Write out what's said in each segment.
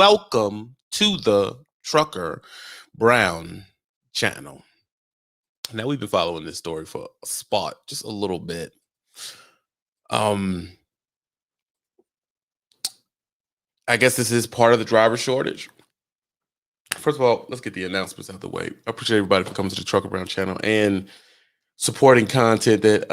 welcome to the Trucker Brown channel. Now we've been following this story for a spot, just a little bit. I guess this is part of the driver shortage. First of all, let's get the announcements out of the way. I appreciate everybody for coming to the Trucker Brown channel and supporting content that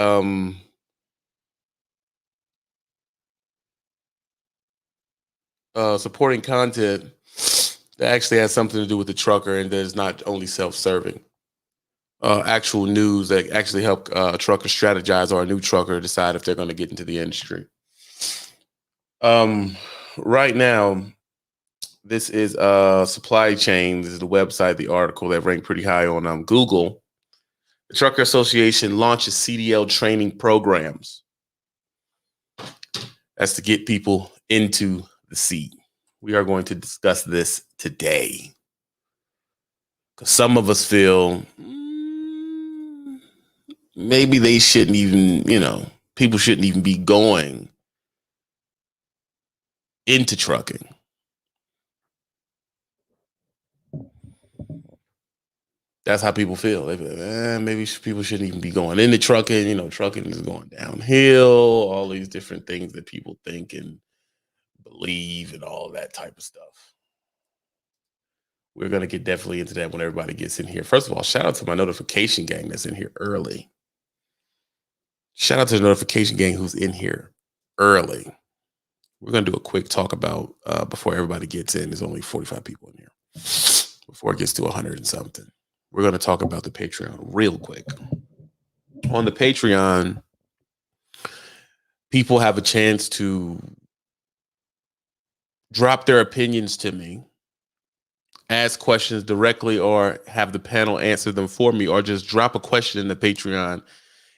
that actually has something to do with the trucker and that is not only self-serving. Actual news that actually help a trucker strategize or a new trucker decide if they're going to get into the industry. Right now, this is Supply Chain. This is the website, the article that ranked pretty high on Google. The Trucker Association launches CDL training programs. That's to get people into the seat. We are going to discuss this today. Because some of us feel maybe they shouldn't even, people shouldn't even be going into trucking. That's how people feel. They feel, maybe people shouldn't even be going into trucking. Trucking is going downhill, all these different things that people think and believe and all that type of stuff. We're going to get definitely into that when everybody gets in here. First of all, shout out to my notification gang that's in here early. Shout out to the notification gang who's in here early. We're going to do a quick talk about, before everybody gets in, there's only 45 people in here, before it gets to 100 and something. We're going to talk about the Patreon real quick. On the Patreon, people have a chance to drop their opinions to me, ask questions directly, or have the panel answer them for me, or just drop a question in the Patreon,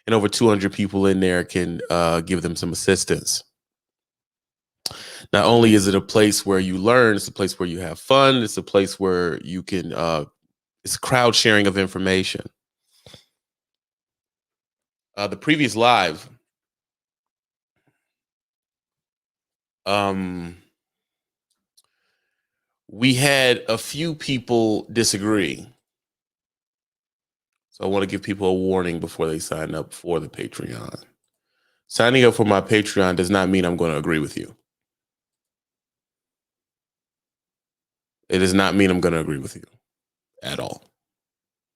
and over 200 people in there can give them some assistance. Not only is it a place where you learn, it's a place where you have fun. It's a place where you can, it's crowd sharing of information. The previous live, we had a few people disagree. So I want to give people a warning before they sign up for the Patreon. Signing up for my Patreon does not mean I'm going to agree with you. It does not mean I'm going to agree with you at all.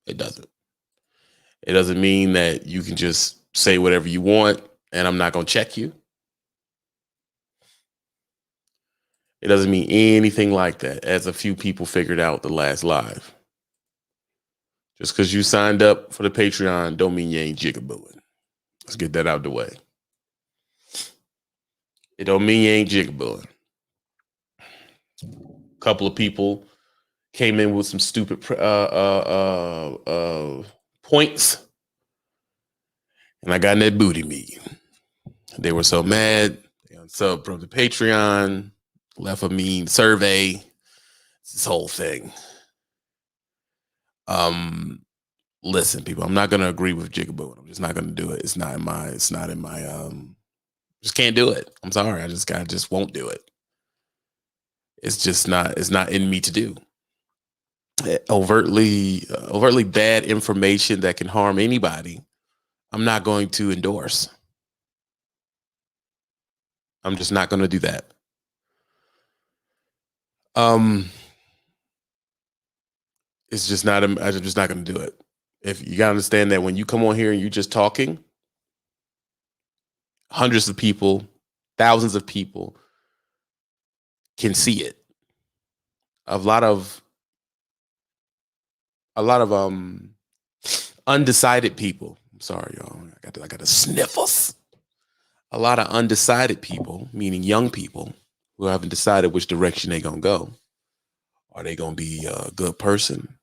It doesn't. It doesn't mean that you can just say whatever you want and I'm not going to check you. It doesn't mean anything like that, as a few people figured out the last live. Just because you signed up for the Patreon don't mean you ain't jigabooing. Let's get that out the way. It don't mean you ain't jigabooing. A couple of people came in with some stupid points, and I got in that booty meeting. They were so mad. They unsubbed from the Patreon, left a mean survey. This whole thing. Listen, people, I'm not going to agree with jigaboo. I'm just not going to do it. It's not in my, just can't do it. I'm sorry. I just won't do it. It's not in me to do. Overtly bad information that can harm anybody, I'm not going to endorse. I'm just not going to do that. It's just not, I'm just not going to do it. If you got to understand that when you come on here and you're just talking, hundreds of people, thousands of people can see it. A lot of undecided people. I'm sorry, y'all. I got the sniffles. A lot of undecided people, meaning young people who haven't decided which direction they're going to go. Are they going to be a good person?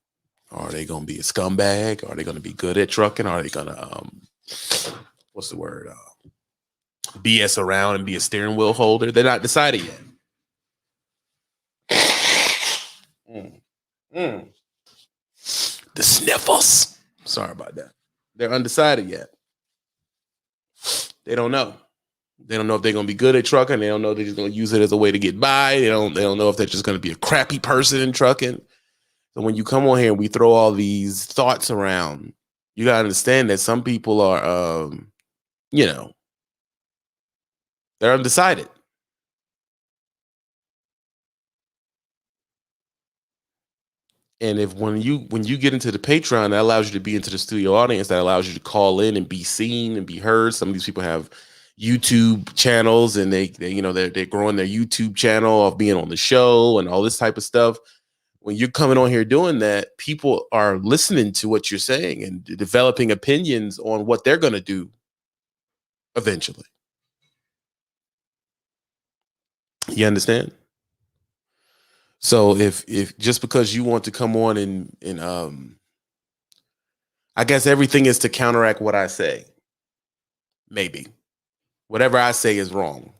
Are they going to be a scumbag? Are they going to be good at trucking? Are they going to, what's the word? BS around and be a steering wheel holder? They're not decided yet. The sniffles. Sorry about that. They're undecided yet. They don't know. They don't know if they're gonna be good at trucking. They don't know if they're just gonna use it as a way to get by. They don't know if they're just gonna be a crappy person in trucking. So when you come on here and we throw all these thoughts around, you gotta understand that some people are you know, they're undecided. And if when you get into the Patreon, that allows you to be into the studio audience, that allows you to call in and be seen and be heard. Some of these people have YouTube channels, and they're growing their YouTube channel of being on the show and all this type of stuff. When you're coming on here doing that, people are listening to what you're saying and developing opinions on what they're going to do eventually. You understand? So if just because you want to come on and I guess everything is to counteract what I say. Maybe. Whatever I say is wrong.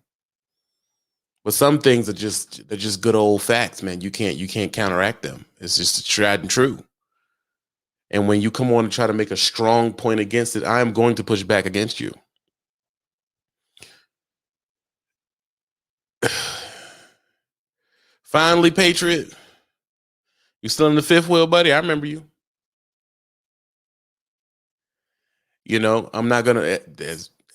But some things they're just good old facts, man. You can't counteract them. It's just tried and true. And when you come on and try to make a strong point against it, I am going to push back against you. Finally, Patriot, you still in the fifth wheel, buddy? I remember you. I'm not gonna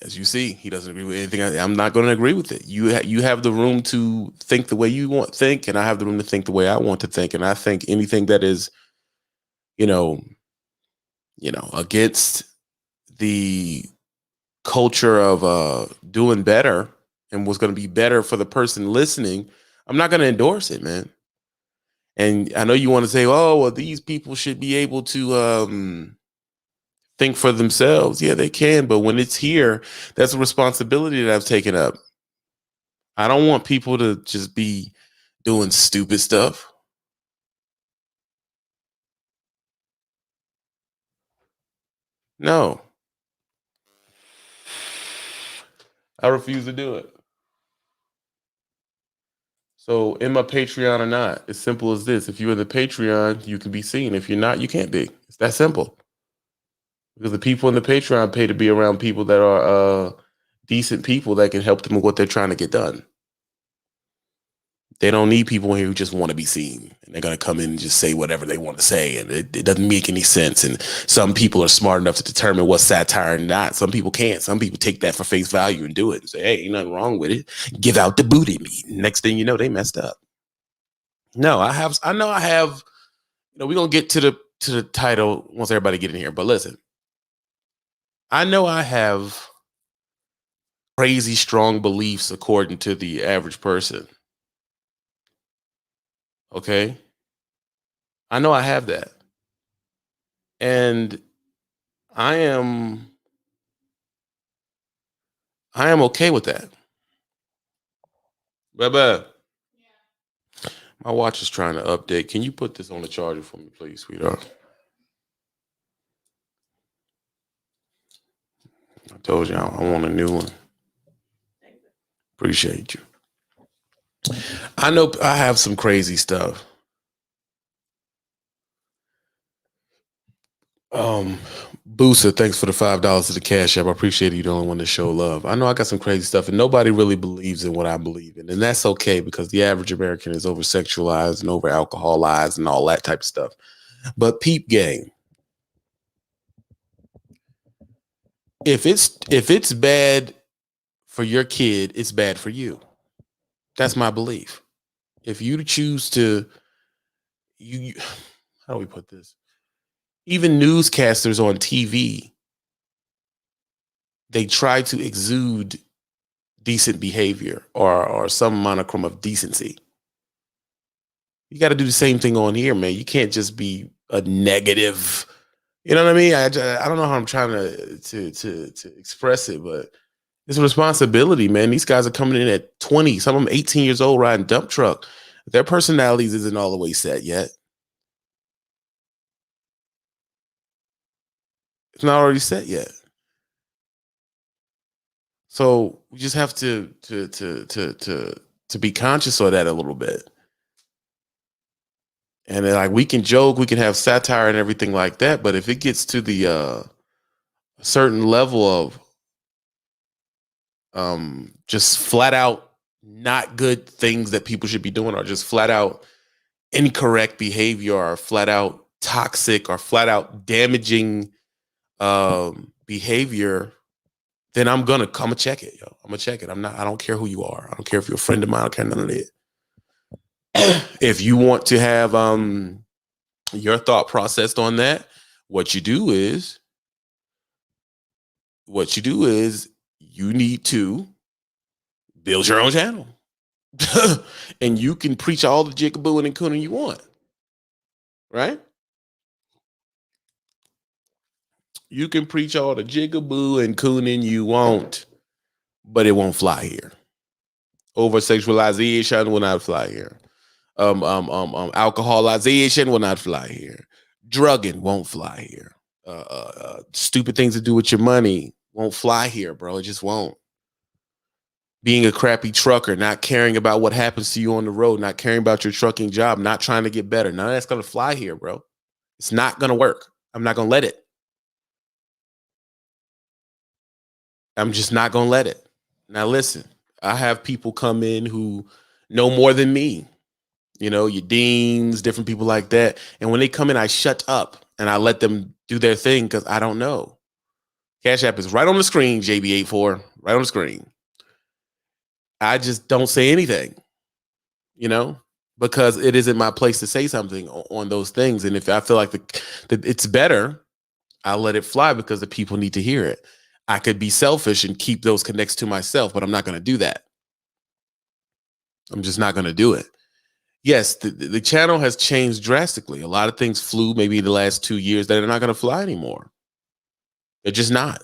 as you see, he doesn't agree with anything. I'm not going to agree with it. You have the room to think the way you want to think, and I have the room to think the way I want to think. And I think anything that is, you know, against the culture of doing better and what's going to be better for the person listening, I'm not going to endorse it, man. And I know you want to say, oh, well, these people should be able to think for themselves. Yeah, they can. But when it's here, that's a responsibility that I've taken up. I don't want people to just be doing stupid stuff. No, I refuse to do it. So, in my Patreon or not, it's simple as this. If you're in the Patreon, you can be seen. If you're not, you can't be. It's that simple. Because the people in the Patreon pay to be around people that are decent people that can help them with what they're trying to get done. They don't need people here who just want to be seen. And they're going to come in and just say whatever they want to say. And it doesn't make any sense. And some people are smart enough to determine what's satire and not. Some people can't. Some people take that for face value and do it and say, hey, ain't nothing wrong with it. Give out the booty meat. Next thing you know, they messed up. No, I know I have, we're going to get to the title once everybody get in here. But listen, I know I have crazy strong beliefs according to the average person. Okay. I know I have that. And I am okay with that. Bye-bye. My watch is trying to update. Can you put this on the charger for me, please, sweetheart? I told you I want a new one. Appreciate you. I know I have some crazy stuff. Booster, thanks for the $5 to the Cash App. I appreciate it. You the only one to show love. I know I got some crazy stuff, and nobody really believes in what I believe in, and that's okay because the average American is over sexualized and over alcoholized and all that type of stuff. But peep gang, if it's bad for your kid, it's bad for you. That's my belief. If you choose to, you how do we put this? Even newscasters on TV, they try to exude decent behavior or some monochrome of decency. You got to do the same thing on here, man. You can't just be a negative. You know what I mean? I don't know how I'm trying to express it, but it's a responsibility, man. These guys are coming in at 20, some of them 18 years old, riding dump truck. Their personalities isn't all the way set yet. It's not already set yet. So we just have to be conscious of that a little bit. And then, like, we can joke, we can have satire and everything like that, but if it gets to the certain level just flat out not good things that people should be doing, or just flat out incorrect behavior, or flat out toxic, or flat out damaging behavior, then I'm gonna check it, yo. I'm gonna check it. I don't care who you are. I don't care if you're a friend of mine. I don't care none of that. If you want to have your thought process on that, what you do is you need to build your own channel. And you can preach all the jiggabooing and cooning you want, right? You can preach all the jigaboo and cooning you want, but it won't fly here. Over sexualization will not fly here. Alcoholization will not fly here. Drugging won't fly here. Stupid things to do with your money won't fly here, bro. It just won't. Being a crappy trucker, not caring about what happens to you on the road, not caring about your trucking job, not trying to get better. None of that's going to fly here, bro. It's not going to work. I'm not going to let it. I'm just not going to let it. Now, listen, I have people come in who know more than me. You know, your deans, different people like that. And when they come in, I shut up and I let them do their thing because I don't know. Cash App is right on the screen, JB84, right on the screen. I just don't say anything, you know, because it isn't my place to say something on those things. And if I feel like it's better, I'll let it fly because the people need to hear it. I could be selfish and keep those connects to myself, but I'm not going to do that. I'm just not going to do it. Yes, the channel has changed drastically. A lot of things flew maybe the last 2 years that are not going to fly anymore. They're just not.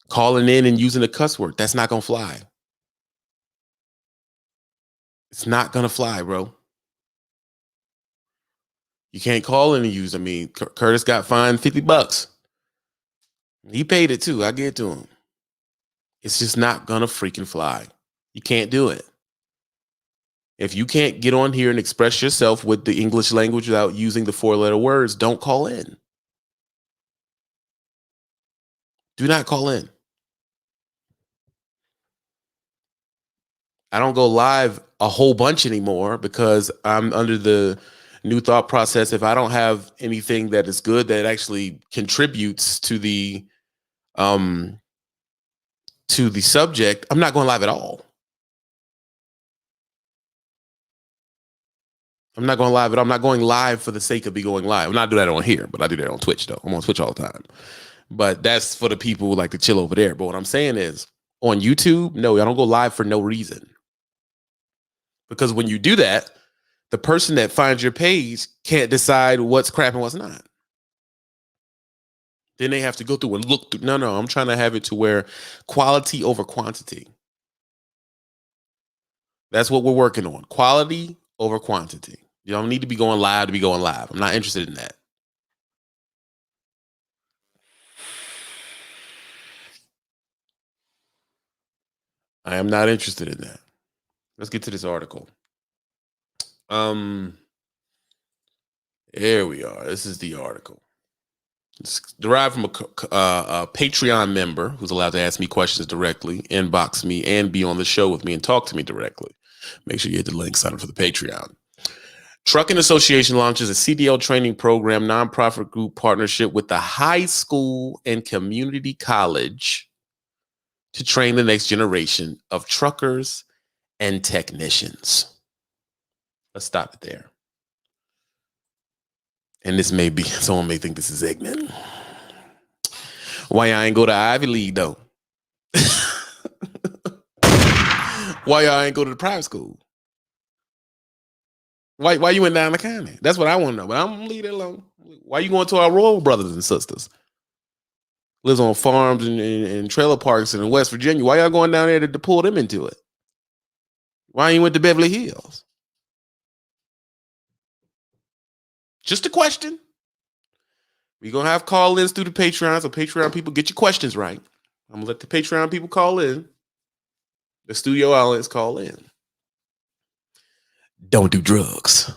Calling in and using the cuss word, that's not going to fly. It's not going to fly, bro. You can't call in and use. I mean, Curtis got fined $50. He paid it too. I get to him. It's just not going to freaking fly. You can't do it. If you can't get on here and express yourself with the English language without using the 4-letter words, don't call in. Do not call in. I don't go live a whole bunch anymore because I'm under the new thought process. If I don't have anything that is good that actually contributes to the subject, I'm not going live at all. I'm not going live at all. I'm not going live for the sake of going live. I'm not doing that on here, but I do that on Twitch though. I'm on Twitch all the time. But that's for the people who like to chill over there. But what I'm saying is on YouTube, no, I don't go live for no reason. Because when you do that, the person that finds your page can't decide what's crap and what's not. Then they have to go through and look through. No, I'm trying to have it to where quality over quantity. That's what we're working on. Quality over quantity. You don't need to be going live to be going live. I'm not interested in that. I am not interested in that. Let's get to this article. Here we are. This is the article. It's derived from a Patreon member who's allowed to ask me questions directly, inbox me, and be on the show with me and talk to me directly. Make sure you hit the link, sign up for the Patreon. Trucking Association launches a CDL training program, nonprofit group partnership with the high school and community college to train the next generation of truckers and technicians. Let's stop it there. And this may be, someone may think this is ignorant. Why I ain't go to Ivy League though? Why y'all ain't go to the private school? Why you went down the county? That's what I want to know. But I'm gonna leave it alone. Why you going to our rural brothers and sisters? Lives on farms and trailer parks in West Virginia. Why y'all going down there to pull them into it? Why you went to Beverly Hills? Just a question. We're gonna have call-ins through the Patreon. So Patreon people, get your questions right. I'm gonna let the Patreon people call in. The studio outlets call in. Don't do drugs.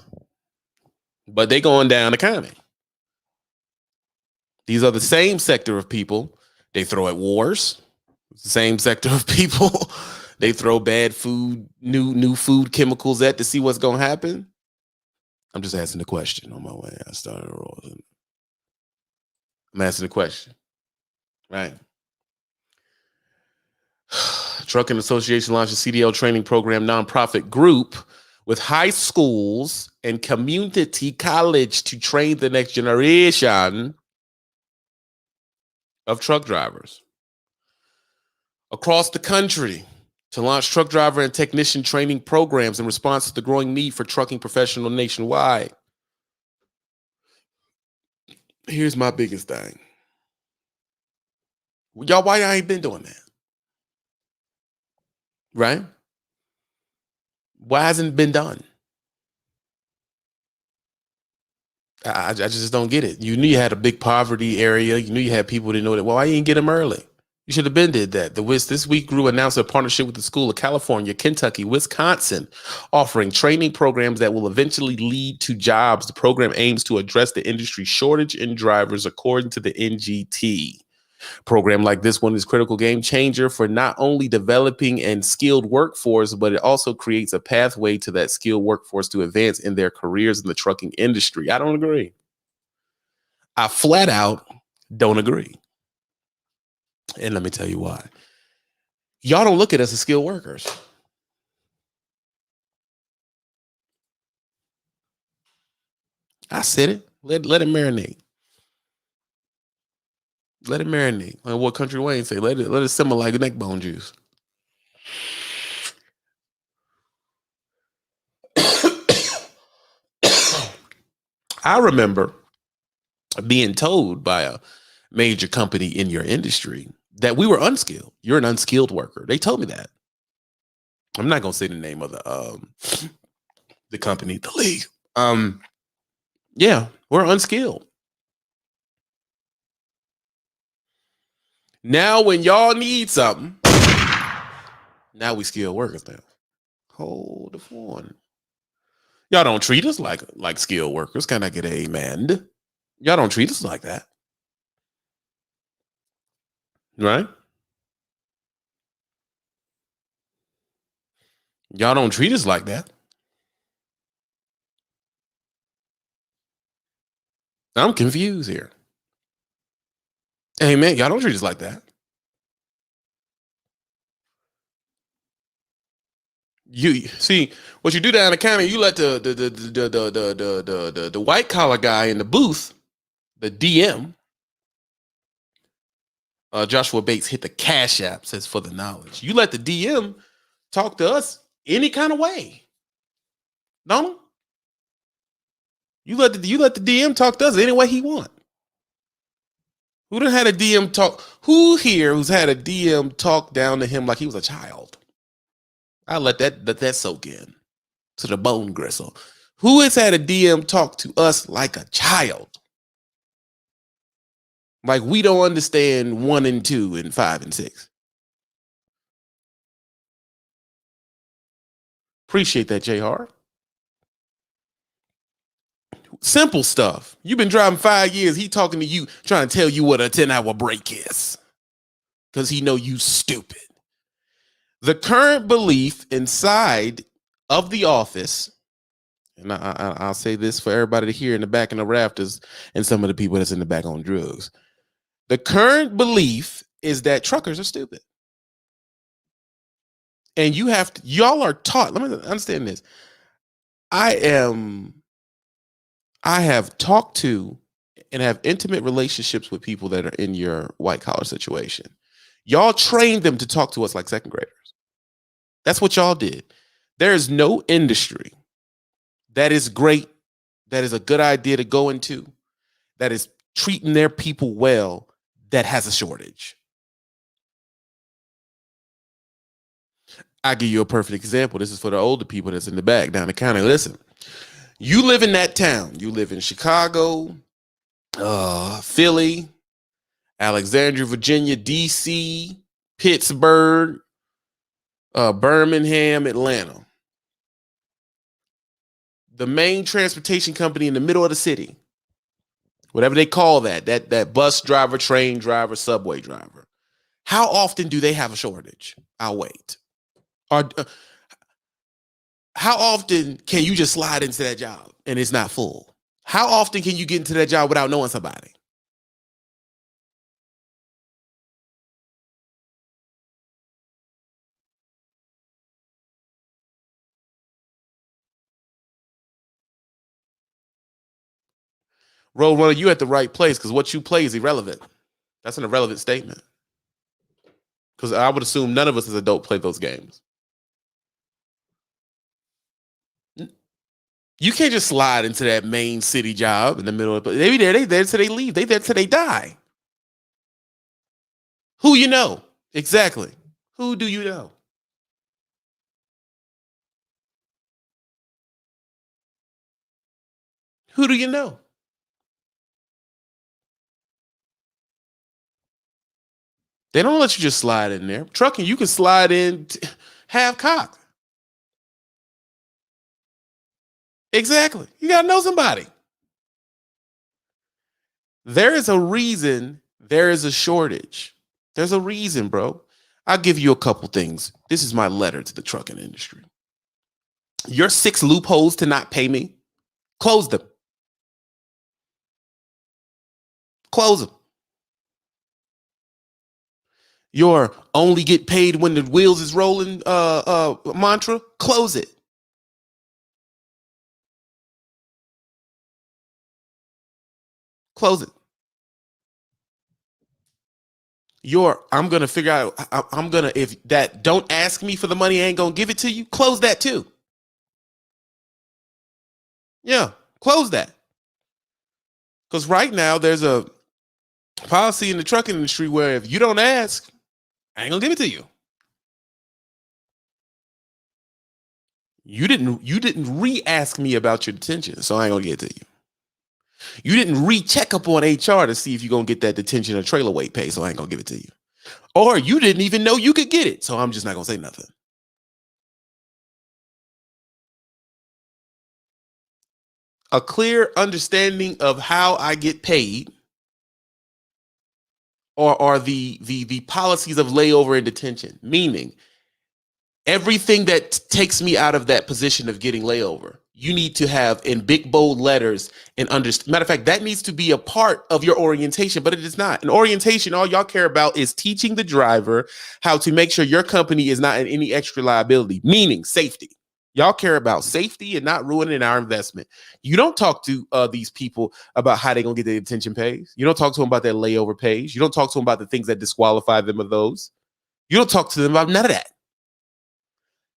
But they going down the county. These are the same sector of people. They throw at wars. Same sector of people. They throw bad food, new food chemicals at to see what's gonna happen. I'm just asking the question on my way. I started rolling. I'm asking the question, right? Trucking Association launched a CDL training program nonprofit group with high schools and community college to train the next generation of truck drivers across the country to launch truck driver and technician training programs in response to the growing need for trucking professionals nationwide. Here's my biggest thing. Y'all, why I ain't been doing that? Right? Why hasn't it been done? I just don't get it. You knew you had a big poverty area. You knew you had people that know that. Well, why you didn't get them early? You should have been did that. This week Grew announced a partnership with the School of California, Kentucky, Wisconsin, offering training programs that will eventually lead to jobs. The program aims to address the industry shortage in drivers, according to the NGT. Program like this one is critical game changer for not only developing and skilled workforce, but it also creates a pathway to that skilled workforce to advance in their careers in the trucking industry. I don't agree. I flat out don't agree. And let me tell you why. Y'all don't look at us as skilled workers. I said it. Let it marinate. Let it marinate. Like what Country Wayne say, let it simmer like neck bone juice. I remember being told by a major company in your industry that we were unskilled. You're an unskilled worker. They told me that. I'm not gonna say the name of the company, the league. Yeah, we're unskilled. Now, when y'all need something, now we skilled workers now. Hold the phone. Y'all don't treat us like skilled workers. Can I get an amen? Y'all don't treat us like that. Right? Y'all don't treat us like that. I'm confused here. Hey man, y'all don't treat us like that. You see what you do down the county. You let the white collar guy in the booth, the DM, Joshua Bates, hit the Cash App. Says for the knowledge. You let the DM talk to us any kind of way. No, you let the DM talk to us any way he want. Who done had a DM talk? Who here who's had a DM talk down to him like he was a child? I let that soak in to the bone gristle. Who has had a DM talk to us like a child? Like we don't understand 1 and 2 and 5 and 6. Appreciate that, J Hart. Simple stuff. You've been driving 5 years. He talking to you, trying to tell you what a 10-hour break is. Because he know you stupid. The current belief inside of the office, and I'll say this for everybody to hear in the back in the rafters and some of the people that's in the back on drugs. The current belief is that truckers are stupid. And y'all are taught, let me understand this. I have talked to and have intimate relationships with people that are in your white collar situation. Y'all trained them to talk to us like second graders. That's what y'all did. There is no industry that is great, that is a good idea to go into, that is treating their people well, that has a shortage. I'll give you a perfect example. This is for the older people that's in the back down the county. Listen, you live in that town. You live in Chicago, Philly, Alexandria, Virginia, DC, Pittsburgh, Birmingham, Atlanta. The main transportation company in the middle of the city, whatever they call that bus driver, train driver, subway driver, How often do they have a shortage? I'll wait. Or how often can you just slide into that job and it's not full? How often can you get into that job without knowing somebody? Roadrunner, you at the right place because what you play is irrelevant. That's an irrelevant statement. Because I would assume none of us as adults play those games. You can't just slide into that main city job in the middle of it. They there till they leave. They there till they die. Who you know? Exactly. Who do you know? Who do you know? They don't let you just slide in there. Trucking, you can slide in half cocked. Exactly. You gotta know somebody. There is a reason there is a shortage. There's a reason, bro. I'll give you a couple things. This is my letter to the trucking industry. Your 6 loopholes to not pay me, close them. Close them. Your only get paid when the wheels is rolling mantra, close it. Close it. I'm gonna figure out. I'm gonna if that don't ask me for the money, I ain't gonna give it to you. Close that too. Yeah, close that. Because right now there's a policy in the trucking industry where if you don't ask, I ain't gonna give it to you. You didn't re-ask me about your detention, so I ain't gonna get it to you. You didn't recheck up on HR to see if you're gonna get that detention or trailer weight pay, so I ain't gonna give it to you. Or you didn't even know you could get it, so I'm just not gonna say nothing. A clear understanding of how I get paid, or the policies of layover and detention, meaning everything that takes me out of that position of getting layover, you need to have in big bold letters and understand. Matter of fact, that needs to be a part of your orientation, but it is not. In orientation, all y'all care about is teaching the driver how to make sure your company is not in any extra liability, meaning safety. Y'all care about safety and not ruining our investment. You don't talk to these people about how they're going to get their detention pays. You don't talk to them about their layover pays. You don't talk to them about the things that disqualify them of those. You don't talk to them about none of that.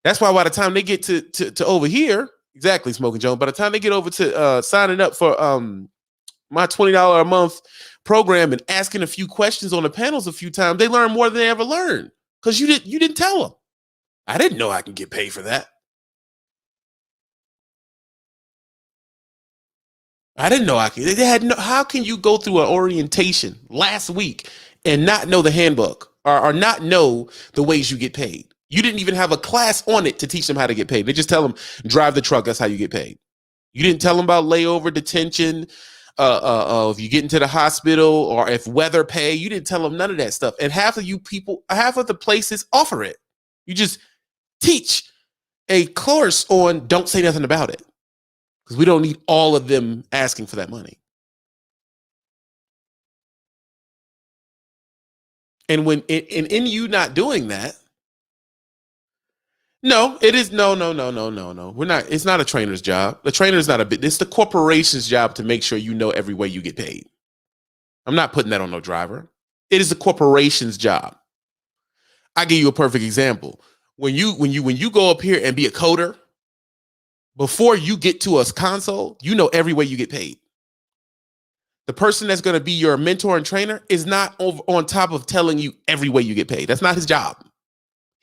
That's why by the time they get to over here, exactly, Smoking Jones, by the time they get over to signing up for my $20 a month program and asking a few questions on the panels a few times, they learn more than they ever learned because you didn't tell them. I didn't know I can get paid for that. I didn't know I could. They had no. How can you go through an orientation last week and not know the handbook or not know the ways you get paid? You didn't even have a class on it to teach them how to get paid. They just tell them drive the truck. That's how you get paid. You didn't tell them about layover, detention, if you get into the hospital or if weather pay. You didn't tell them none of that stuff. And half of you people, half of the places offer it. You just teach a course on don't say nothing about it because we don't need all of them asking for that money. And when in you not doing that, no, it is no. We're not. It's not a trainer's job. The trainer's not a bit. It's the corporation's job to make sure you know every way you get paid. I'm not putting that on no driver. It is the corporation's job. I give you a perfect example. When you go up here and be a coder, before you get to a console, you know every way you get paid. The person that's going to be your mentor and trainer is not over on top of telling you every way you get paid. That's not his job.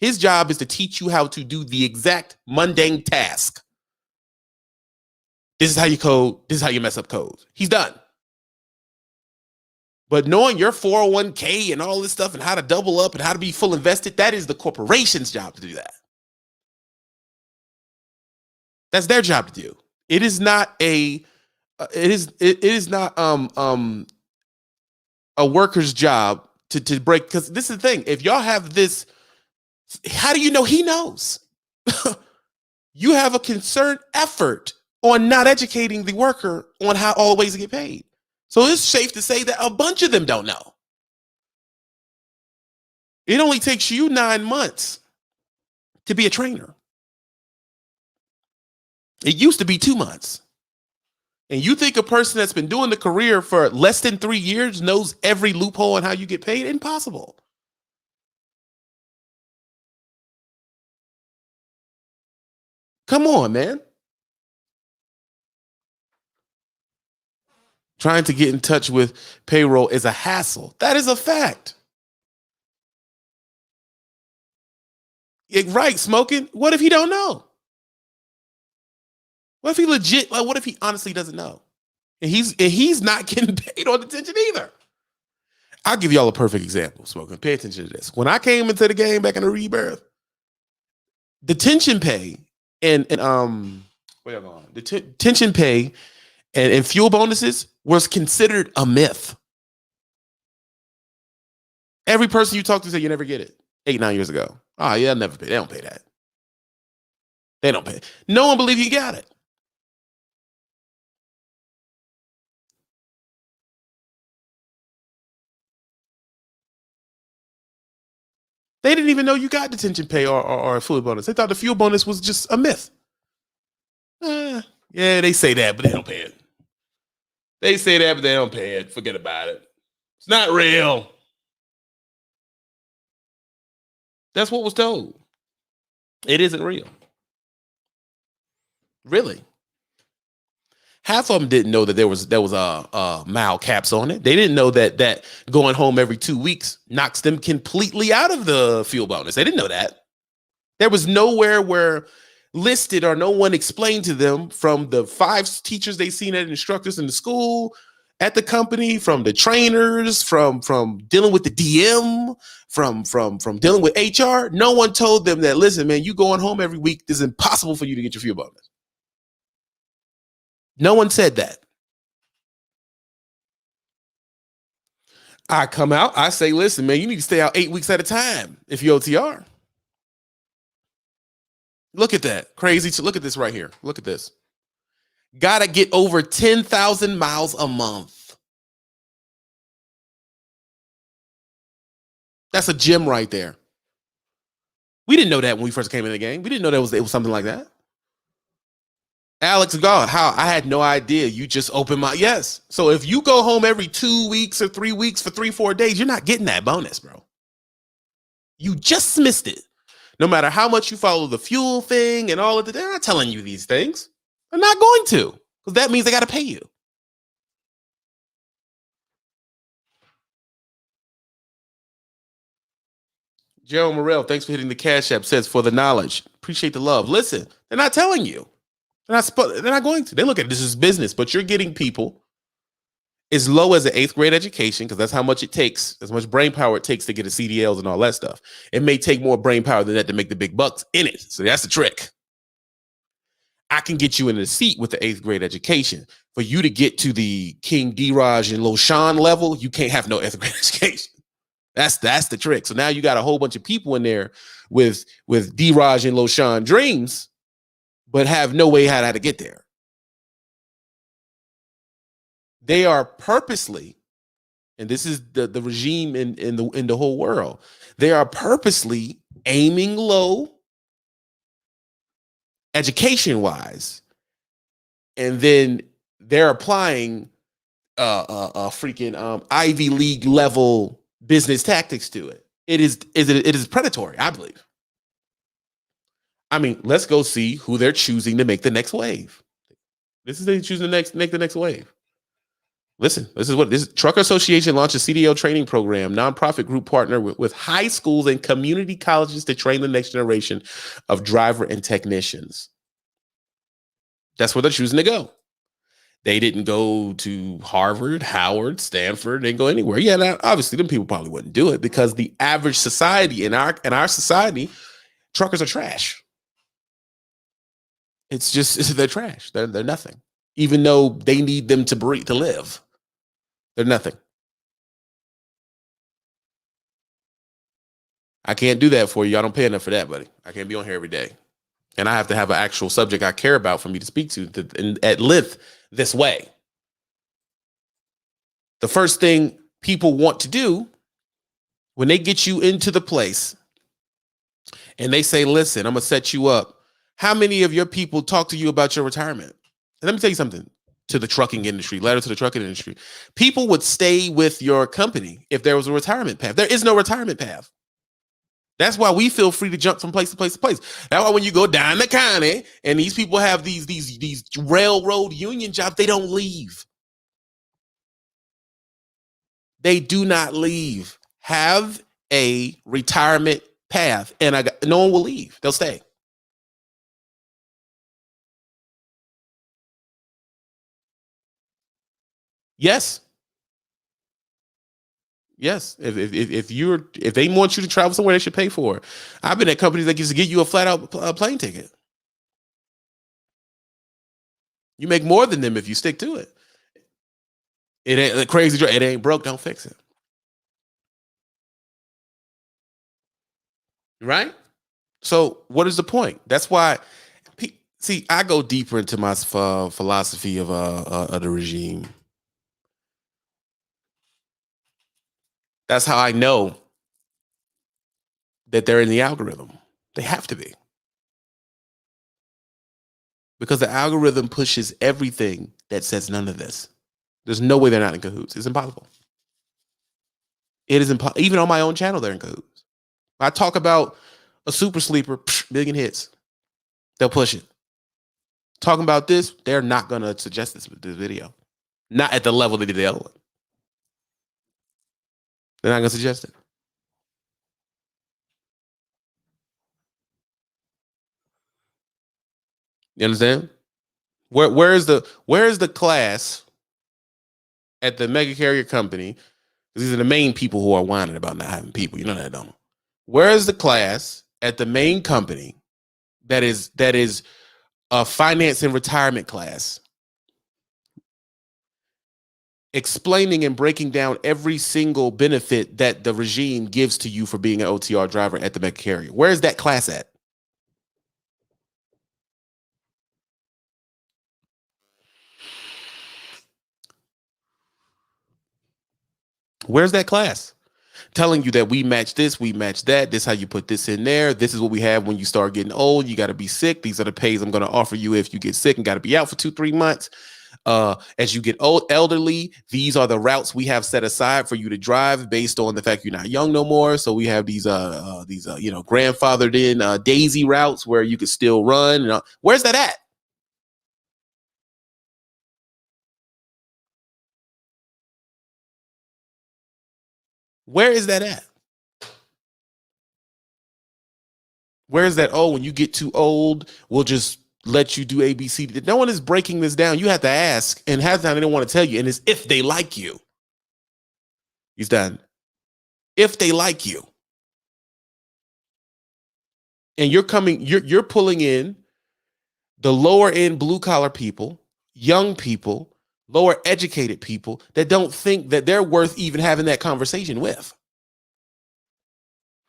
His job is to teach you how to do the exact mundane task. This is how you code. This is how you mess up codes. He's done. But knowing your 401k and all this stuff and how to double up and how to be full invested, that is the corporation's job to do that. That's their job to do. It is not a worker's job to break, because this is the thing. If y'all have this, how do you know he knows? You have a concerted effort on not educating the worker on how all the ways to get paid. So it's safe to say that a bunch of them don't know. It only takes you 9 months to be a trainer. It used to be 2 months. And you think a person that's been doing the career for less than 3 years knows every loophole on how you get paid? Impossible. Come on, man. Trying to get in touch with payroll is a hassle. That is a fact. Right, smoking. What if he don't know? What if he legit, like, what if he honestly doesn't know? And he's not getting paid on detention either. I'll give y'all a perfect example, smoking. Pay attention to this. When I came into the game back in the rebirth, detention pay and where y'all going? Detention pay and fuel bonuses was considered a myth. Every person you talk to said you never get it. 8-9 years ago. Oh yeah, they'll never pay. They don't pay that. They don't pay. No one believed you got it. They didn't even know you got detention pay or a fuel bonus. They thought the fuel bonus was just a myth. Yeah, they say that, but they don't pay it. They say that, but they don't pay it. Forget about it. It's not real. That's what was told. It isn't real. Really. Half of them didn't know that there was mile caps on it. They didn't know that going home every 2 weeks knocks them completely out of the fuel bonus. They didn't know that. There was nowhere where listed or no one explained to them, from the 5 teachers they seen as instructors in the school, at the company, from the trainers, from dealing with the DM, from dealing with HR. No one told them that, listen, man, you going home every week, it's impossible for you to get your fuel bonus. No one said that. I come out, I say, listen, man, you need to stay out 8 weeks at a time if you OTR. Look at that. Crazy. Look at this right here. Look at this. Gotta get over 10,000 miles a month. That's a gem right there. We didn't know that when we first came in the game. We didn't know it was something like that. Alex, God, how? I had no idea. You just opened my, yes. So if you go home every 2 weeks or 3 weeks for 3-4 days, you're not getting that bonus, bro. You just missed it. No matter how much you follow the fuel thing and all of that, they're not telling you these things. They're not going to, because that means they got to pay you. Gerald Morrell, thanks for hitting the Cash App, says, for the knowledge. Appreciate the love. Listen, they're not telling you. They're not going to. They look at this as business, but you're getting people as low as an 8th grade education, because that's how much it takes, as much brain power it takes to get a CDLs and all that stuff. It may take more brain power than that to make the big bucks in it. So that's the trick. I can get you in a seat with the 8th grade education. For you to get to the King D-Raj and Loshan level, you can't have no 8th grade education. That's the trick. So now you got a whole bunch of people in there with D-Raj and Loshan dreams, but have no way how to get there. They are purposely, and this is the regime in the whole world, they are purposely aiming low education-wise, and then they're applying freaking Ivy League level business tactics to it. It is predatory, I believe. I mean, let's go see who they're choosing to make the next wave. This is they choosing to make the next wave. Listen, this Trucker Association launched a CDL training program, nonprofit group partner with high schools and community colleges to train the next generation of driver and technicians. That's where they're choosing to go. They didn't go to Harvard, Howard, Stanford. They didn't go anywhere. Yeah, now, obviously, them people probably wouldn't do it, because the average society in our society, truckers are trash. They're trash. They're nothing. Even though they need them to breathe, to live, they're nothing. I can't do that for you. I don't pay enough for that, buddy. I can't be on here every day. And I have to have an actual subject I care about for me to speak to at length this way. The first thing people want to do when they get you into the place and they say, listen, I'm going to set you up. How many of your people talk to you about your retirement? And let me tell you something to the trucking industry, letter to the trucking industry. People would stay with your company if there was a retirement path. There is no retirement path. That's why we feel free to jump from place to place to place. That's why when you go down the county and these people have these railroad union jobs, they don't leave. They do not leave. Have a retirement path, and no one will leave. They'll stay. Yes. Yes. If they want you to travel somewhere, they should pay for it. I've been at companies that used to get you a flat out plane ticket. You make more than them if you stick to it. It ain't crazy. It ain't broke. Don't fix it. Right? So what is the point? That's why. See, I go deeper into my philosophy of the regime. That's how I know that they're in the algorithm. They have to be. Because the algorithm pushes everything that says none of this. There's no way they're not in cahoots. It's impossible. It is impossible. Even on my own channel, they're in cahoots. I talk about a super sleeper, million hits. They'll push it. Talking about this, they're not going to suggest this video. Not at the level they did the other one. They're not going to suggest it. You understand? Where is the class at the mega carrier company? These are the main people who are whining about not having people. You know that, don't. Where is the class at the main company that is a finance and retirement class, explaining and breaking down every single benefit that the regime gives to you for being an OTR driver at the mega carrier? Where is that class at? Where's that class? Telling you that we match this, we match that. This is how you put this in there. This is what we have when you start getting old. You got to be sick. These are the pays I'm going to offer you if you get sick and got to be out for 2-3 months. As you get old, elderly, these are the routes we have set aside for you to drive based on the fact you're not young no more. So we have these grandfathered in daisy routes where you can still run. Where's that at? Where is that at? Where is that? Oh, when you get too old, we'll just let you do ABC. No one is breaking this down. You have to ask, and half the time they don't want to tell you. And it's if they like you. He's done. If they like you, and you're pulling in the lower end blue collar people, young people, lower educated people that don't think that they're worth even having that conversation with.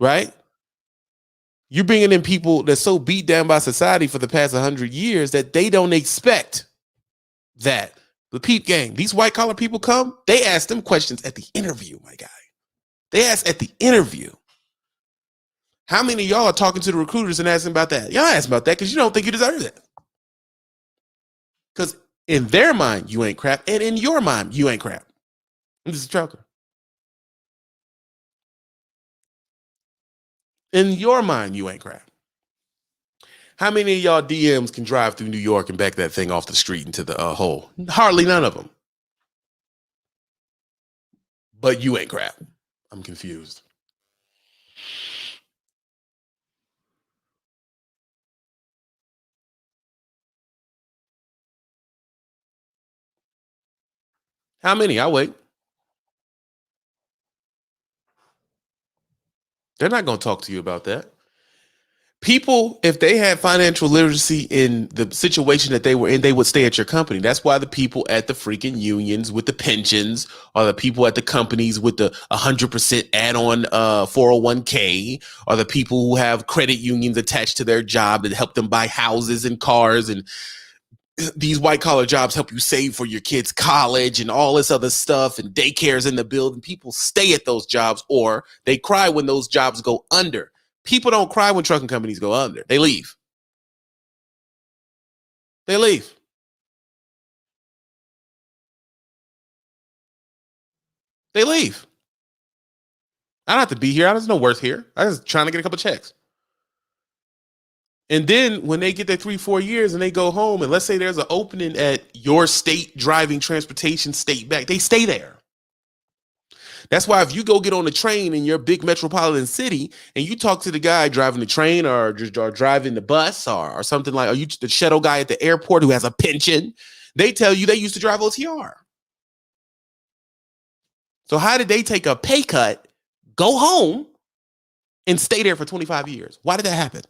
Right? You're bringing in people that's so beat down by society for the past 100 years that they don't expect that. The peep gang, these white collar people come, they ask them questions at the interview, my guy. They ask at the interview. How many of y'all are talking to the recruiters and asking about that? Y'all ask about that because you don't think you deserve it. Because in their mind, you ain't crap. And in your mind, you ain't crap. I'm just a trucker. In your mind, you ain't crap. How many of y'all DMs can drive through New York and back that thing off the street into the hole? Hardly none of them. But you ain't crap. I'm confused. How many? I'll wait. They're not going to talk to you about that. People, if they had financial literacy in the situation that they were in, they would stay at your company. That's why the people at the freaking unions with the pensions, or the people at the companies with the 100% add-on 401k, or the people who have credit unions attached to their job that help them buy houses and cars, and these white collar jobs help you save for your kids' college and all this other stuff, and daycares in the building. People stay at those jobs, or they cry when those jobs go under. People don't cry when trucking companies go under. They leave. They leave. They leave. I don't have to be here. There's no worth here. I was trying to get a couple checks. And then when they get their 3-4 years and they go home, and let's say there's an opening at your state driving transportation state back, they stay there. That's why if you go get on the train in your big metropolitan city and you talk to the guy driving the train, or driving the bus, or something like, are you the shuttle guy at the airport who has a pension? They tell you they used to drive OTR. So how did they take a pay cut, go home, and stay there for 25 years? Why did that happen?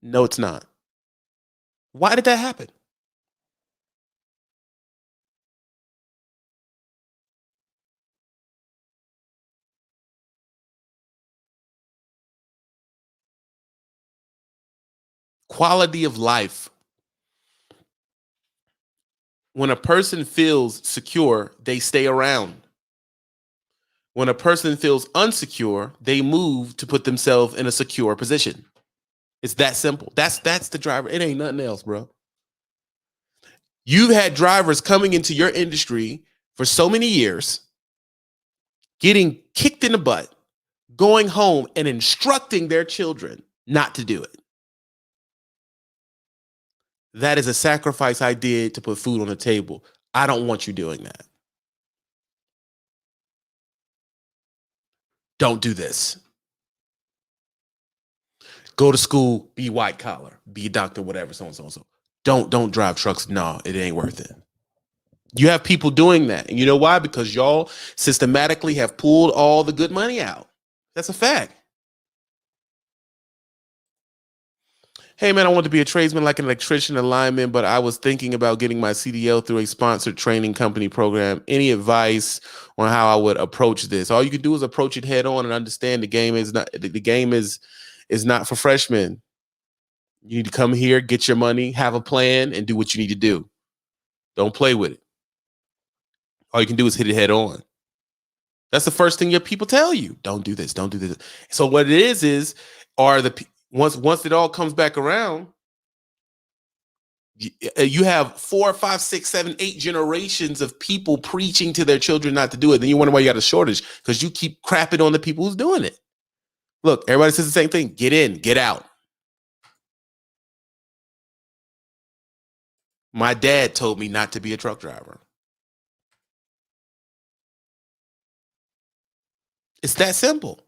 No, it's not. Why did that happen? Quality of life. When a person feels secure, they stay around. When a person feels unsecure, they move to put themselves in a secure position. It's that simple. That's the driver. It ain't nothing else, bro. You've had drivers coming into your industry for so many years, getting kicked in the butt, going home and instructing their children not to do it. That is a sacrifice I did to put food on the table. I don't want you doing that. Don't do this. Go to school, be white collar, be a doctor, whatever, so on, so on, so. Don't drive trucks. No, it ain't worth it. You have people doing that. And you know why? Because y'all systematically have pulled all the good money out. That's a fact. Hey, man, I want to be a tradesman like an electrician, a lineman, but I was thinking about getting my CDL through a sponsored training company program. Any advice on how I would approach this? All you can do is approach it head on and understand the game is not for freshmen. You need to come here, get your money, have a plan, and do what you need to do. Don't play with it. All you can do is hit it head on. That's the first thing your people tell you. Don't do this. Don't do this. So what it is are the once it all comes back around, you have 4, 5, 6, 7, 8 generations of people preaching to their children not to do it. Then you wonder why you got a shortage, because you keep crapping on the people who's doing it. Look, everybody says the same thing. Get in, get out. My dad told me not to be a truck driver. It's that simple.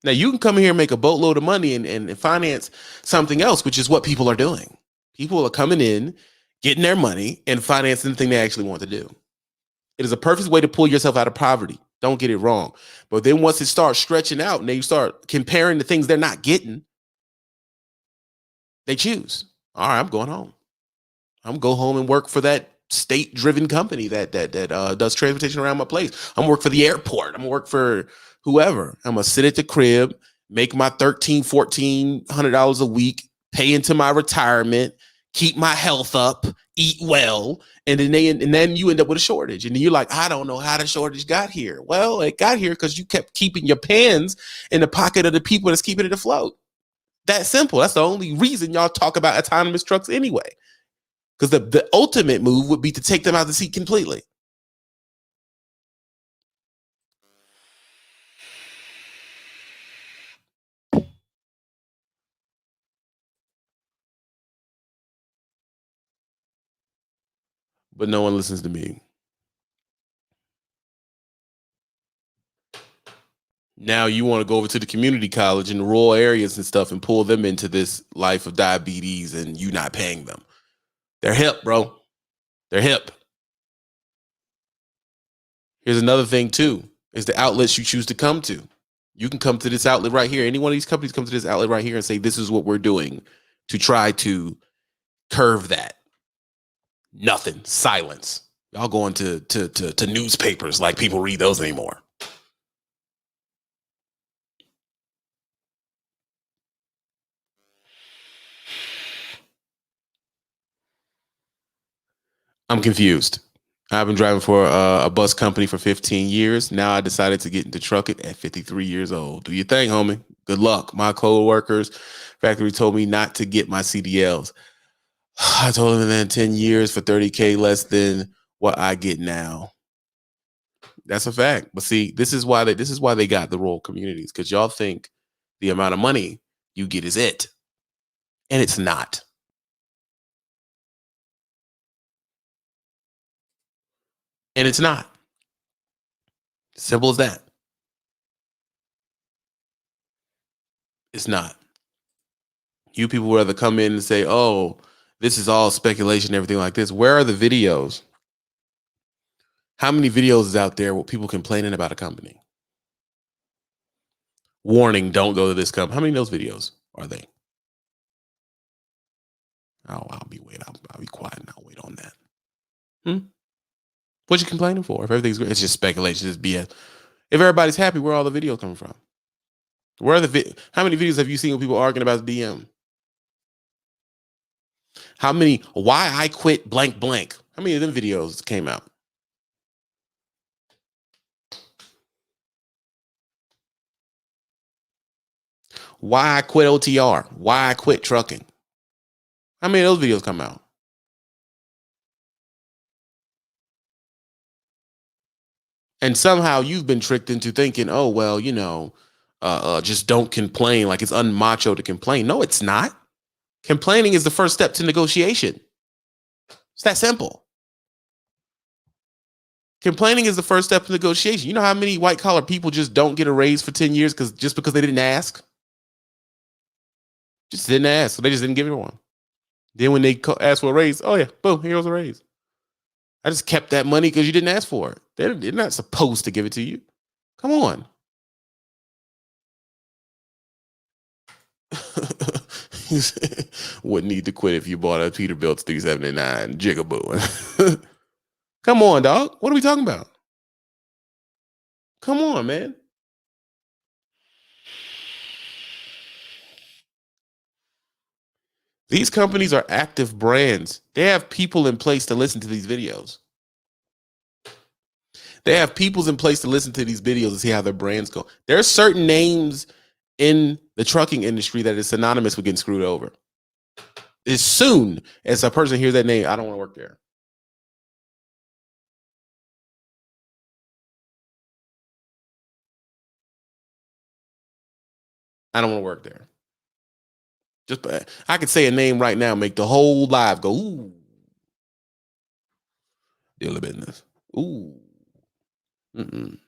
Now you can come here and make a boatload of money and finance something else, which is what people are doing. People are coming in, getting their money, and financing the thing they actually want to do. It is a perfect way to pull yourself out of poverty. Don't get it wrong. But then once it starts stretching out and they start comparing the things they're not getting, they choose. All right, I'm going home. I'm going to go home and work for that state-driven company that does transportation around my place. I'm going to work for the airport. I'm going to work for whoever. I'm going to sit at the crib, make my $1,400 a week, pay into my retirement, keep my health up, eat well, and then you end up with a shortage. And then you're like, I don't know how the shortage got here. Well, it got here because you kept keeping your pens in the pocket of the people that's keeping it afloat. That simple. That's the only reason y'all talk about autonomous trucks anyway. Because the ultimate move would be to take them out of the seat completely. But no one listens to me. Now you want to go over to the community college in the rural areas and stuff and pull them into this life of diabetes, and you not paying them. They're hip, bro. They're hip. Here's another thing too. is the outlets you choose to come to. You can come to this outlet right here. Any one of these companies come to this outlet right here and say, this is what we're doing to try to curve that. Nothing. Silence. Y'all going to newspapers like people read those anymore. I'm confused. I've been driving for a bus company for 15 years. Now I decided to get into trucking at 53 years old. Do your thing, homie. Good luck. My co-workers factory told me not to get my CDLs. I told them in 10 years for 30K less than what I get now. That's a fact. But see, this is why they got the rural communities, because y'all think the amount of money you get is it. And it's not. And it's not. Simple as that. It's not. You people rather come in and say, oh, this is all speculation, everything like this. Where are the videos? How many videos is out there with people complaining about a company? Warning, don't go to this company. How many of those videos are they? Oh, I'll be quiet and I'll wait on that. What you complaining for? If everything's great, it's just speculation, it's BS. If everybody's happy, where are all the videos coming from? Where are how many videos have you seen with people arguing about the DM? How many, why I quit blank blank? How many of them videos came out? Why I quit OTR? Why I quit trucking? How many of those videos come out? And somehow you've been tricked into thinking, oh, well, just don't complain. Like it's unmacho to complain. No, it's not. Complaining is the first step to negotiation. It's that simple. Complaining is the first step to negotiation. You know how many white collar people just don't get a raise for 10 years because they didn't ask? Just didn't ask. So they just didn't give it one. Then when they ask for a raise, oh yeah, boom, here's a raise. I just kept that money because you didn't ask for it. They're not supposed to give it to you. Come on. Wouldn't need to quit if you bought a Peterbilt 379 Jigaboo. Come on, dog. What are we talking about? Come on, man. These companies are active brands. They have people in place to listen to these videos. They have people in place to listen to these videos and see how their brands go. There are certain names in the trucking industry that is synonymous with getting screwed over. As soon as a person hears that name, I don't want to work there. I don't want to work there. Just I could say a name right now, make the whole live go, ooh. Deal of business. Ooh. Mm-mm.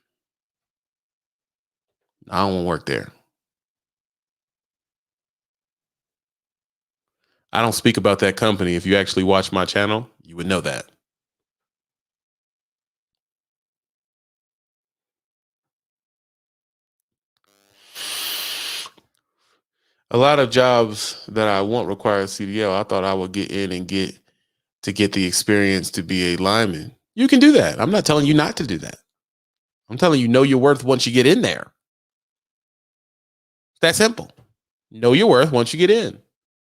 I don't want to work there. I don't speak about that company. If you actually watch my channel, you would know that. A lot of jobs that I want require CDL. I thought I would get in and get the experience to be a lineman. You can do that. I'm not telling you not to do that. I'm telling you, know your worth once you get in there. It's that simple. Know your worth once you get in.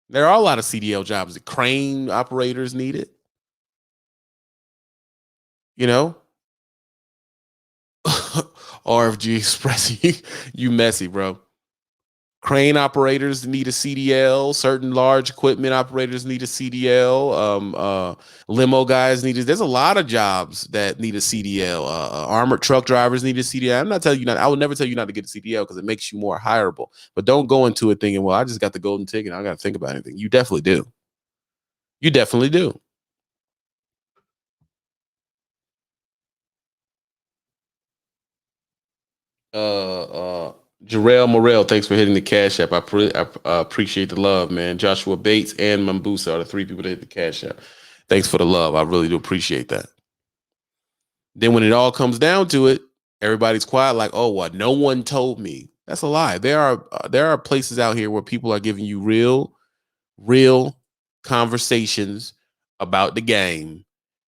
There are a lot of CDL jobs. The crane operators need it. RFG Express, you messy, bro. Crane operators need a CDL. Certain large equipment operators need a CDL. Limo guys need it. There's a lot of jobs that need a CDL. Armored truck drivers need a CDL. I'm not telling you not. I will never tell you not to get a CDL because it makes you more hireable. But don't go into it thinking, well, I just got the golden ticket. I got to think about anything. You definitely do. You definitely do. Jarrell Morrell, thanks for hitting the Cash App. I appreciate the love, man. Joshua Bates and Mambusa are the three people that hit the Cash App. Thanks for the love. I really do appreciate that. Then when it all comes down to it, Everybody's quiet, like, oh, what? No one told me. That's a lie. There are places out here where people are giving you real conversations about the game,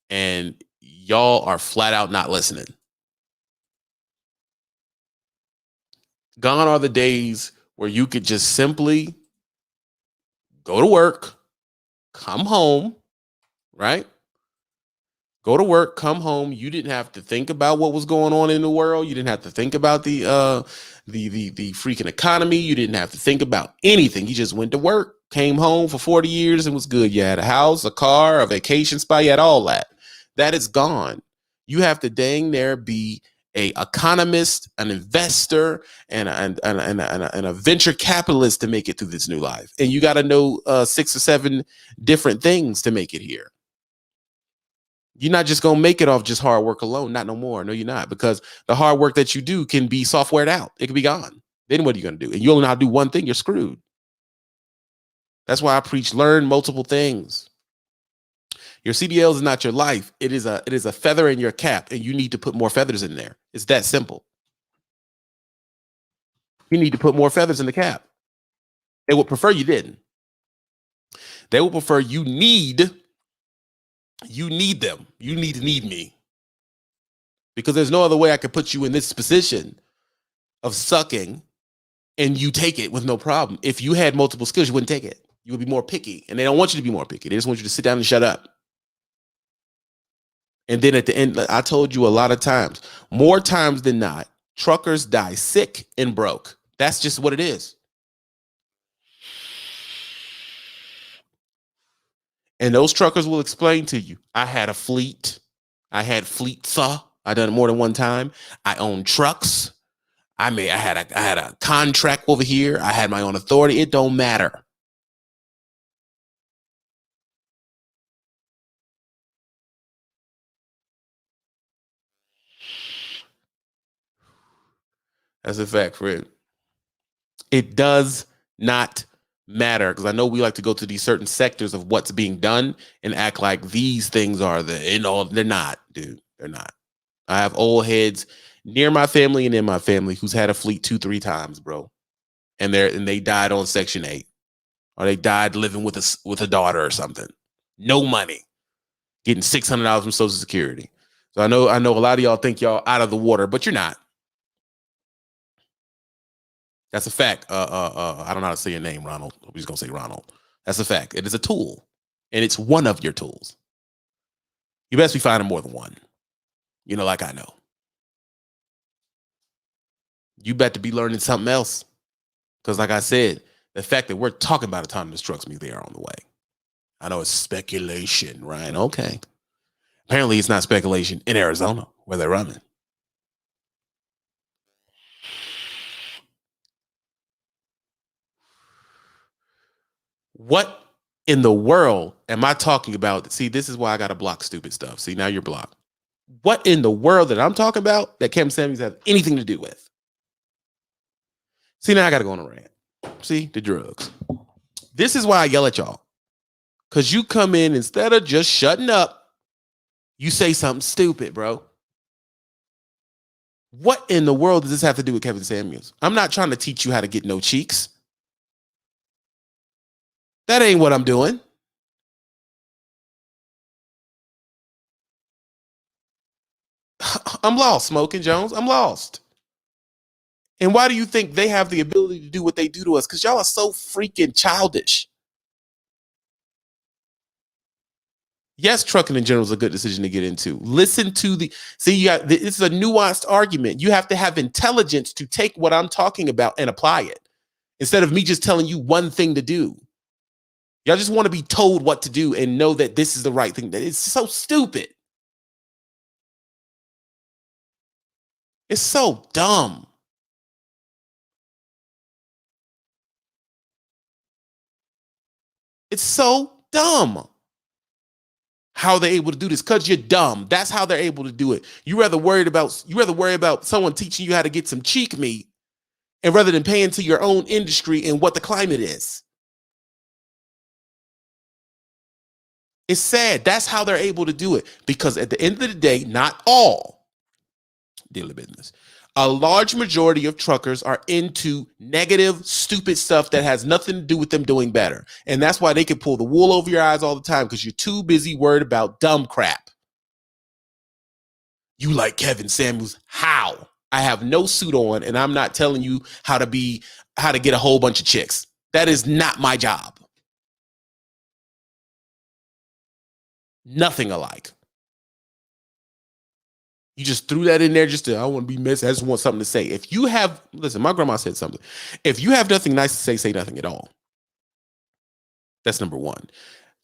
and y'all are flat out not listening. Gone are the days where you could just simply go to work, come home, right? Go to work, come home. You didn't have to think about what was going on in the world. You didn't have to think about the freaking economy. You didn't have to think about anything. You just went to work, came home for 40 years and was good. You had a house, a car, a vacation spot. You had all that. That is gone. You have to dang near be a economist, an investor, and a venture capitalist to make it through this new life. And you got to know 6 or 7 different things to make it here. You're not just going to make it off just hard work alone. Not no more. No, you're not. Because the hard work that you do can be softwared out. It can be gone. Then what are you going to do? And you only know how to do one thing, you're screwed. That's why I preach learn multiple things. Your CDL is not your life. It is a feather in your cap, and you need to put more feathers in there. It's that simple. You need to put more feathers in the cap. They would prefer you didn't. They would prefer you need them. You need to need me. Because there's no other way I could put you in this position of sucking and you take it with no problem. If you had multiple skills, you wouldn't take it. You would be more picky. And they don't want you to be more picky. They just want you to sit down and shut up. And then at the end, I told you a lot of times, more times than not, truckers die sick and broke. That's just what it is. And those truckers will explain to you, I had a fleet. I had fleets. I done it more than one time. I own trucks. I had a contract over here. I had my own authority. It don't matter. That's a fact, Fred. It does not matter, because I know we like to go to these certain sectors of what's being done and act like these things are they're not, dude. They're not. I have old heads near my family and in my family who's had a fleet 2-3 times, bro. And they died on Section 8. Or they died living with a daughter or something. No money. Getting $600 from Social Security. So I know a lot of y'all think y'all out of the water, but you're not. That's a fact. I don't know how to say your name, Ronald. I'm just gonna say Ronald. That's a fact. It is a tool, and it's one of your tools. You best be finding more than one. You know, like I know. You better be learning something else, because, like I said, the fact that we're talking about autonomous trucks means they are on the way. I know it's speculation, right? Okay. Apparently, it's not speculation in Arizona where they're running. What in the world am I talking about? See, this is why I got to block stupid stuff. See, now you're blocked. What in the world that I'm talking about that Kevin Samuels has anything to do with? See, now I got to go on a rant. See, the drugs. This is why I yell at y'all. Because you come in, instead of just shutting up, you say something stupid, bro. What in the world does this have to do with Kevin Samuels? I'm not trying to teach you how to get no cheeks. That ain't what I'm doing. I'm lost, Smoking Jones. I'm lost. And why do you think they have the ability to do what they do to us? Because y'all are so freaking childish. Yes, trucking in general is a good decision to get into. Listen to this is a nuanced argument. You have to have intelligence to take what I'm talking about and apply it, instead of me just telling you one thing to do. Y'all just want to be told what to do and know that this is the right thing. It's so stupid. It's so dumb. It's so dumb. How they're able to do this? Because you're dumb. That's how they're able to do it. You rather worry about someone teaching you how to get some cheek meat, and rather than paying to your own industry and what the climate is. It's sad. That's how they're able to do it. Because at the end of the day, not all daily business. A large majority of truckers are into negative, stupid stuff that has nothing to do with them doing better. And that's why they can pull the wool over your eyes all the time, because you're too busy worried about dumb crap. You like Kevin Samuels? How? I have no suit on, and I'm not telling you how to get a whole bunch of chicks. That is not my job. Nothing alike. You just threw that in there just to, I want to be missed. I just want something to say. If you have, listen, my grandma said something. If you have nothing nice to say nothing at all. That's number one.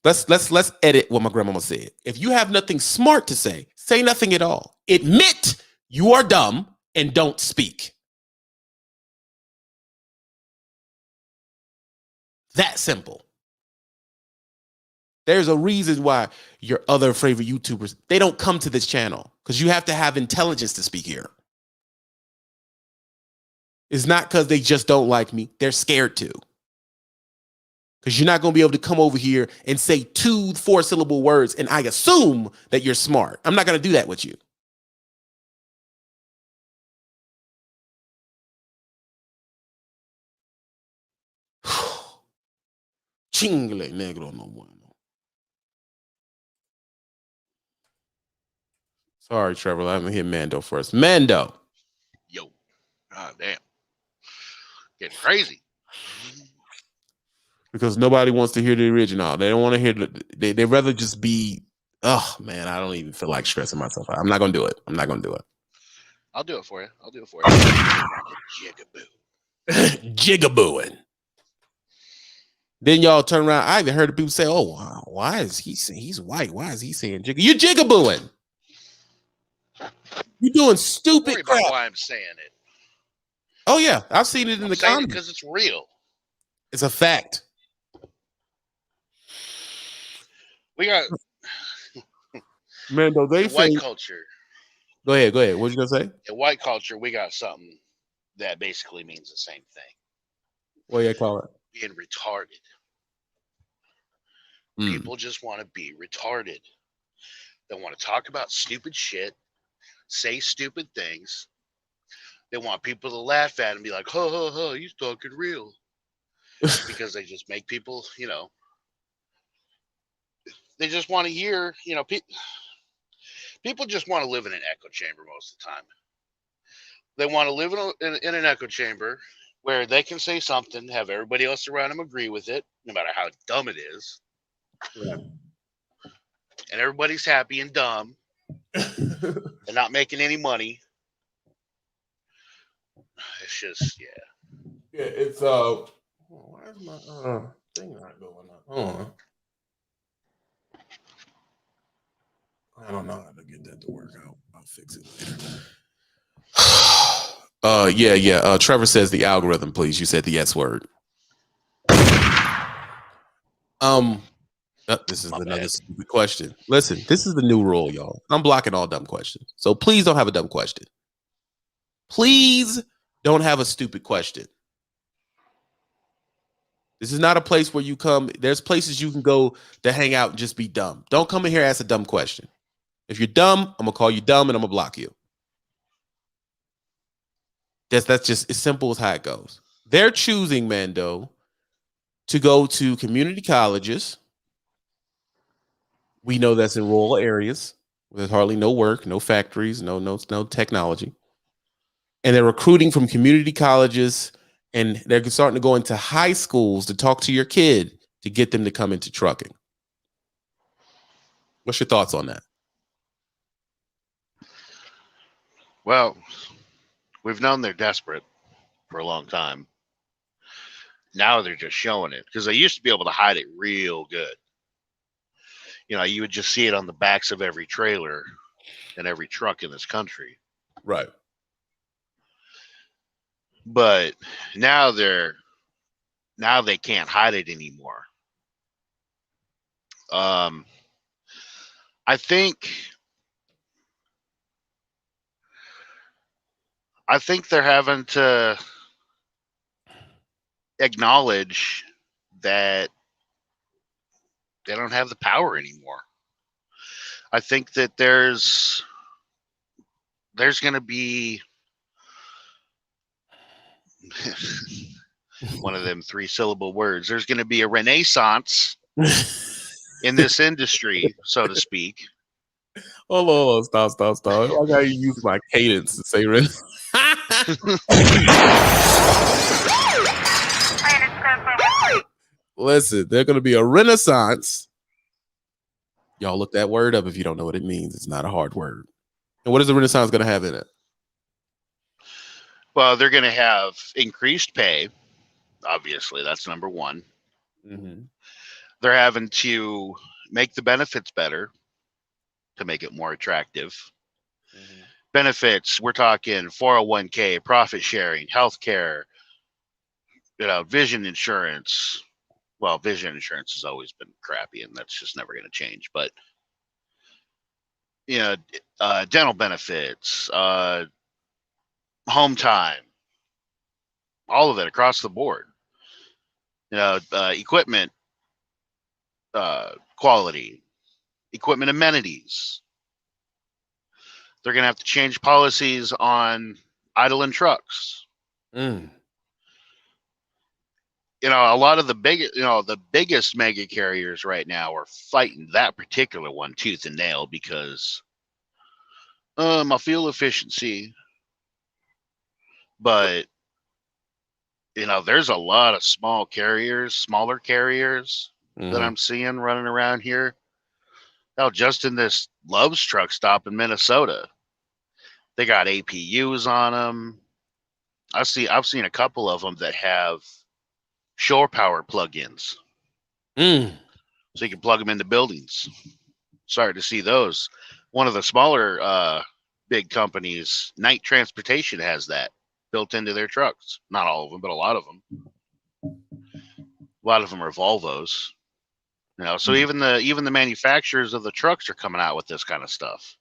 Let's edit what my grandmama said. If you have nothing smart to say nothing at all. Admit you are dumb and don't speak. That simple. There's a reason why your other favorite YouTubers, they don't come to this channel, because you have to have intelligence to speak here. It's not because they just don't like me. They're scared to. Because you're not going to be able to come over here and say 2 4-syllable words and I assume that you're smart. I'm not going to do that with you. Chingle negro no bueno. Sorry, Trevor. Let me hit Mando first. Mando. Yo. God damn. Getting crazy. Because nobody wants to hear the original. They don't want to hear they'd rather just be, oh man, I don't even feel like stressing myself out. I'm not gonna do it. I'll do it for you. Jigaboo. Jigabooing. Then y'all turn around. I even heard people say, oh, wow, why is he saying he's white? Why is he saying jigga? You're jigabooing. You're doing stupid crap. About why I'm saying it. Oh yeah, I've seen it in the comments. Because it's real. It's a fact. We got Mando, they say white culture. Go ahead. What you gonna say? In white culture, we got something that basically means the same thing. What do you call it? Being retarded. People just want to be retarded. They want to talk about stupid shit, say stupid things. They want people to laugh at and be like, "Ha ha ha, he's talking real," because they just make people, they just want to hear, people just want to live in an echo chamber most of the time. They want to live in an echo chamber where they can say something, have everybody else around them agree with it, no matter how dumb it is. Yeah. And everybody's happy and dumb and not making any money. It's just, yeah. Yeah, it's why is my thing not going up? Hold on. I don't know how to get that to work out. I'll fix it later. Yeah. Trevor says the algorithm, please. You said the S word. This is another stupid question. Listen, this is the new rule, y'all. I'm blocking all dumb questions. So please don't have a dumb question. Please don't have a stupid question. This is not a place where you come. There's places you can go to hang out and just be dumb. Don't come in here and ask a dumb question. If you're dumb, I'm going to call you dumb and I'm going to block you. That's just as simple as how it goes. They're choosing, Mando, to go to community colleges. We know that's in rural areas. There's hardly no work, no factories, no technology. And they're recruiting from community colleges, and they're starting to go into high schools to talk to your kid to get them to come into trucking. What's your thoughts on that? Well, we've known they're desperate for a long time. Now they're just showing it, because they used to be able to hide it real good. You would just see it on the backs of every trailer and every truck in this country. Right. But now they can't hide it anymore. I think they're having to acknowledge that they don't have the power anymore. I think that there's there's going to be one of them 3-syllable words. There's going to be a renaissance in this industry, so to speak. Hold on, stop. I gotta use my cadence to say Listen, there's gonna be a renaissance. Y'all look that word up if you don't know what it means. It's not a hard word. And what is the renaissance gonna have in it? Well, they're going to have increased pay. Obviously, that's number one. Mm-hmm. They're having to make the benefits better to make it more attractive. Mm-hmm. Benefits, we're talking 401k, profit sharing, healthcare, vision insurance. Well, vision insurance has always been crappy, and that's just never going to change. But dental benefits, home time, all of it across the board. Equipment quality, equipment amenities. They're going to have to change policies on idling trucks. A lot of the biggest mega carriers right now are fighting that particular one tooth and nail because my fuel efficiency. But there's a lot of smaller carriers that I'm seeing running around here. Now, just in this Love's truck stop in Minnesota, they got APUs on them. I've seen a couple of them that have shore power plug-ins, so you can plug them into buildings. Starting to see those. One of the smaller big companies, Knight Transportation, has that built into their trucks. Not all of them, but a lot of them. A lot of them are Volvos. So even the manufacturers of the trucks are coming out with this kind of stuff.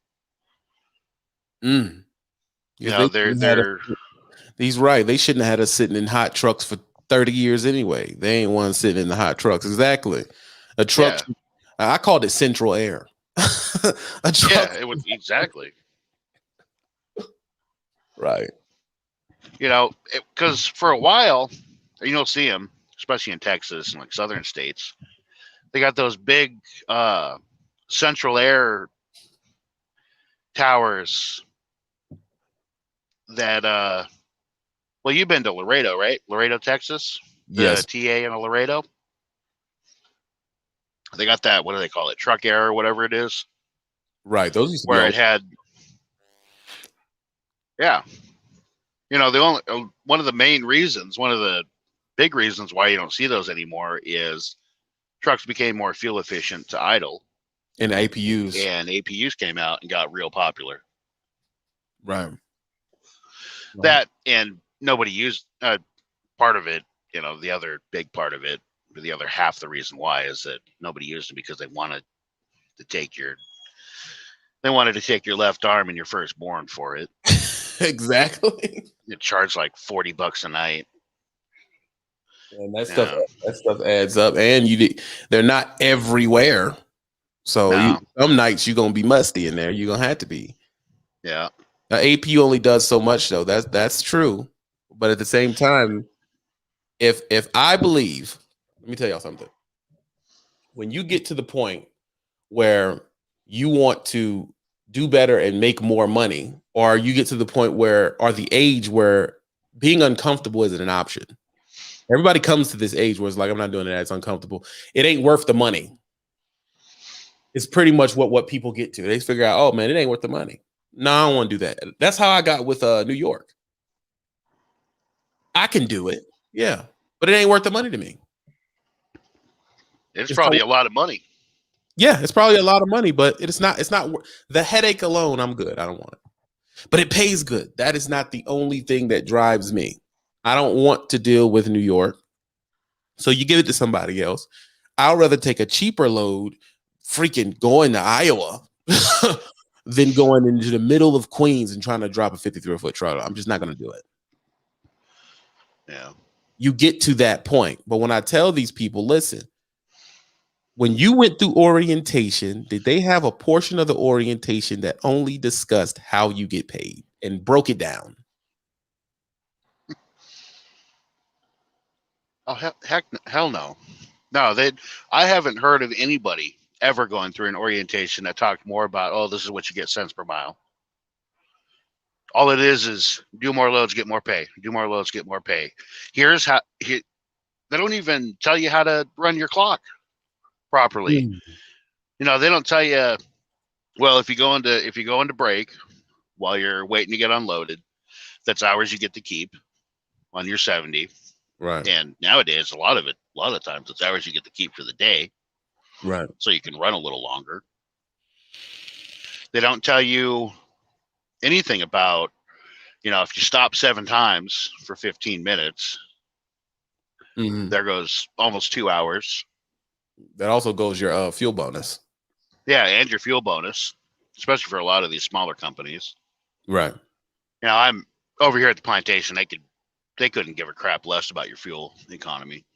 He's right. They shouldn't have had us sitting in hot trucks for 30 years anyway. They ain't one sitting in the hot trucks. Exactly. A truck. Yeah. I called it central air. A truck. Yeah, it would exactly. Right. Because for a while, you'll see them, especially in Texas and like southern states. They got those big central air towers that well, you've been to Laredo, right? Laredo, Texas? Yes. The TA in Laredo? They got that, what do they call it? Truck air or whatever it is. Right. Those used to where it had one of the main reasons, one of the big reasons why you don't see those anymore is trucks became more fuel efficient to idle. And APUs. And APUs came out and got real popular. Right. That, and nobody used part of it, the other big part of it, or the other half the reason why is that nobody used them because they wanted to take your left arm and your firstborn for it. Exactly. It charged like $40 a night. And that stuff adds up, and they're not everywhere. So some nights you're gonna be musty in there. You're gonna have to be. Yeah. Now, APU only does so much, though. That's true. But at the same time, if I believe, let me tell y'all something. When you get to the point where you want to do better and make more money, or you get to the point or the age where being uncomfortable isn't an option. Everybody comes to this age where it's like, I'm not doing it. It's uncomfortable. It ain't worth the money. It's pretty much what people get to. They figure out, oh man, it ain't worth the money. No, I don't want to do that. That's how I got with New York. I can do it. Yeah. But it ain't worth the money to me. It's probably a lot of money. Yeah, it's probably a lot of money, but it's not the headache alone. I'm good. I don't want it. But it pays good. That is not the only thing that drives me. I don't want to deal with New York. So you give it to somebody else. I'd rather take a cheaper load freaking going to Iowa than going into the middle of Queens and trying to drop a 53-foot trailer. I'm just not going to do it. Yeah. You get to that point. But when I tell these people, listen, when you went through orientation, did they have a portion of the orientation that only discussed how you get paid and broke it down? Oh hell no. No, I haven't heard of anybody ever going through an orientation that talked more about, oh, this is what you get cents per mile. All it is do more loads, get more pay. Do more loads, get more pay. Here's how. They don't even tell you how to run your clock properly. You know, they don't tell you. Well, if you go into break while you're waiting to get unloaded, that's hours you get to keep on your 70. Right. And nowadays, a lot of the times, it's hours you get to keep for the day. Right. So you can run a little longer. They don't tell you anything about, you know, if you stop 7 times for 15 minutes, there goes almost 2 hours. That also goes your fuel bonus. Yeah, and your fuel bonus, especially for a lot of these smaller companies. Right. You know, I'm over here at the plantation. They couldn't give a crap less about your fuel economy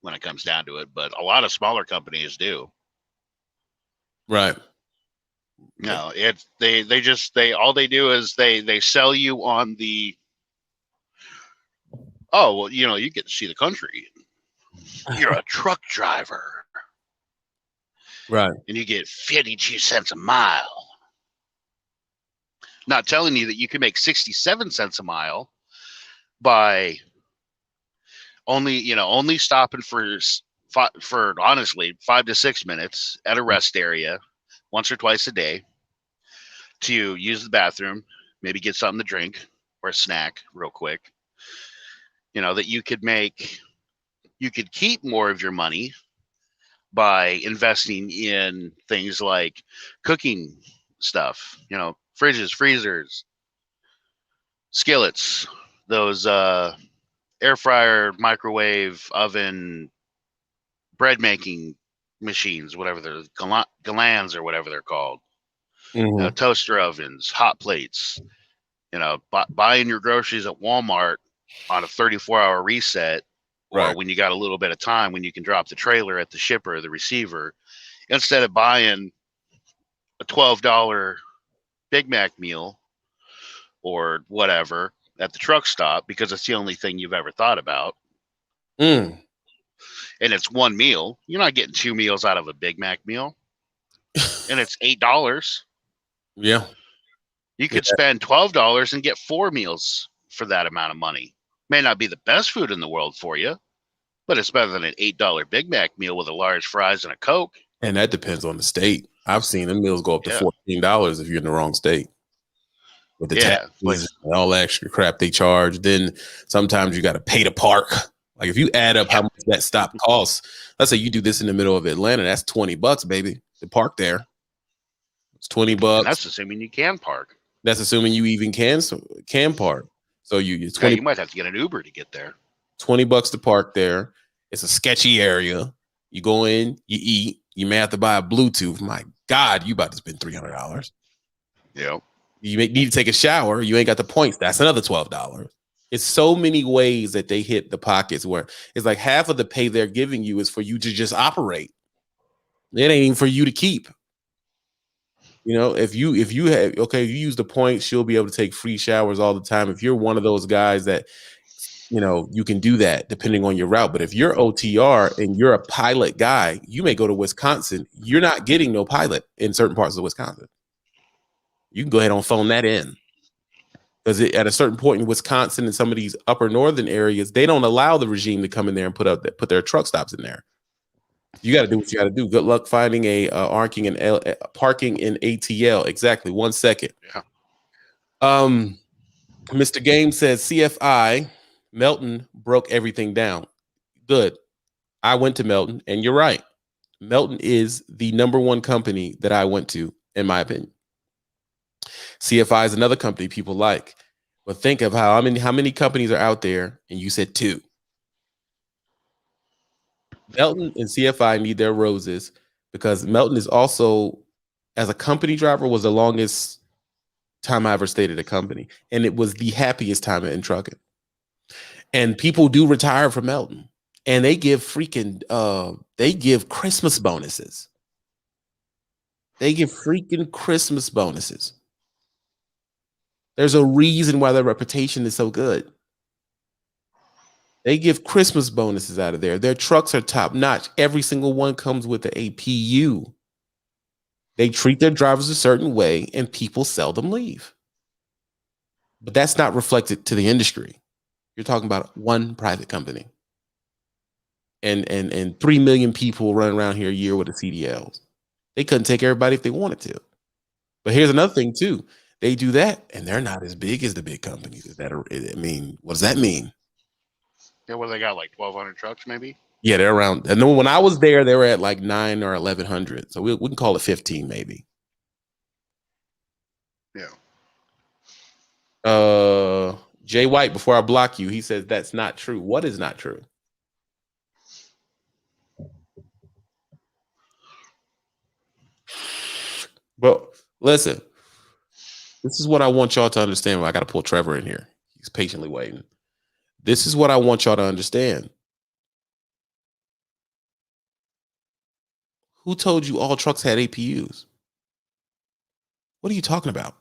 when it comes down to it, but a lot of smaller companies do. Right. No, all they do is they sell you on the, oh, well, you know, you get to see the country. You're a truck driver. Right. And you get 52 cents a mile. Not telling you that you can make 67 cents a mile by only stopping for honestly 5 to 6 minutes at a rest area once or twice a day to use the bathroom, maybe get something to drink or a snack real quick. You know, that you could keep more of your money by investing in things like cooking stuff, you know, fridges, freezers, skillets, those air fryer, microwave, oven, bread making machines, whatever they're, galans or whatever they're called, toaster ovens, hot plates, you know, buying your groceries at Walmart on a 34-hour reset, or when you got a little bit of time when you can drop the trailer at the shipper or the receiver, instead of buying a $12 Big Mac meal or whatever at the truck stop because it's the only thing you've ever thought about. And it's one meal. You're not getting 2 meals out of a Big Mac meal. And it's $8. Yeah. You could spend $12 and get 4 meals for that amount of money. May not be the best food in the world for you, but it's better than an $8 Big Mac meal with a large fries and a Coke. And that depends on the state. I've seen the meals go up to $14 if you're in the wrong state. With the taxes and all that extra crap they charge. Then sometimes you got to pay to park. Like if you add up how much that stop costs, let's say you do this in the middle of Atlanta, that's $20, baby, to park there. It's $20. And that's assuming you can park. That's assuming you even can park. So you 20. You might have to get an Uber to get there. $20 to park there. It's a sketchy area. You go in, you eat. You may have to buy a Bluetooth. My God, you about to spend $300. Yeah. You may need to take a shower. You ain't got the points. That's another $12. It's so many ways that they hit the pockets where it's like half of the pay they're giving you is for you to just operate. It ain't even for you to keep. You know, if you use the points, you'll be able to take free showers all the time. If you're one of those guys that, you know, you can do that depending on your route. But if you're OTR and you're a pilot guy, you may go to Wisconsin. You're not getting no pilot in certain parts of Wisconsin. You can go ahead and phone that in. Because at a certain point in Wisconsin and some of these upper northern areas, they don't allow the regime to come in there and put their truck stops in there. You got to do what you got to do. Good luck finding a parking in ATL. Exactly. 1 second. Yeah. Mr. Game says CFI Melton broke everything down. Good. I went to Melton, and you're right. Melton is the #1 company that I went to, in my opinion. CFI is another company people like, but think of how many companies are out there, and you said 2. Melton and CFI need their roses because Melton is also, as a company driver, was the longest time I ever stayed at a company, and it was the happiest time in trucking. And people do retire from Melton. And they give they give Christmas bonuses. They give freaking Christmas bonuses. There's a reason why their reputation is so good. They give Christmas bonuses out of there. Their trucks are top notch. Every single one comes with the APU. They treat their drivers a certain way and people seldom leave. But that's not reflected to the industry. You're talking about one private company. And 3 million people run around here a year with the CDLs. They couldn't take everybody if they wanted to. But here's another thing too. They do that and they're not as big as the big companies. I mean, what does that mean? Yeah, well, they got like 1,200 trucks, maybe. Yeah, they're around. And when I was there, they were at like 9 or 1,100. So we can call it 15, maybe. Yeah. Jay White, before I block you, he says that's not true. What is not true? Well, listen, this is what I want y'all to understand. I got to pull Trevor in here. He's patiently waiting. This is what I want y'all to understand. Who told you all trucks had APUs? What are you talking about?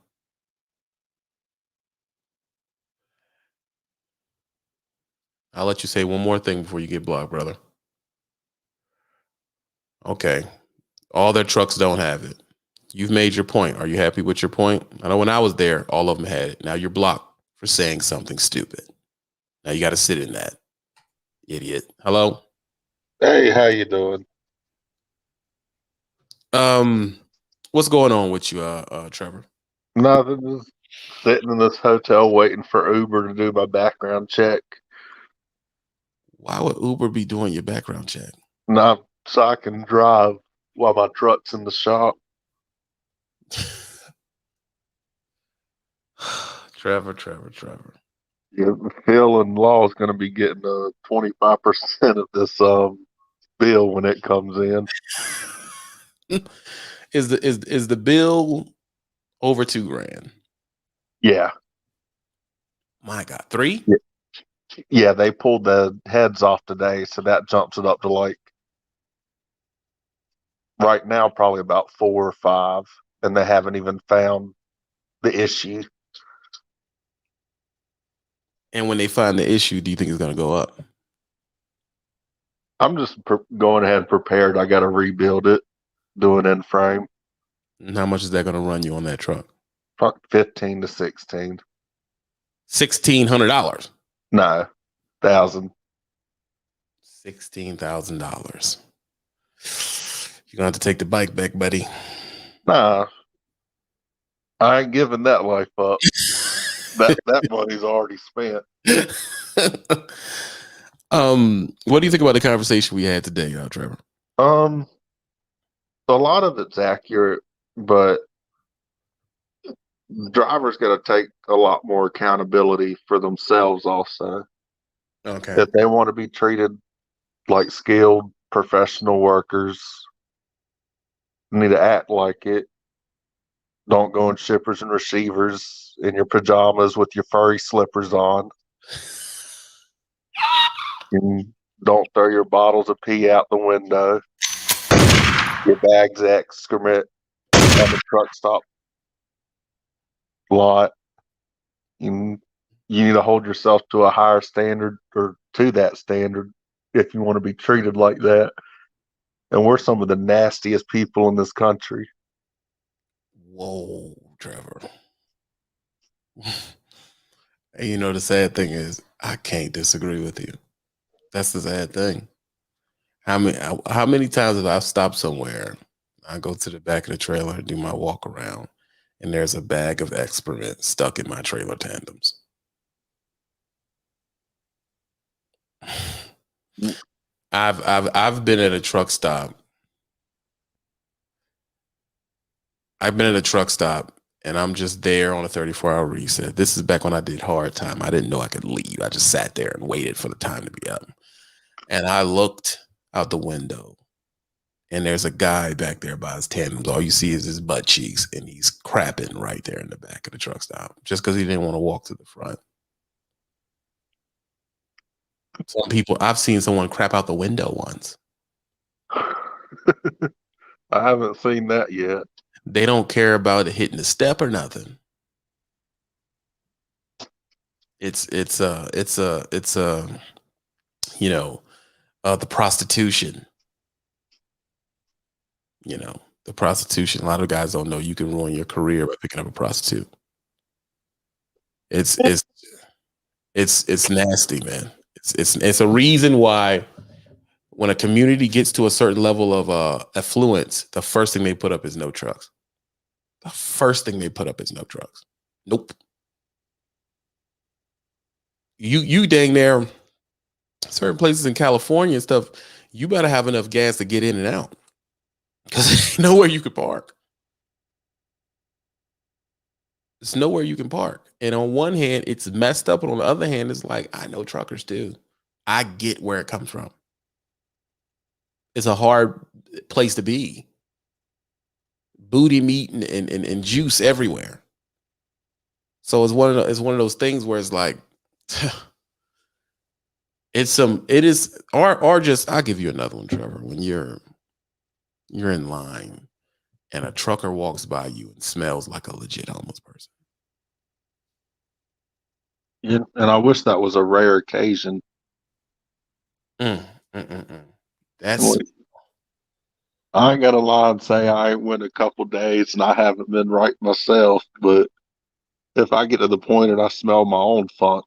I'll let you say one more thing before you get blocked, brother. Okay. All their trucks don't have it. You've made your point. Are you happy with your point? I know when I was there, all of them had it. Now you're blocked for saying something stupid. Now you got to sit in that, idiot. Hello? Hey, how you doing? What's going on with you, Trevor? Nothing. Just sitting in this hotel waiting for Uber to do my background check. Why would Uber be doing your background check? Not so I can drive while my truck's in the shop. Trevor. Yeah, Phil and Law is going to be getting 25% of this bill when it comes in. Is the bill over $2,000? Yeah. My God, 3? Yeah, they pulled the heads off today, so that jumps it up to like right now probably about 4 or 5, and they haven't even found the issue. And when they find the issue, do you think it's going to go up? I'm just going ahead and prepared. I got to rebuild it, do an in frame. And how much is that going to run you on that truck? Probably 15 to 16. $1,600. No, 1,000. $16,000. You're gonna have to take the bike back, buddy. Nah, I ain't giving that life up. that money's already spent. What do you think about the conversation we had today, Trevor? A lot of it's accurate, but the driver's got to take a lot more accountability for themselves also. Okay. If they want to be treated like skilled professional workers, need to act like it. Don't go in shippers and receivers in your pajamas with your furry slippers on. And don't throw your bottles of pee out the window. Your bag's excrement on the truck stop lot. You need to hold yourself to a higher standard, or to that standard, if you want to be treated like that. And we're some of the nastiest people in this country. Whoa, Trevor. And you know the sad thing is, I can't disagree with you. That's the sad thing. How many times have I stopped somewhere? I go to the back of the trailer and do my walk around, and there's a bag of excrement stuck in my trailer tandems. I've been at a truck stop. I've been at a truck stop and I'm just there on a 34-hour reset. This is back when I did hard time. I didn't know I could leave. I just sat there and waited for the time to be up. And I looked out the window and there's a guy back there by his tandems. All you see is his butt cheeks and he's crapping right there in the back of the truck stop just because he didn't want to walk to the front. Some people, I've seen someone crap out the window once. I haven't seen that yet. They don't care about it hitting the step or nothing. It's you know, the prostitution. You know, the prostitution. A lot of guys don't know you can ruin your career by picking up a prostitute. It's nasty, man. It's a reason why when a community gets to a certain level of affluence, the first thing they put up is no trucks. The first thing they put up is no trucks. Nope. You dang there, certain places in California and stuff, you better have enough gas to get in and out. Because there's nowhere you can park. There's nowhere you can park. And on one hand, it's messed up. And on the other hand, it's like, I know truckers too. I get where it comes from. It's a hard place to be. Booty meat and juice everywhere. So it's one of those things where it's like, I'll give you another one, Trevor. When you're in line and a trucker walks by you and smells like a legit homeless person. Yeah, and I wish that was a rare occasion. That's I ain't gonna lie and say I went a couple days and I haven't been right myself, but if I get to the point and I smell my own funk,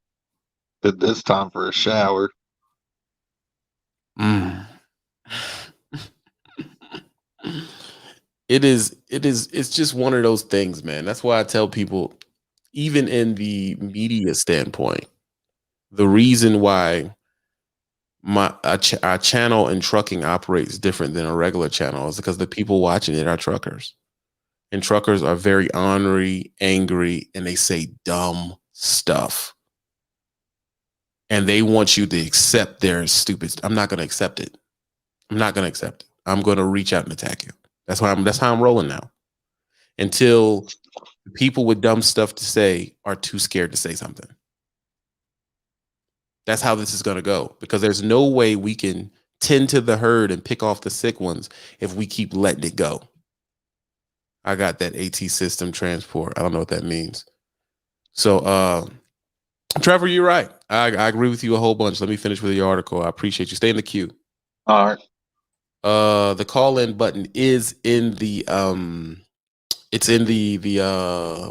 it's time for a shower. It's just one of those things, man. That's why I tell people, even in the media standpoint, the reason why our channel in trucking operates different than a regular channel is because the people watching it are truckers. And truckers are very ornery, angry, and they say dumb stuff. And they want you to accept their stupid. I'm not going to accept it. I'm not going to accept it. I'm going to reach out and attack you. That's how I'm rolling now. Until people with dumb stuff to say are too scared to say something. That's how this is going to go, because there's no way we can tend to the herd and pick off the sick ones if we keep letting it go. I got that AT system transport. I don't know what that means. So, Trevor, you're right. I agree with you a whole bunch. Let me finish with the article. I appreciate you. Stay in the queue. All right. The call-in button is in the it's in the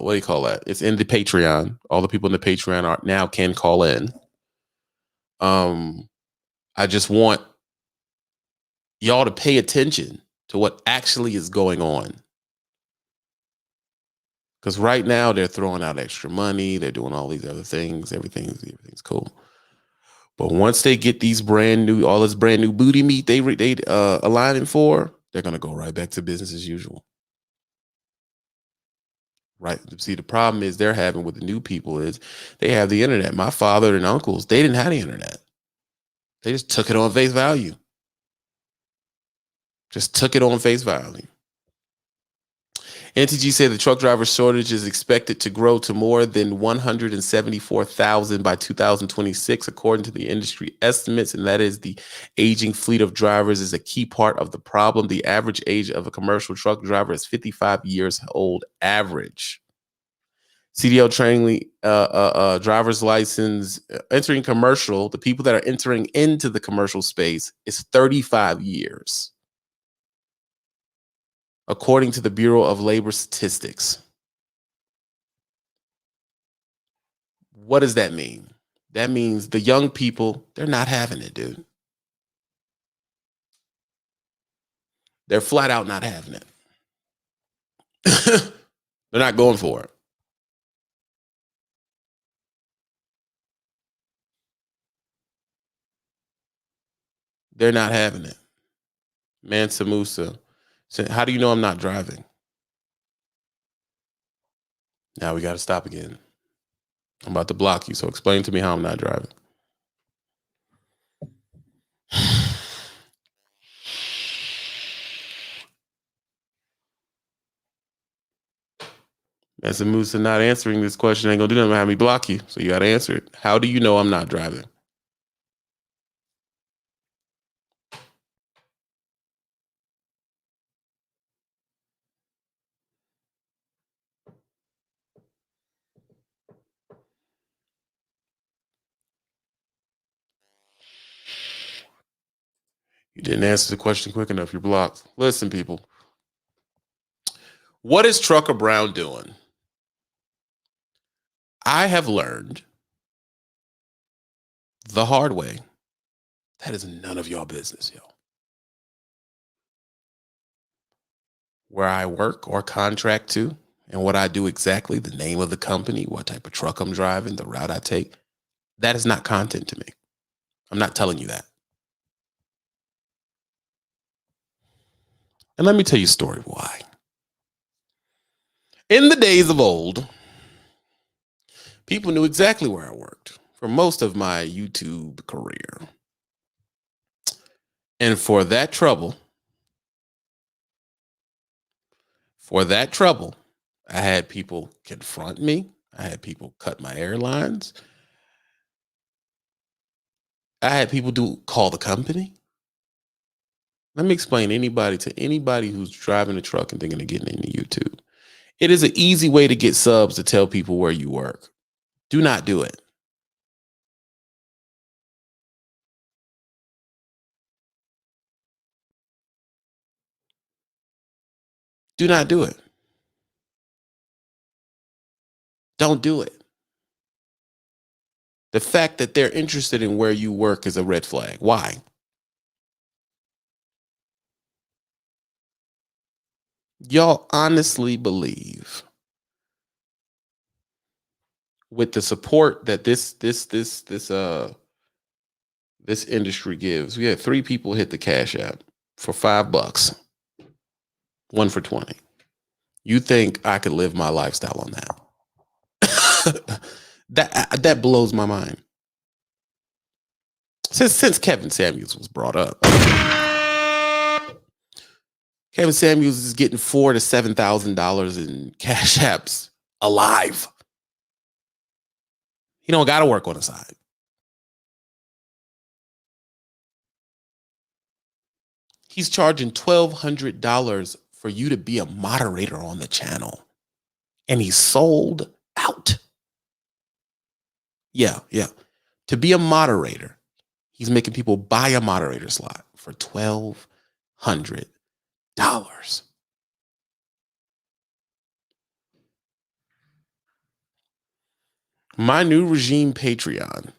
what do you call that? It's in the Patreon. All the people in the Patreon now can call in. I just want y'all to pay attention to what actually is going on. Because right now they're throwing out extra money. They're doing all these other things. Everything's cool. But once they get all this brand new booty meat they aligning for, they're gonna go right back to business as usual. Right. See, the problem is they're having with the new people is they have the internet. My father and uncles, they didn't have the internet. They just took it on face value. NTG said the truck driver shortage is expected to grow to more than 174,000 by 2026, according to the industry estimates. And that is the aging fleet of drivers is a key part of the problem. The average age of a commercial truck driver is 55 years old average. CDL training, driver's license, entering commercial, the people that are entering into the commercial space is 35 years. According to the Bureau of Labor Statistics. What does that mean? That means the young people, they're not having it, dude. They're flat out not having it. They're not going for it. They're not having it. Mansa Musa said, how do you know I'm not driving? Now we got to stop again. I'm about to block you, so explain to me how I'm not driving. Mansa Musa not answering this question ain't gonna do nothing but have me block you, so you got to answer it. How do you know I'm not driving? You didn't answer the question quick enough. You're blocked. Listen, people. What is Trucker Brown doing? I have learned the hard way. That is none of y'all business, yo. Where I work or contract to, and what I do exactly, the name of the company, what type of truck I'm driving, the route I take, that is not content to me. I'm not telling you that. And let me tell you a story why. In the days of old, people knew exactly where I worked for most of my YouTube career. And for that trouble, I had people confront me. I had people cut my airlines. I had people call the company. Let me explain to anybody who's driving a truck and thinking of getting into YouTube. It is an easy way to get subs to tell people where you work. Do not do it. Do not do it. Don't do it. The fact that they're interested in where you work is a red flag. Why? Y'all honestly believe with the support that this industry gives. We had 3 people hit the Cash App for $5, 1 for 20. You think I could live my lifestyle on that? That blows my mind. Since Kevin Samuels was brought up, Kevin Samuels is getting $4,000 to $7,000 in Cash Apps alive. He don't got to work on the side. He's charging $1,200 for you to be a moderator on the channel. And he's sold out. Yeah. To be a moderator, he's making people buy a moderator slot for $1,200. My new regime Patreon,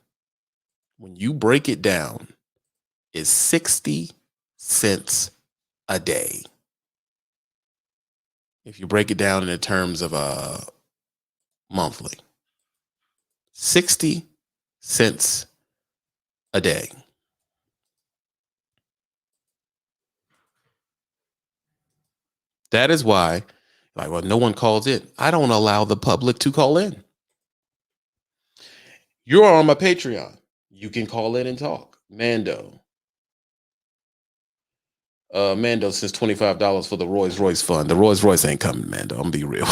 when you break it down, is 60 cents a day. If you break it down in the terms of monthly, 60 cents a day. That is why, no one calls in. I don't allow the public to call in. You're on my Patreon. You can call in and talk. Mando sends $25 for the Rolls Royce fund. The Rolls Royce ain't coming, Mando. I'm gonna be real.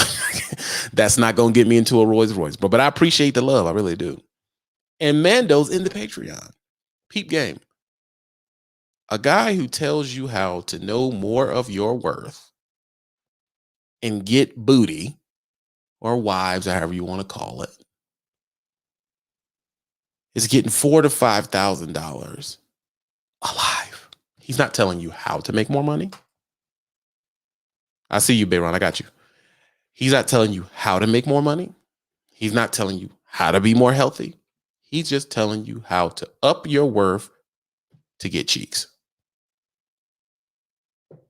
That's not gonna get me into a Rolls Royce, but I appreciate the love. I really do. And Mando's in the Patreon. Peep game. A guy who tells you how to know more of your worth and get booty or wives, or however you want to call it, is getting $4,000 to $5,000 alive. He's not telling you how to make more money. I see you, Bayron. I got you. He's not telling you how to make more money. He's not telling you how to be more healthy. He's just telling you how to up your worth to get cheeks. And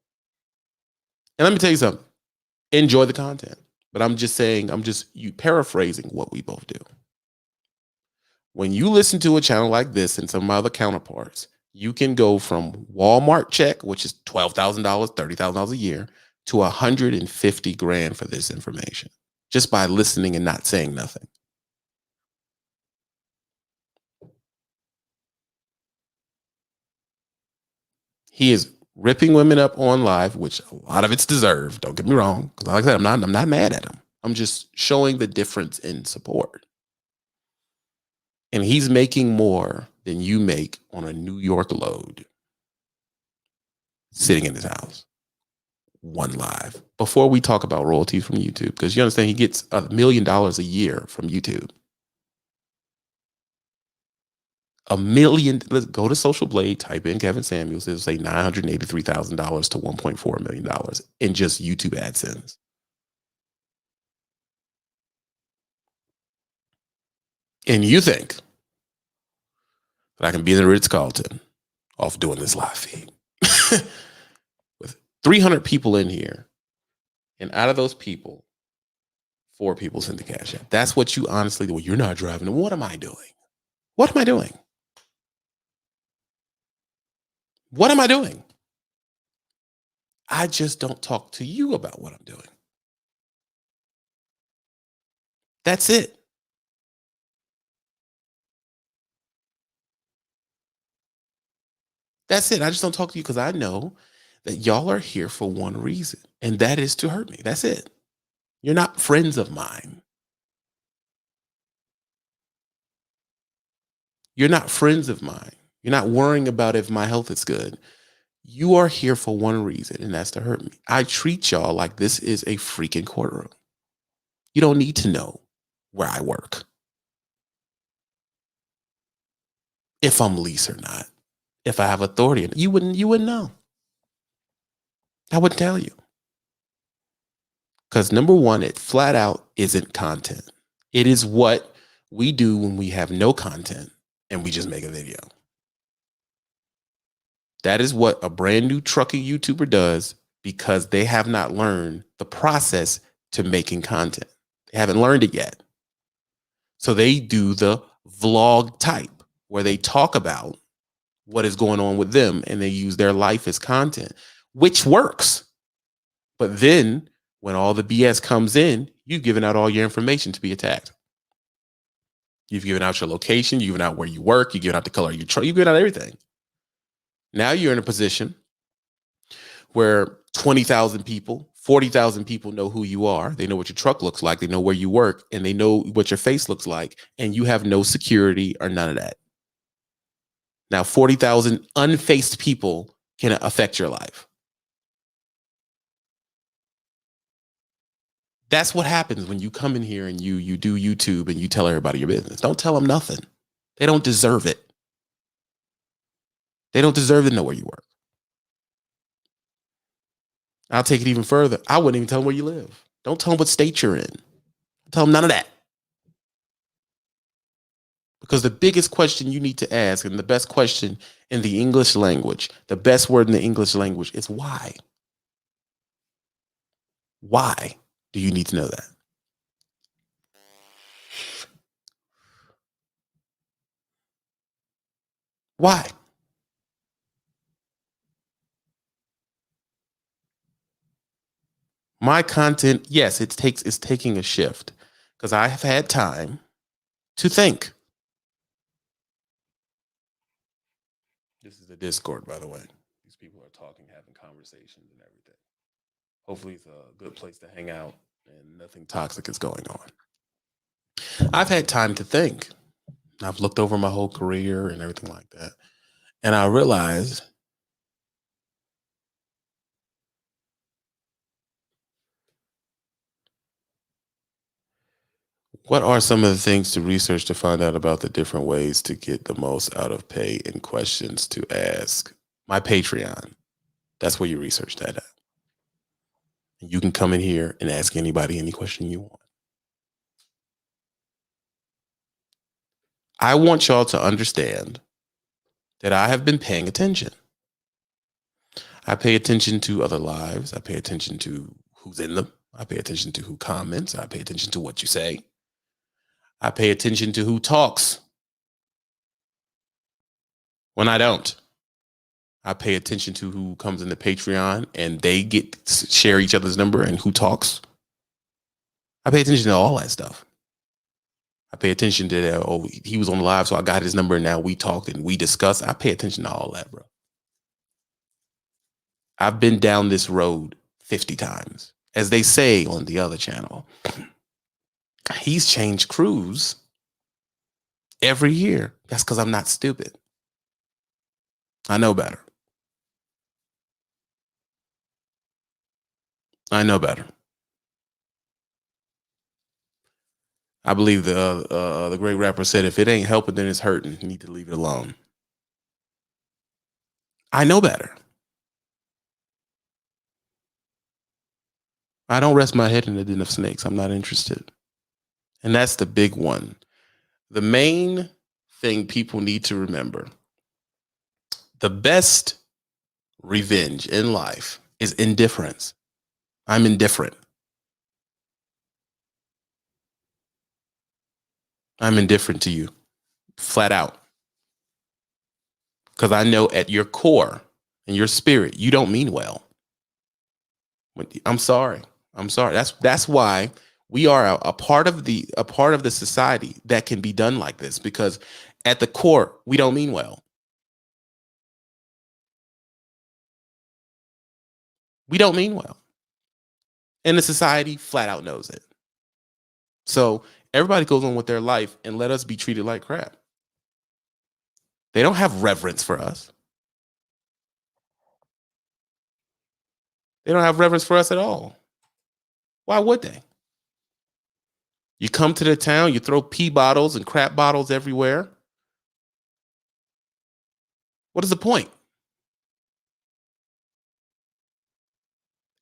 let me tell you something. Enjoy the content. But I'm just saying, you paraphrasing what we both do. When you listen to a channel like this and some other counterparts, you can go from Walmart check, which is $12,000, $30,000 a year, to $150,000 for this information, just by listening and not saying nothing. He is ripping women up on live, which a lot of it's deserved. Don't get me wrong. Because like I said, I'm not mad at him. I'm just showing the difference in support. And he's making more than you make on a New York load sitting in his house. One live. Before we talk about royalties from YouTube, because you understand he gets $1 million a year from YouTube. Let's go to Social Blade, type in Kevin Samuels. It'll say $983,000 to $1.4 million in just YouTube AdSense. And you think that I can be in the Ritz-Carlton off doing this live feed with 300 people in here, and out of those people, 4 people sent the cash app. That's what you honestly do. Well, you're not driving. What am I doing? What am I doing? What am I doing? I just don't talk to you about what I'm doing. That's it. That's it. I just don't talk to you because I know that y'all are here for one reason, and that is to hurt me. That's it. You're not friends of mine. You're not friends of mine. You're not worrying about if my health is good. You are here for one reason, and that's to hurt me. I treat y'all like this is a freaking courtroom. You don't need to know where I work, if I'm lease or not, if I have authority. You wouldn't know. I wouldn't tell you. Because number one, it flat out isn't content. It is what we do when we have no content and we just make a video. That is what a brand new trucking YouTuber does because they have not learned the process to making content. They haven't learned it yet. So they do the vlog type where they talk about what is going on with them and they use their life as content, which works. But then when all the BS comes in, you've given out all your information to be attacked. You've given out your location, you've given out where you work, you've given out the color of your truck, you've given out everything. Now you're in a position where 20,000 people, 40,000 people know who you are. They know what your truck looks like. They know where you work, and they know what your face looks like. And you have no security or none of that. Now, 40,000 unfaced people can affect your life. That's what happens when you come in here and you do YouTube and you tell everybody your business. Don't tell them nothing. They don't deserve it. They don't deserve to know where you work. I'll take it even further. I wouldn't even tell them where you live. Don't tell them what state you're in. Don't tell them none of that. Because the biggest question you need to ask, and the best question in the English language, the best word in the English language is why. Why do you need to know that? Why? My content, yes, it's taking a shift because I have had time to think. This is a Discord, by the way. These people are talking, having conversations and everything. Hopefully it's a good place to hang out and nothing toxic is going on. I've had time to think. I've looked over my whole career and everything like that. And I realized what are some of the things to research to find out about the different ways to get the most out of pay and questions to ask? My Patreon. That's where you research that at. And you can come in here and ask anybody any question you want. I want y'all to understand that I have been paying attention. I pay attention to other lives. I pay attention to who's in them. I pay attention to who comments. I pay attention to what you say. I pay attention to who talks when I don't. I pay attention to who comes in the Patreon and they get to share each other's number and who talks. I pay attention to all that stuff. I pay attention to that. Oh, he was on live, so I got his number and now we talked and we discussed. I pay attention to all that, bro. I've been down this road 50 times. As they say on the other channel, he's changed crews every year. That's because I'm not stupid. I know better. I know better. I believe the great rapper said, if it ain't helping, then it's hurting. You need to leave it alone. I know better. I don't rest my head in a den of snakes. I'm not interested. And that's the big one. The main thing people need to remember, the best revenge in life is indifference. I'm indifferent. I'm indifferent to you, flat out. Because I know at your core and your spirit, you don't mean well. I'm sorry. I'm sorry. That's why we are a part of the society that can be done like this, because at the core, we don't mean well. We don't mean well. And the society flat out knows it. So everybody goes on with their life and let us be treated like crap. They don't have reverence for us. They don't have reverence for us at all. Why would they? You come to the town, you throw pee bottles and crap bottles everywhere. What is the point?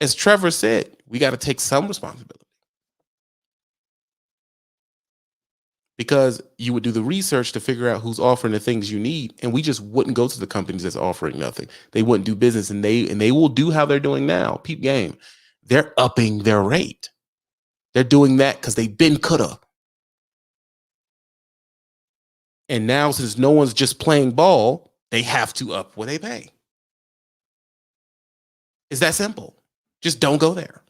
As Trevor said, we got to take some responsibility. Because you would do the research to figure out who's offering the things you need, and we just wouldn't go to the companies that's offering nothing. They wouldn't do business, and they will do how they're doing now. Peep game. They're upping their rate. They're doing that because they've been coulda. And now, since no one's just playing ball, they have to up what they pay. It's that simple. Just don't go there.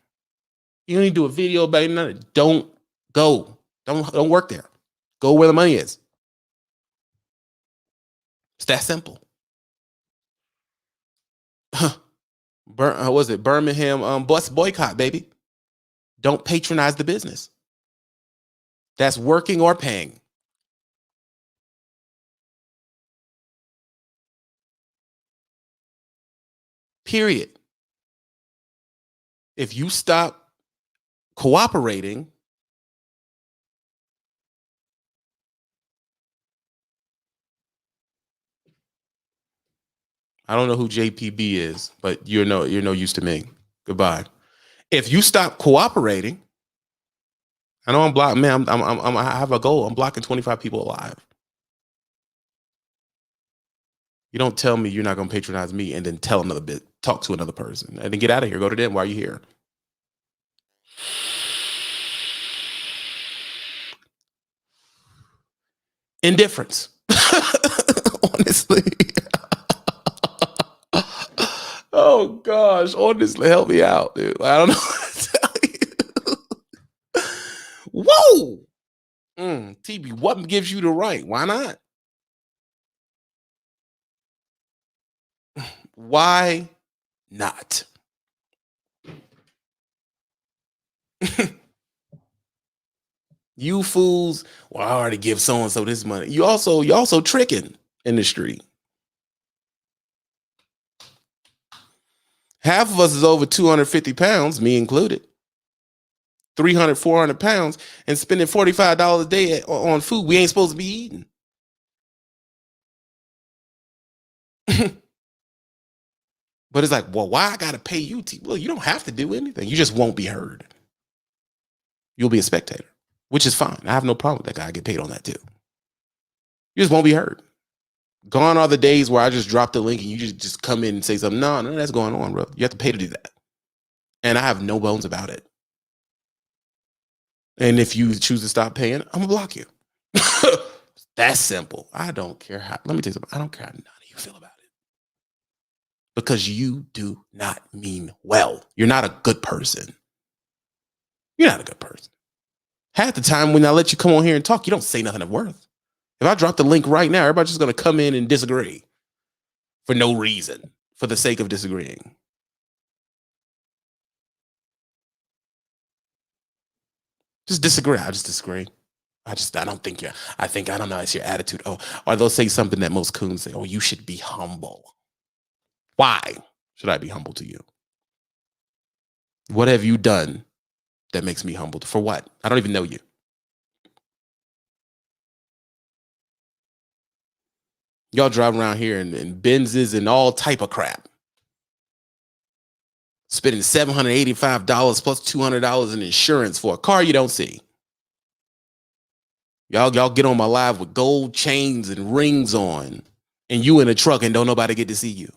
You don't need to do a video about it. None. Don't go. Don't work there. Go where the money is. It's that simple. Was it Birmingham bus boycott, baby? Don't patronize the business that's working or paying. Period. If you stop cooperating, I don't know who JPB is, but you're no use to me. Goodbye. If you stop cooperating, I know I'm blocking. Man, I have a goal. I'm blocking 25 people alive. You don't tell me you're not going to patronize me and then talk to another person and then get out of here. Go to them. Why are you here? Indifference. Honestly. Oh gosh, honestly, help me out, dude. I don't know what to tell you. Whoa. TB, what gives you the right? Why not? Why not? You fools, well, I already give so and so this money. You also tricking in the street. Half of us is over 250 pounds, me included. 300, 400 pounds, and spending $45 a day on food we ain't supposed to be eating. But it's like, well, why I gotta pay you? Well, you don't have to do anything. You just won't be heard. You'll be a spectator, which is fine. I have no problem with that guy. I get paid on that too. You just won't be heard. Gone are the days where I just drop the link and you just come in and say something. No, none of that's going on, bro. You have to pay to do that. And I have no bones about it. And if you choose to stop paying, I'm gonna block you. That's simple. I don't care how. Let me tell you something. I don't care how none of you feel about it. Because you do not mean well. You're not a good person. You're not a good person. Half the time when I let you come on here and talk, you don't say nothing of worth. If I drop the link right now, everybody's just going to come in and disagree for no reason, for the sake of disagreeing. Just disagree. I just disagree. I don't think you're, I don't know, it's your attitude. Oh, or they'll say something that most coons say, oh, you should be humble. Why should I be humble to you? What have you done that makes me humbled? For what? I don't even know you. Y'all drive around here in Benzes and all type of crap. Spending $785 plus $200 in insurance for a car you don't see. Y'all get on my live with gold chains and rings on, and you in a truck and don't nobody get to see you.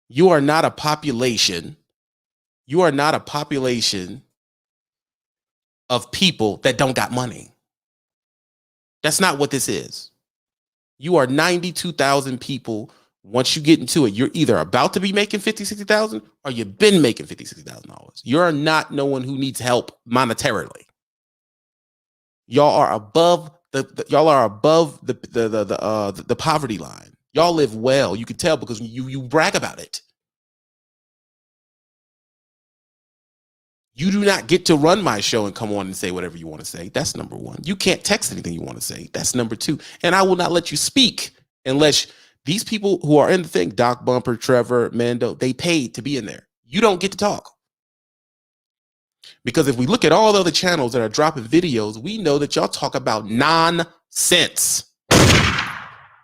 You are not a population. You are not a population of people that don't got money. That's not what this is. You are 92,000 people. Once you get into it, you're either about to be making $50,000, $60,000 or you've been making $50,000, $60,000. You're not no one who needs help monetarily. Y'all are above the poverty line. Y'all live well. You can tell because you brag about it. You do not get to run my show and come on and say whatever you want to say. That's number one. You can't text anything you want to say. That's number two. And I will not let you speak unless these people who are in the thing, Doc Bumper, Trevor, Mando, they paid to be in there. You don't get to talk. Because if we look at all the other channels that are dropping videos, we know that y'all talk about nonsense.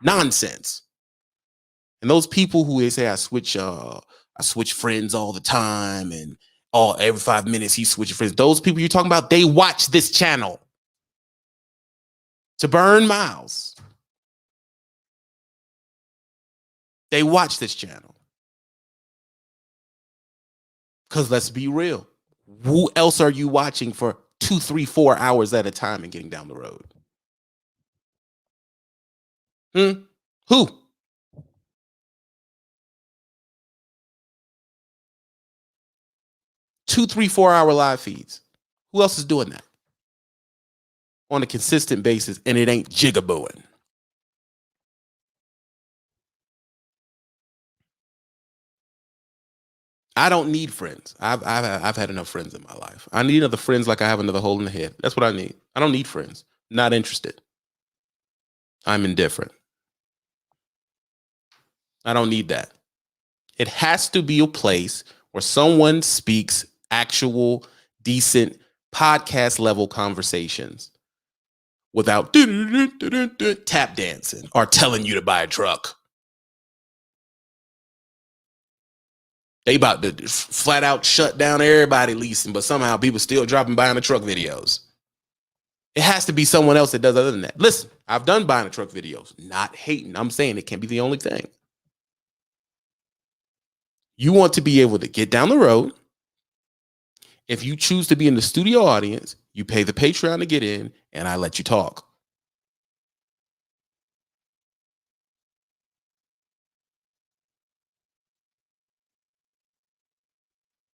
Nonsense. And those people who they say I switch friends all the time and every 5 minutes he switches friends. Those people you're talking about, they watch this channel to burn miles. They watch this channel. Because let's be real. Who else are you watching for 2, 3, 4 hours at a time and getting down the road? Who? 2, 3, 4 hour live feeds. Who else is doing that on a consistent basis? And it ain't jigabooing. I don't need friends. I've had enough friends in my life. I need other friends like I have another hole in the head. That's what I need. I don't need friends. Not interested. I'm indifferent. I don't need that. It has to be a place where someone speaks actual, decent, podcast level conversations without tap dancing or telling you to buy a truck. They about to flat out shut down everybody leasing, but somehow people still dropping buying a truck videos. It has to be someone else that does other than that. Listen, I've done buying a truck videos. Not hating. I'm saying it can't be the only thing. You want to be able to get down the road. If you choose to be in the studio audience, you pay the Patreon to get in, and I let you talk.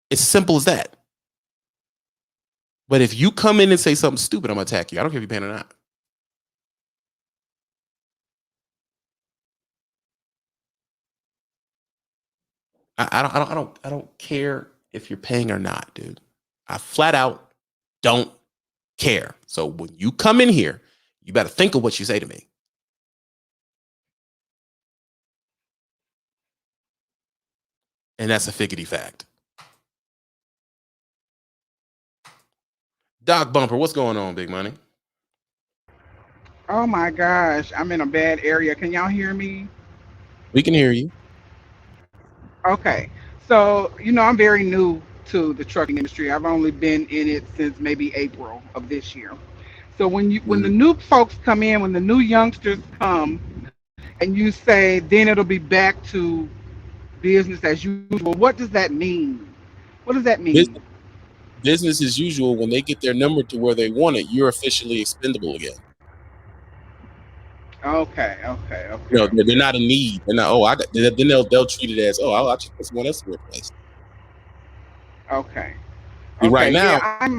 It's as simple as that. But if you come in and say something stupid, I'm going to attack you. I don't care if you're paying or not. I don't care if you're paying or not, dude. I flat out don't care. So when you come in here, you better think of what you say to me. And that's a figgity fact. Doc Bumper, what's going on, big money? Oh my gosh, I'm in a bad area. Can y'all hear me? We can hear you. Okay. So, I'm very new to the trucking industry. I've only been in it since maybe April of this year. So when the new folks come in, when the new youngsters come and you say then it'll be back to business as usual, what does that mean? What does that mean? Business as usual, when they get their number to where they want it, you're officially expendable again. Okay. They're not in need. They're not. Then they'll treat it as, I'll just put someone else to replace. Okay. Right now, yeah, I'm.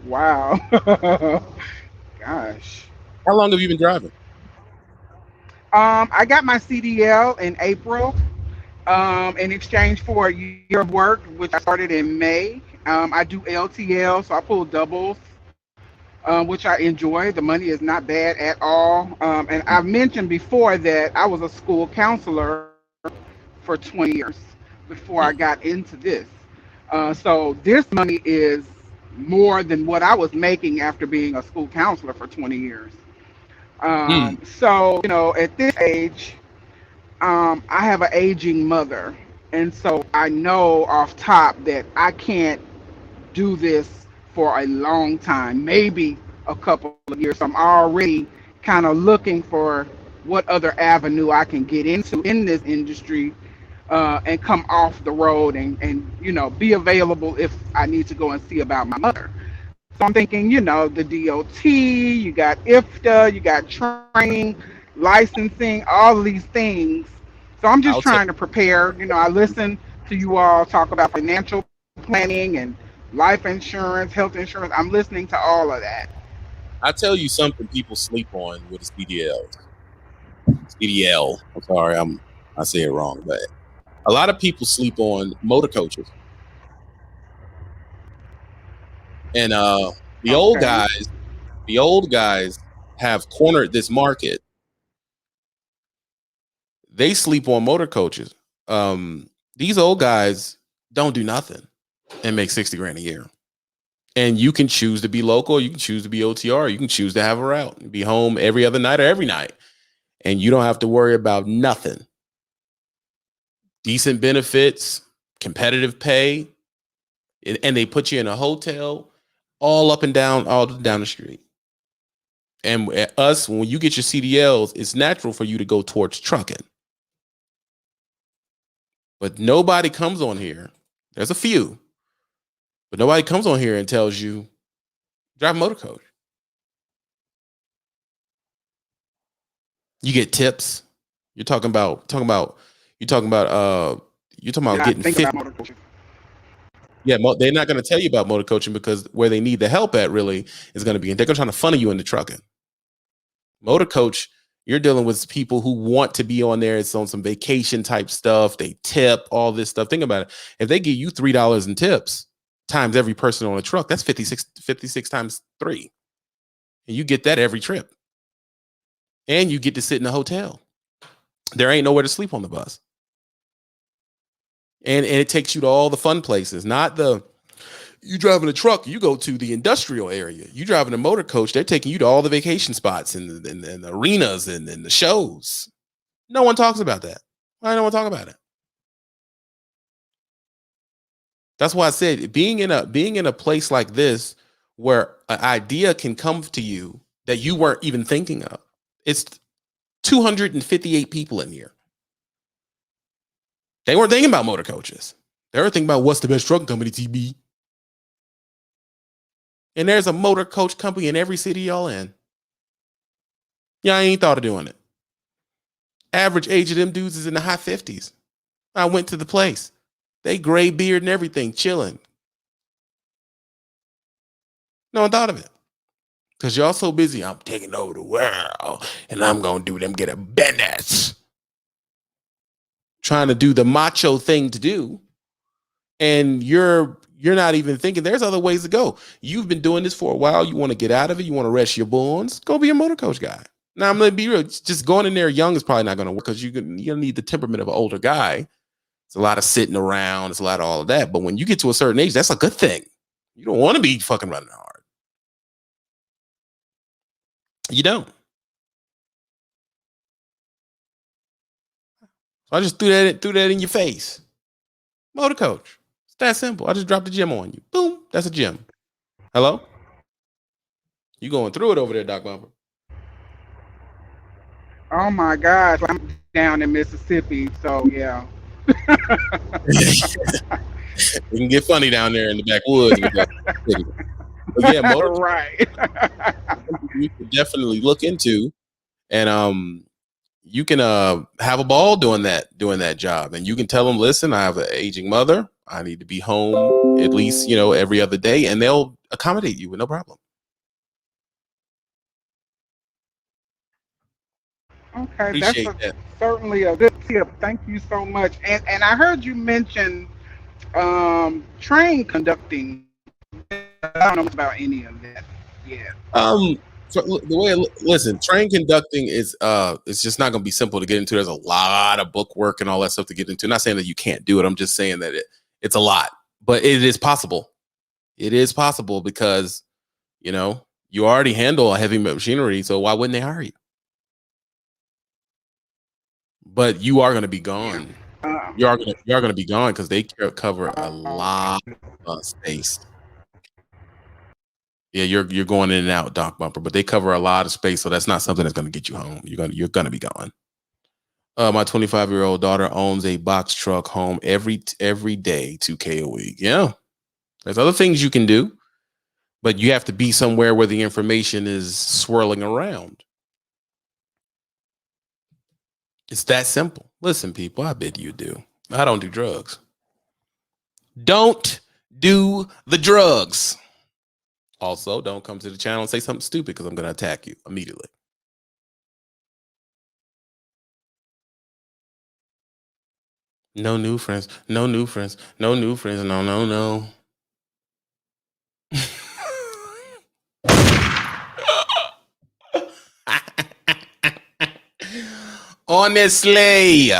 Wow. Gosh. How long have you been driving? I got my CDL in April. In exchange for a year of work, which I started in May. I do LTL, so I pull doubles, which I enjoy. The money is not bad at all. And I've mentioned before that I was a school counselor for 20 years before I got into this. So this money is more than what I was making after being a school counselor for 20 years. So, at this age, I have an aging mother. And so I know off top that I can't do this for a long time, maybe a couple of years. I'm already kind of looking for what other avenue I can get into in this industry, and come off the road, and be available if I need to go and see about my mother. So I'm thinking, the DOT, you got IFTA, you got training, licensing, all of these things. So I'm just I'll tell trying to prepare. I listen to you all talk about financial planning and life insurance, health insurance. I'm listening to all of that. I tell you something people sleep on with the CDLs. CDL. I'm sorry, I say it wrong, but a lot of people sleep on motor coaches. And the old Okay. guys, the old guys have cornered this market. They sleep on motor coaches. These old guys don't do nothing and make 60 grand a year. And you can choose to be local, you can choose to be OTR, you can choose to have a route and be home every other night or every night. And you don't have to worry about nothing. Decent benefits, competitive pay, and they put you in a hotel all down the street. And us, when you get your CDLs, it's natural for you to go towards trucking. But nobody comes on here. There's a few, but nobody comes on here and tells you drive a motor coach. You get tips. You're talking about I getting think 50. about motor coaching. Yeah, they're not going to tell you about motor coaching because where they need the help at really is going to be, and they're going to try to funnel you into trucking. Motor coach, you're dealing with people who want to be on there. It's on some vacation type stuff. They tip all this stuff. Think about it. If they give you $3 in tips times every person on a truck, that's 56 times 3. And you get that every trip. And you get to sit in a hotel. There ain't nowhere to sleep on the bus. And it takes you to all the fun places, not you driving a truck, you go to the industrial area. You driving a motor coach, they're taking you to all the vacation spots and the arenas and the shows. No one talks about that. Why don't one talk about it? That's why I said being in a place like this where an idea can come to you that you weren't even thinking of. It's 258 people in here. They weren't thinking about motor coaches. They were thinking about what's the best trucking company, TB. And there's a motor coach company in every city y'all in. Yeah, I ain't thought of doing it. Average age of them dudes is in the high 50s. I went to the place. They gray beard and everything, chilling. No one thought of it. Because y'all so busy, I'm taking over the world and I'm going to do them get a business. Trying to do the macho thing to do. And you're not even thinking there's other ways to go. You've been doing this for a while. You want to get out of it. You want to rest your bones. Go be a motor coach guy. Now, I'm going to be real. Just going in there young is probably not going to work because you're going to need the temperament of an older guy. It's a lot of sitting around. It's a lot of all of that. But when you get to a certain age, that's a good thing. You don't want to be fucking running hard. You don't. So I just threw that in your face. Motor coach. It's that simple. I just dropped the gym on you. Boom. That's a gym. Hello? You going through it over there, Doc Bumper. Oh my gosh, I'm down in Mississippi, so yeah. It can get funny down there in the backwoods. But yeah, motor Right. you can definitely look into, and you can have a ball doing that job, and you can tell them, listen, I have an aging mother. I need to be home at least every other day, and they'll accommodate you with no problem. Okay, that's Appreciate that. certainly a good tip. Thank you so much. And I heard you mention train conducting. I don't know much about any of that yet. So the way listen, train conducting is it's just not going to be simple to get into. There's a lot of book work and all that stuff to get into. Not saying that you can't do it. I'm just saying that it's a lot, but it is possible. It is possible because you already handle a heavy machinery. So why wouldn't they hire you? but you are going to be gone. Um, You are going to be gone because they cover a lot of space. Yeah, you're going in and out, Doc Bumper, but they cover a lot of space, so that's not something that's going to get you home. You're going to be gone. My 25-year-old daughter owns a box truck home every day, 2K a week. Yeah, there's other things you can do, but you have to be somewhere where the information is swirling around. It's that simple. Listen, people, I bid you do. I don't do drugs. Don't do the drugs. Also, don't come to the channel and say something stupid because I'm going to attack you immediately. No new friends. No new friends. No new friends. No, no, no. Honestly,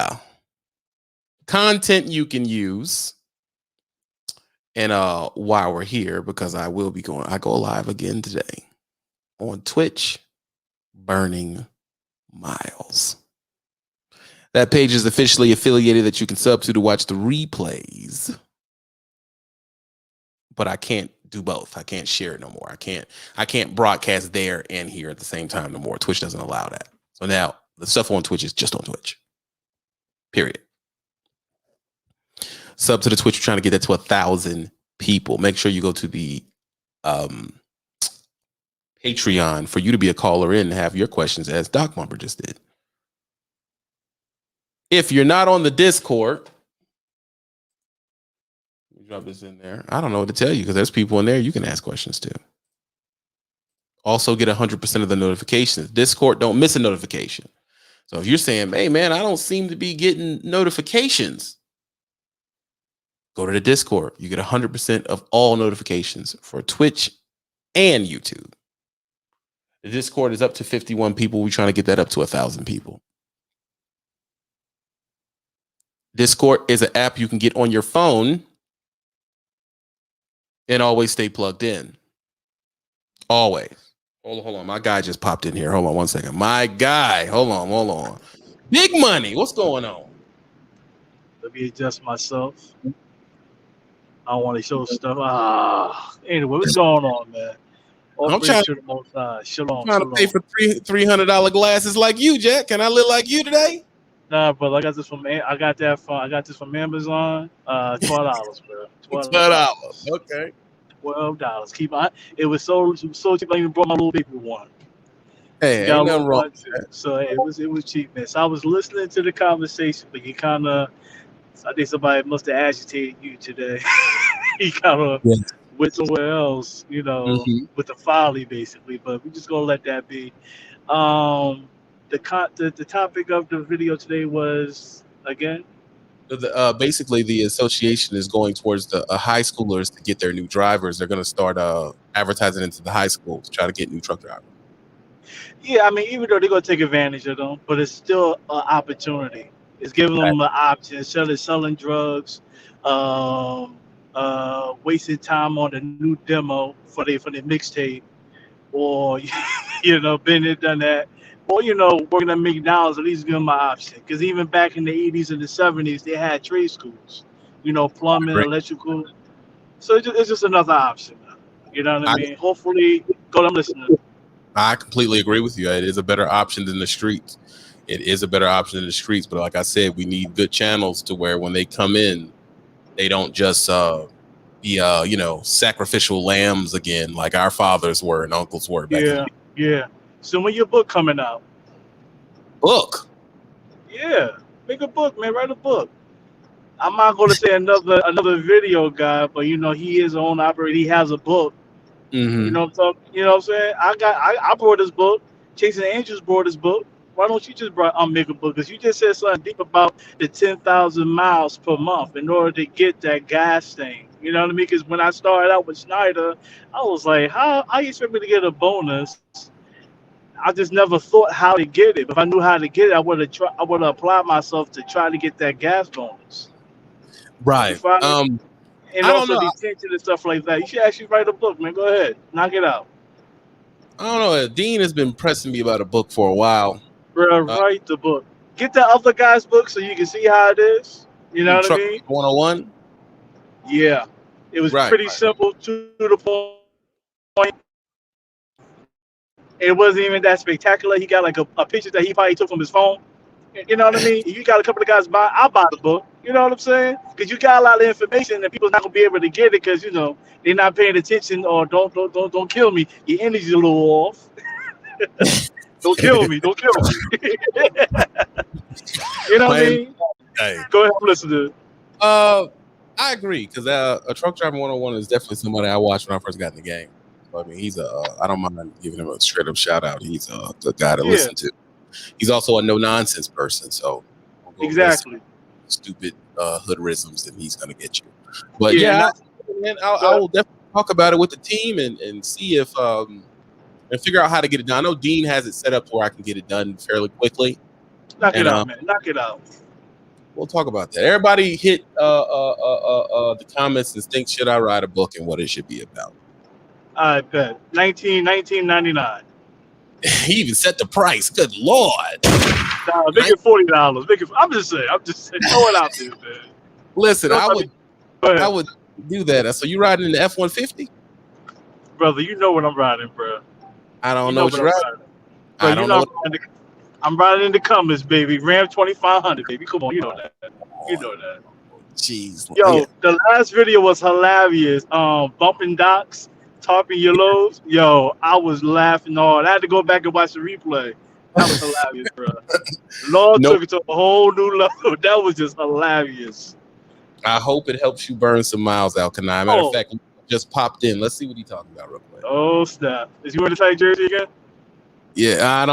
content you can use. And while we're here, because I go live again today on Twitch, Burning Miles. That page is officially affiliated that you can sub to watch the replays. But I can't do both. I can't share it no more. I can't broadcast there and here at the same time no more. Twitch doesn't allow that. So now the stuff on Twitch is just on Twitch. Period. Sub to the Twitch. We're trying to get that to 1,000 people. Make sure you go to the Patreon for you to be a caller in and have your questions as Doc Bumper just did. If you're not on the Discord, drop this in there. I don't know what to tell you because there's people in there you can ask questions to. Also get 100% of the notifications. Discord, don't miss a notification. So if you're saying, hey man, I don't seem to be getting notifications, go to the Discord. You get 100% of all notifications for Twitch and YouTube. The Discord is up to 51 people. We're trying to get that up to 1,000 people. Discord is an app you can get on your phone and always stay plugged in. Always. Hold on. My guy just popped in here. Hold on one second. My guy. Hold on. Big money. What's going on? Let me adjust myself. I don't want to show stuff. Anyway, what's going on, man? I'm trying to the most Shalom. to pay for $300 glasses like you, Jack. Can I live like you today? Nah, but I got this from Amazon. $12, bro. $12. Okay. $12. It was so cheap. I even brought my little baby one. Hey, ain't nothing wrong. So it was cheap, man. So I was listening to the conversation, but you kind of, I think somebody must have agitated you today. He kind of went somewhere else, with the folly basically. But we're just gonna let that be. The topic of the video today was again. Basically, the association is going towards the high schoolers to get their new drivers. They're going to start advertising into the high schools to try to get new truck drivers. Yeah, I mean, even though they're going to take advantage of them, but it's still an opportunity. It's giving them an option instead of selling drugs, wasting time on a new demo for the mixtape, or been there, done that. Or, working at McDonald's, at least give them an option. Because even back in the 80s and the 70s, they had trade schools, plumbing, electrical. So it's just another option. You know what I mean? Hopefully, I'm listening. I completely agree with you. It is a better option than the streets. But like I said, we need good channels to where when they come in, they don't just be, sacrificial lambs again, like our fathers were and uncles were back then. Yeah. So when your book coming out? Book? Yeah, make a book, man. Write a book. I'm not going to say another video guy, but he is own operator. He has a book. Mm-hmm. You know what I'm saying? I brought this book. Chasing Angels brought this book. Why don't you just make a book? Because you just said something deep about the 10,000 miles per month in order to get that gas thing. You know what I mean? Because when I started out with Schneider, I was like, how you expect me to get a bonus? I just never thought how to get it. If I knew how to get it, I would have applied myself to try to get that gas bonus. Right. And also detention and stuff like that. You should actually write a book, man. Go ahead. Knock it out. I don't know. Dean has been pressing me about a book for a while. Bro, write the book. Get the other guy's book so you can see how it is. You know what I Truck mean? 101. Yeah. It was Right. pretty simple, to the point. It wasn't even that spectacular. He got like a picture that he probably took from his phone. You know what I mean? You got a couple of guys buy. I'll buy the book. You know what I'm saying? Because you got a lot of information and people not gonna be able to get it because they're not paying attention or don't kill me. Your energy's a little off. Don't kill me. Don't kill me. You know what I Man, mean? hey. Go ahead, I'm listening. I agree because a truck driver 101 is definitely somebody I watched when I first got in the game. So, I mean, he's I don't mind giving him a straight up shout out. He's a good guy to listen to. He's also a no nonsense person, so Exactly. stupid hoodrisms, and he's gonna get you. But Yeah, I will definitely talk about it with the team and see if and figure out how to get it done. I know Dean has it set up where I can get it done fairly quickly. knock it out, man. Knock it out. We'll talk about that. Everybody hit the comments and think, should I write a book and what it should be about? I bet. 19.99. He even set the price. Good Lord. Nah, make it $40. I'm just saying. Throw it out there, man. Listen, I would do that. So you riding in the F-150? Brother, you know what I'm riding, bro. I don't know what you're riding. Bro, I don't know. I'm riding in the Cummins, baby. Ram 2500, baby. Come on, you know that. You know that. Jeez. Yo, the last video was hilarious. Bumping docks, topping your lows. Yo, I was laughing hard. I had to go back and watch the replay. That was hilarious, bro. Lord took it to a whole new level. That was just hilarious. I hope it helps you burn some miles out, Kanai. Matter of fact, just popped in. Let's see what he's talking about real quick. Oh, snap. Is he wearing the tight jersey again? Yeah, I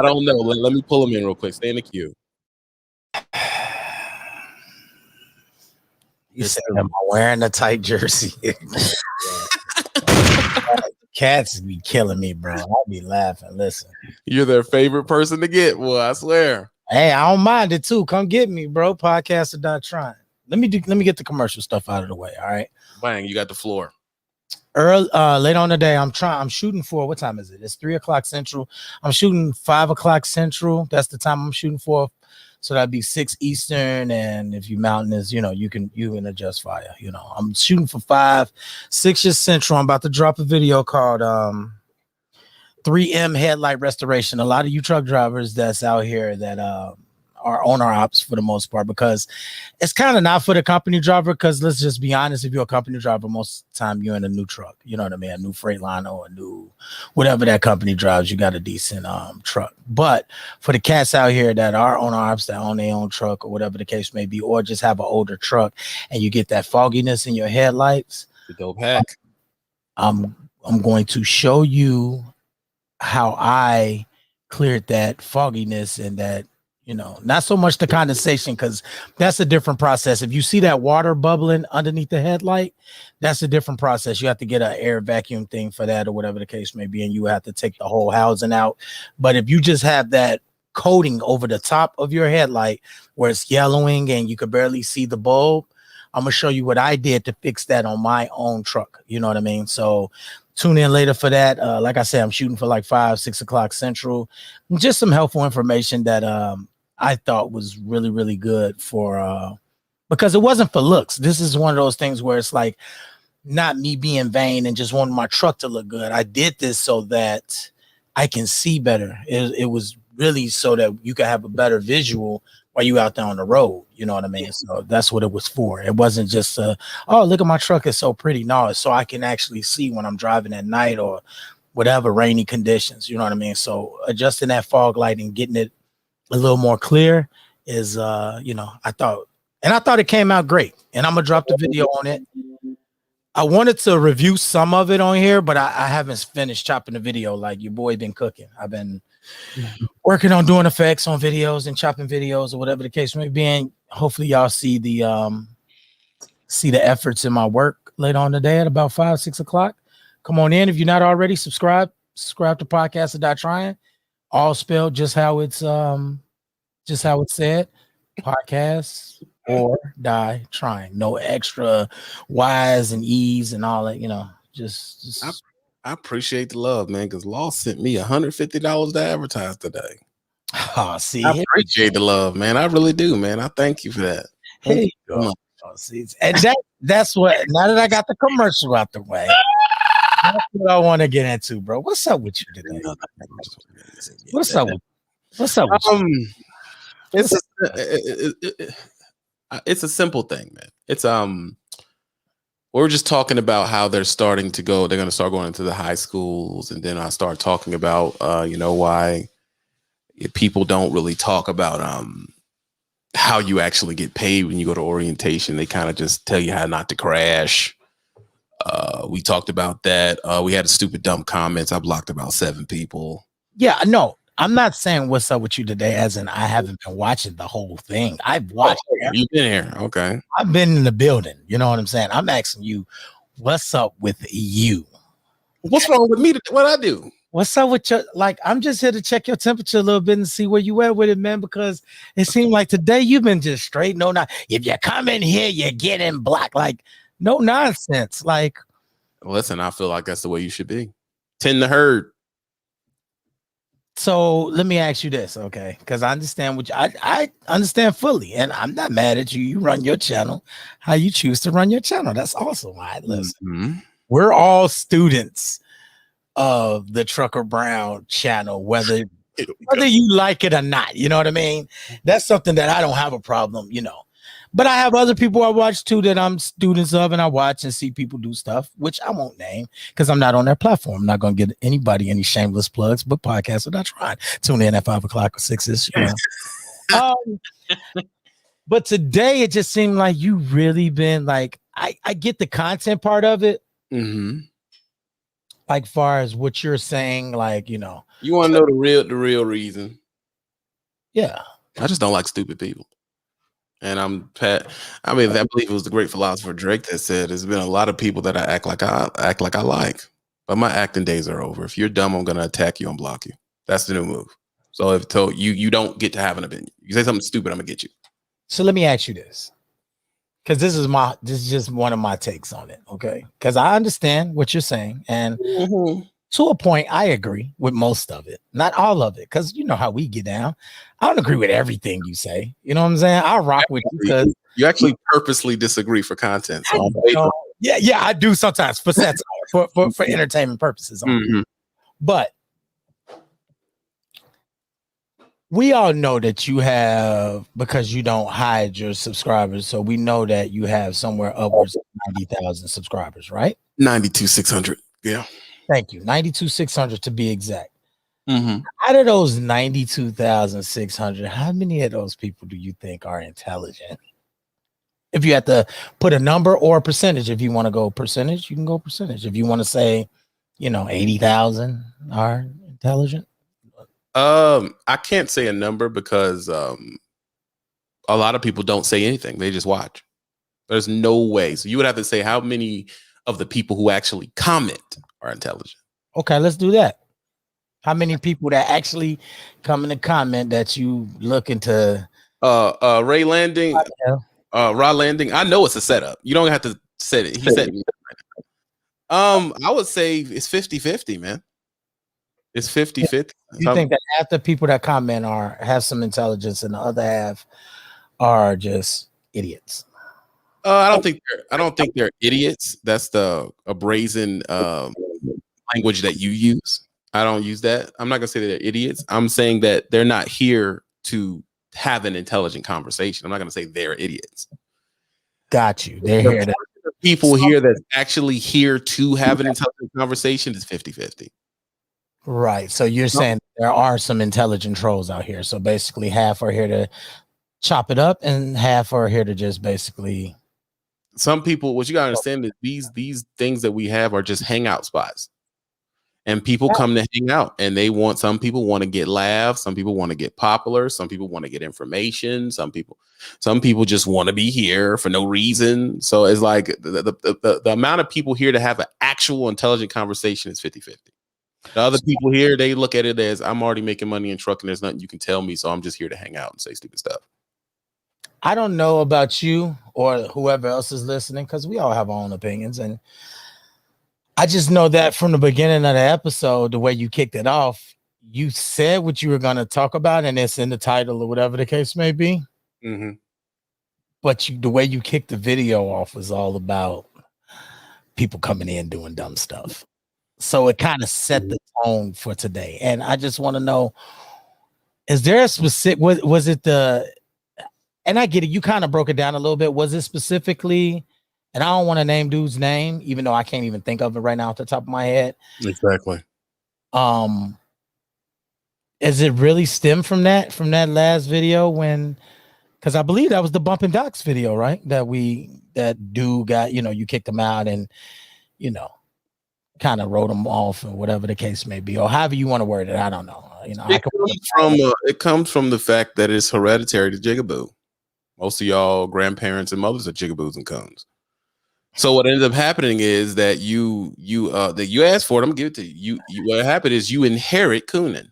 don't know. Let me pull him in real quick. Stay in the queue. You said, am I wearing a tight jersey? Cats be killing me, bro. I'll be laughing. Listen. You're their favorite person to get, boy. I swear. Hey, I don't mind it too. Come get me, bro. Podcaster.trying. Let me get the commercial stuff out of the way. All right. Bang, you got the floor. Late on the day, I'm shooting for, what time is it? It's 3:00 Central. I'm shooting 5:00 Central. That's the time I'm shooting for. So that'd be 6 Eastern. And if you mountainous, you can adjust fire. I'm shooting for 6 Central. I'm about to drop a video called 3M headlight restoration. A lot of you truck drivers that's out here that are owner ops for the most part, because it's kind of not for the company driver. Because let's just be honest, if you're a company driver, most of the time you're in a new truck. You know what I mean? A new Freightliner or a new whatever that company drives. You got a decent truck. But for the cats out here that are owner ops, that own their own truck or whatever the case may be, or just have an older truck and you get that fogginess in your headlights, the dope hack. I'm going to show you how I cleared that fogginess and that, not so much the condensation, because that's a different process. If you see that water bubbling underneath the headlight, that's a different process. You have to get an air vacuum thing for that or whatever the case may be, and you have to take the whole housing out. But if you just have that coating over the top of your headlight where it's yellowing and you could barely see the bulb, I'm going to show you what I did to fix that on my own truck. You know what I mean? So tune in later for that. Like I said, I'm shooting for like 5-6 o'clock Central. Just some helpful information that I thought was really, really good for because it wasn't for looks. This is one of those things where it's like not me being vain and just wanting my truck to look good. I did this so that I can see better. It was really so that you could have a better visual while you out there on the road. You know what I mean? So that's what it was for. It wasn't just oh, look at my truck, it's so pretty. No, it's so I can actually see when I'm driving at night or whatever rainy conditions. You know what I mean? So adjusting that fog light and getting it a little more clear is I thought it came out great. And I'm gonna drop the video on it. I wanted to review some of it on here, but I haven't finished chopping the video. Like your boy been cooking. I've been working on doing effects on videos and chopping videos or whatever the case may be. And hopefully y'all see the efforts in my work later on today at about 5-6 o'clock. Come on in. If you're not already, subscribe to Podcaster.trying. All spelled just how it's said. Podcast or die trying. No extra Y's and E's and all that, just I appreciate the love, man, because Law sent me $150 to advertise today. Oh, see, I appreciate the love, man. I really do, man. I thank you for that. here you go. Oh, see, and that's what. Now that I got the commercial out the way, that's what I want to get into, bro. What's up with you today? What's up? What's up? With you? It's a simple thing, man. It's we're just talking about how they're starting to go. They're going to start going into the high schools, and then I start talking about why people don't really talk about how you actually get paid when you go to orientation. They kind of just tell you how not to crash. We talked about that. We had a stupid dumb comments. I blocked about 7 people. Yeah, no, I'm not saying what's up with you today, as in I haven't been watching the whole thing. I've watched. You've been here, okay? I've been in the building. You know what I'm saying? I'm asking you, what's up with you? What's wrong with me? What I do? What's up with your, like, I'm just here to check your temperature a little bit and see where you at with it, man, because it seemed like today you've been just straight. No, not if you come in here, you're getting blocked. Like, no nonsense. Like, listen, I feel like that's the way you should be. Tend the herd. So let me ask you this, okay? Because I understand what I understand fully, and I'm not mad at you. You run your channel, how you choose to run your channel. That's awesome. Right? Listen, we're all students of the Trucker Brown channel, whether you like it or not. You know what I mean? That's something that I don't have a problem, But I have other people I watch too that I'm students of, and I watch and see people do stuff, which I won't name because I'm not on their platform. I'm not going to get anybody any shameless plugs, but podcasts are not trying. Tune in at 5 o'clock or 6 But today it just seemed like you really been like, I get the content part of it. Like far as what you're saying, like, you want to know the real reason. Yeah. I just don't like stupid people. And I believe it was the great philosopher Drake that said there's been a lot of people that I act like I like, but my acting days are over. If you're dumb, I'm gonna attack you and block you. That's the new move. So if you don't get to have an opinion, you say something stupid, I'm gonna get you. So let me ask you this, because this is just one of my takes on it, okay? Because I understand what you're saying, and to a point, I agree with most of it, not all of it, because you know how we get down. I don't agree with everything you say. You know what I'm saying? I rock with you because you actually purposely disagree for content. So yeah, I do sometimes for satire, for entertainment purposes. But we all know that you have, because you don't hide your subscribers, so we know that you have somewhere upwards of 90,000 subscribers, right? 92,600. Yeah. Thank you. 92,600 to be exact. Out of those 92,600, how many of those people do you think are intelligent? If you had to put a number or a percentage, if you want to go percentage, you can go percentage. If you want to say, 80,000 are intelligent. I can't say a number because a lot of people don't say anything. They just watch. There's no way. So you would have to say how many of the people who actually comment are intelligent. Okay, let's do that. How many people that actually come in the comment that you looking to Ray Landing, Rod Landing? I know it's a setup. You don't have to set it. He said I would say it's 50-50, man. It's 50-50. You think that half the people that comment have some intelligence and the other half are just idiots? I don't think they're idiots. That's a brazen language that you use. I don't use that. I'm not gonna say they're idiots. I'm saying that they're not here to have an intelligent conversation. I'm not gonna say they're idiots. Got you. They're here to people here that's actually here to have an intelligent conversation is 50-50. Right. So you're saying there are some intelligent trolls out here. So basically half are here to chop it up and half are here to just basically. Some people, what you gotta understand is these things that we have are just hangout spots. And people come to hang out, and some people want to get laughs, some people want to get popular, some people want to get information, some people just want to be here for no reason. So it's like the amount of people here to have an actual intelligent conversation is 50-50. The other people here, they look at it as I'm already making money in trucking. There's nothing you can tell me, so I'm just here to hang out and say stupid stuff. I don't know about you or whoever else is listening, because we all have our own opinions, and I just know that from the beginning of the episode, the way you kicked it off, you said what you were going to talk about, and it's in the title or whatever the case may be. Mm-hmm. But the way you kicked the video off was all about people coming in doing dumb stuff. So it kind of set the tone for today. And I just want to know, is there a specific, was it and I get it, you kind of broke it down a little bit. Was it specifically, and I don't want to name dude's name, even though I can't even think of it right now off the top of my head. Exactly. Is it really stem from that last video because I believe that was the Bumpin' Docs video, right? That dude got, you kicked him out and, kind of wrote him off or whatever the case may be, or however you want to word it. I don't know. It comes from the fact that it's hereditary to jigaboo. Most of y'all grandparents and mothers are jigaboos and coons. So what ended up happening is that you asked for it. I'm gonna give it to you. What happened is you inherit cooning.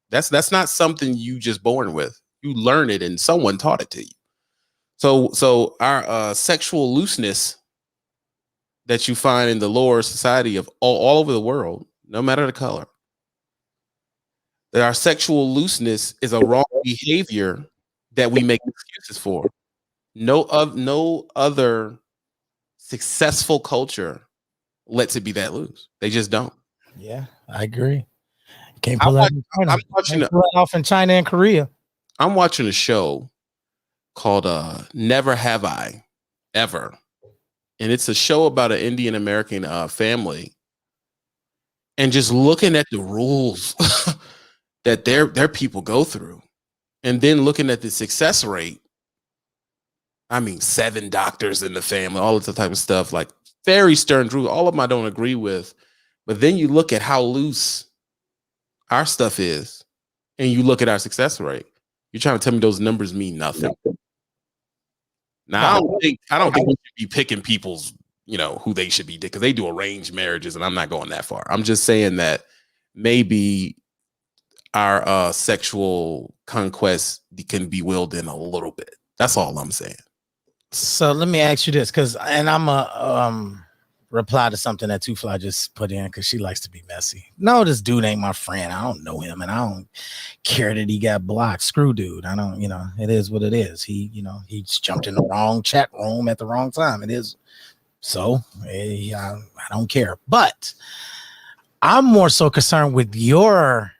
That's not something you just born with. You learn it and someone taught it to you. So our sexual looseness that you find in the lower society of all over the world, no matter the color, that our sexual looseness is a wrong behavior that we make excuses for. No other successful culture lets it be that loose. They just don't. Yeah, I agree. Can't pull that off in China and Korea. I'm watching a show called Never Have I Ever. And it's a show about an Indian American family. And just looking at the rules that their people go through. And then looking at the success rate. I mean, 7 doctors in the family, all of that type of stuff, like very stern truth. All of them I don't agree with. But then you look at how loose our stuff is, and you look at our success rate. You're trying to tell me those numbers mean nothing. Now, I don't think we should be picking people's, who they should be, because they do arranged marriages, and I'm not going that far. I'm just saying that maybe our sexual conquest can be willed in a little bit. That's all I'm saying. So let me ask you this, and I'm a reply to something that Two Fly just put in because she likes to be messy. No, this dude ain't my friend. I don't know him, and I don't care that he got blocked. Screw dude. I don't, it is what it is. He, he's jumped in the wrong chat room at the wrong time. It is. So I don't care. But I'm more so concerned with your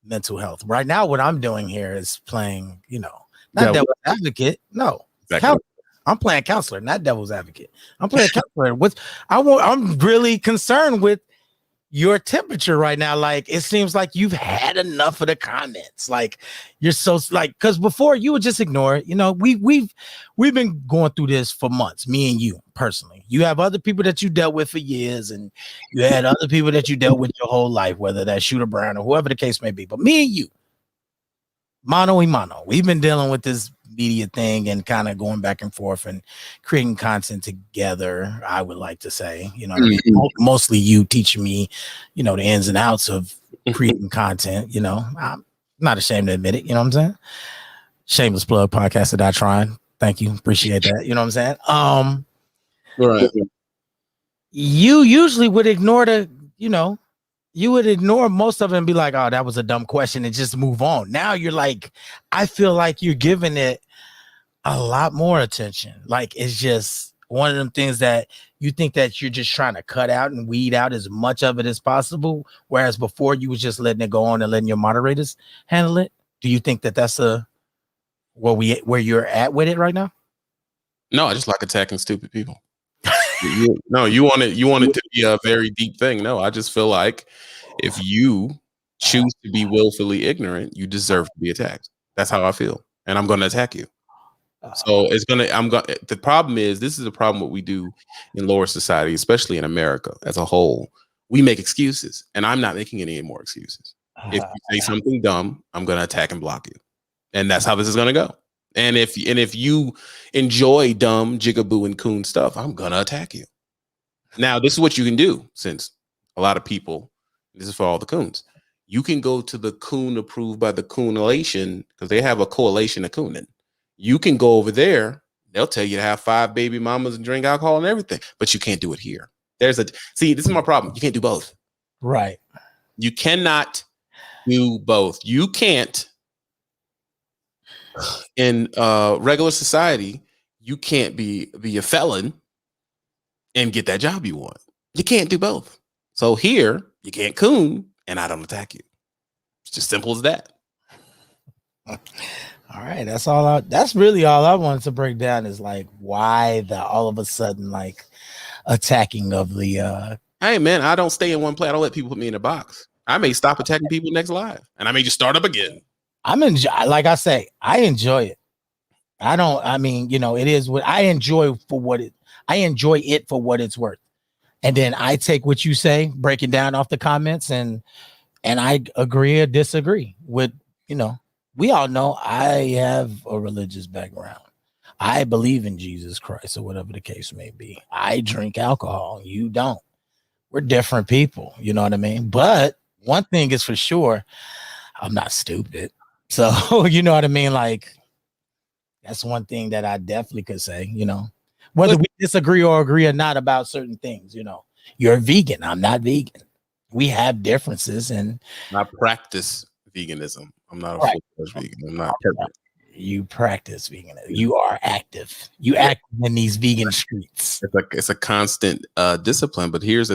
mental health. Right now, what I'm doing here is playing, not devil's advocate. No. Exactly. I'm playing counselor, not devil's advocate. I'm playing counselor. I'm really concerned with your temperature right now. Like, it seems like you've had enough of the comments. Like, you're so because before you would just ignore it. We've been going through this for months, me and you personally. You have other people that you dealt with for years, and you had other people that you dealt with your whole life, whether that's Shooter Brown or whoever the case may be. But me and you, mano y mano, we've been dealing with this media thing and kind of going back and forth and creating content together. I would like to say, mostly you teaching me, the ins and outs of creating content. I'm not ashamed to admit it. You know what I'm saying? Shameless plug podcast that I try. Thank you. Appreciate that. You know what I'm saying? Right. You usually would ignore you would ignore most of it and be like, oh, that was a dumb question, and just move on. Now you're like, I feel like you're giving it a lot more attention. Like, it's just one of them things that you think that you're just trying to cut out and weed out as much of it as possible. Whereas before you was just letting it go on and letting your moderators handle it. Do you think that that's where you're at with it right now? No, I just like attacking stupid people. No, you want it to be a very deep thing. No, I just feel like if you choose to be willfully ignorant, you deserve to be attacked. That's how I feel, and I'm going to attack you. So the problem is, this is a problem what we do in lower society, especially in America as a whole. We make excuses, and I'm not making any more excuses. If you say something dumb, I'm going to attack and block you, and that's how this is going to go. And if you enjoy dumb jigaboo and coon stuff, I'm gonna attack you. Now, this is what you can do, since a lot of people, this is for all the coons. You can go to the coon approved by the coonalation, because they have a coalition of cooning. You can go over there. They'll tell you to have 5 baby mamas and drink alcohol and everything, but you can't do it here. This is my problem. You can't do both. Right. You cannot do both. You can't in regular society, you can't be a felon and get that job you want. You can't do both. So here, you can't coon and I don't attack you. It's just simple as that. All right, that's really all I wanted to break down is like why the all of a sudden like attacking of the Hey man, I don't stay in one place. I don't let people put me in a box. I may stop attacking people next live and I may just start up again. Like I say, I enjoy it. It is what I enjoy I enjoy it for what it's worth. And then I take what you say, break it down off the comments, and I agree or disagree with, we all know I have a religious background. I believe in Jesus Christ or whatever the case may be. I drink alcohol. You don't. We're different people. You know what I mean? But one thing is for sure, I'm not stupid. So, you know what I mean? Like, that's one thing that I definitely could say, whether we disagree or agree or not about certain things, you're a vegan. I'm not vegan. We have differences and I practice veganism. I'm not a full-fledged vegan. I'm not perfect. You practice veganism. You are active. You act in these vegan streets. It's a constant discipline, but here's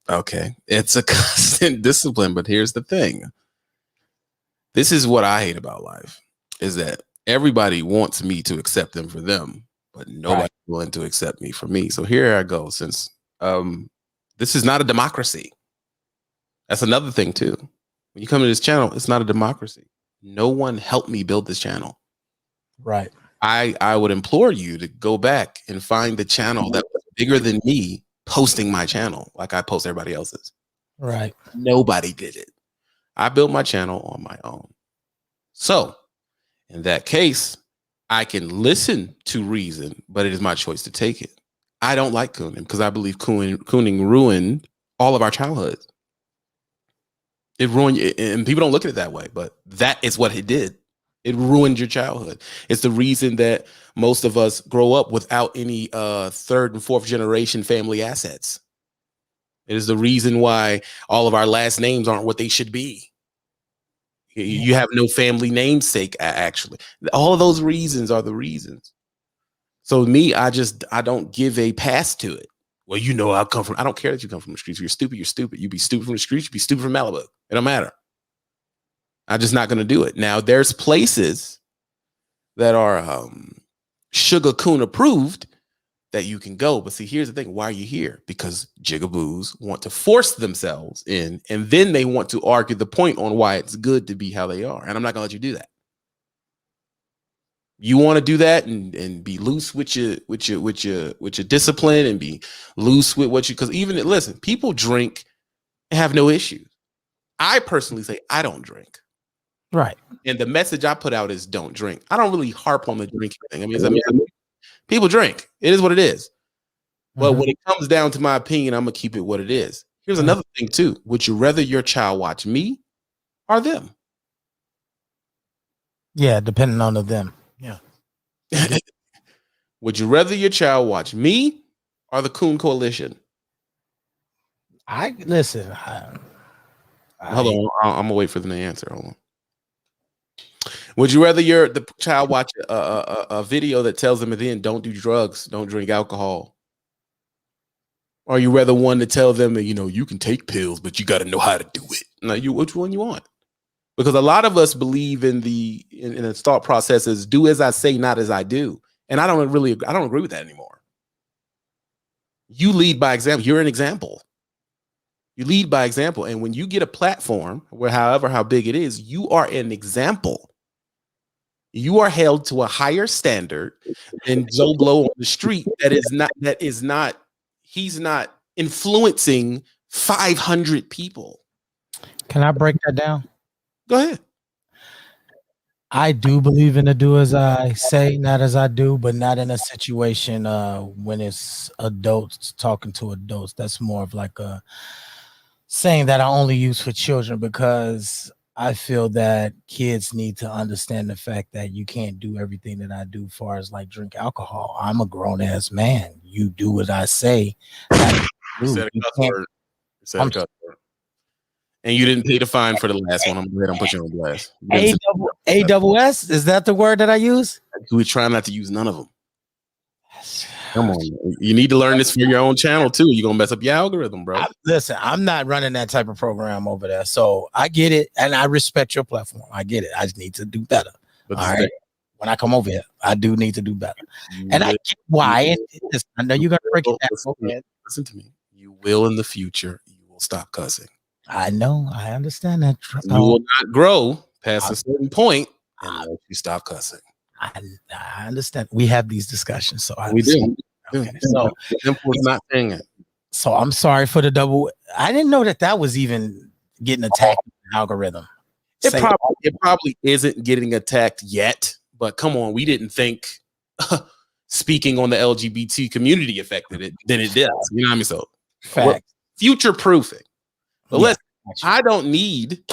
okay. It's a constant discipline, but here's the thing. This is what I hate about life is that everybody wants me to accept them for them, but nobody's willing to accept me for me. So here I go. Since this is not a democracy. That's another thing too. When you come to this channel, it's not a democracy. No one helped me build this channel. Right. I would implore you to go back and find the channel that was bigger than me posting my channel like I post everybody else's. Right. Nobody did it. I built my channel on my own. So in that case, I can listen to reason, but it is my choice to take it. I don't like cooning because I believe cooning ruined all of our childhoods. It ruined, and people don't look at it that way, but that is what it did. It ruined your childhood. It's the reason that most of us grow up without any third and fourth generation family assets. It is the reason why all of our last names aren't what they should be. You have no family namesake, actually. All of those reasons are the reasons. So me, I don't give a pass to it. Well, I don't care that you come from the streets. If you're stupid, you're stupid. You be stupid from the streets, you be stupid from Malibu. It don't matter. I'm just not going to do it. Now, there's places that are Sugar Coon approved that you can go. But see, here's the thing. Why are you here? Because jigaboos want to force themselves in, and then they want to argue the point on why it's good to be how they are. And I'm not going to let you do that. You want to do that and be loose with your discipline and be loose with because listen, people drink and have no issues. I personally say I don't drink. Right. And the message I put out is don't drink. I don't really harp on the drinking thing. I mean, people drink. It is what it is. But when it comes down to my opinion, I'm going to keep it what it is. Here's another thing too. Would you rather your child watch me or them? Yeah, depending on them. Yeah. Would you rather your child watch me or the Coon Coalition? Hold on, I'm gonna wait for them to answer. Hold on. Would you rather the child watch a video that tells them at the end, don't do drugs, don't drink alcohol? Or you rather one to tell them that, you can take pills, but you got to know how to do it? Now, which one you want? Because a lot of us believe in the thought process is do as I say, not as I do. And I don't agree with that anymore. You lead by example. You're an example. You lead by example. And when you get a platform where how big it is, you are an example. You are held to a higher standard than Joe Blow on the street. He's not influencing 500 people. Can I break that down? Go ahead. I do believe in the do as I say, not as I do, but not in a situation when it's adults talking to adults. That's more of like a saying that I only use for children because I feel that kids need to understand the fact that you can't do everything that I do as far as like drink alcohol. I'm a grown ass man. You do what I say. You said a cuss word. You said a cuss word. And you didn't pay the fine for the last one. I'm going to put you on blast. AWS? Is that the word that I use? We try not to use none of them. Come on. You need to learn this for your own channel too. You're going to mess up your algorithm, bro. Listen, I'm not running that type of program over there. So I get it. And I respect your platform. I get it. I just need to do better. All right. When I come over here, I do need to do better. And I get why. I know you're going to break it down. Listen to me. You will in the future. You will stop cussing. I know. I understand that. You will not grow past a certain point unless you stop cussing. I understand. We have these discussions, so we do. Okay. So not saying it. So I'm sorry for the double. I didn't know that was even getting attacked in the algorithm. It probably isn't getting attacked yet, but come on, we didn't think speaking on the LGBT community affected it. Then it does. You know what I mean? So future proofing. But listen, I don't need.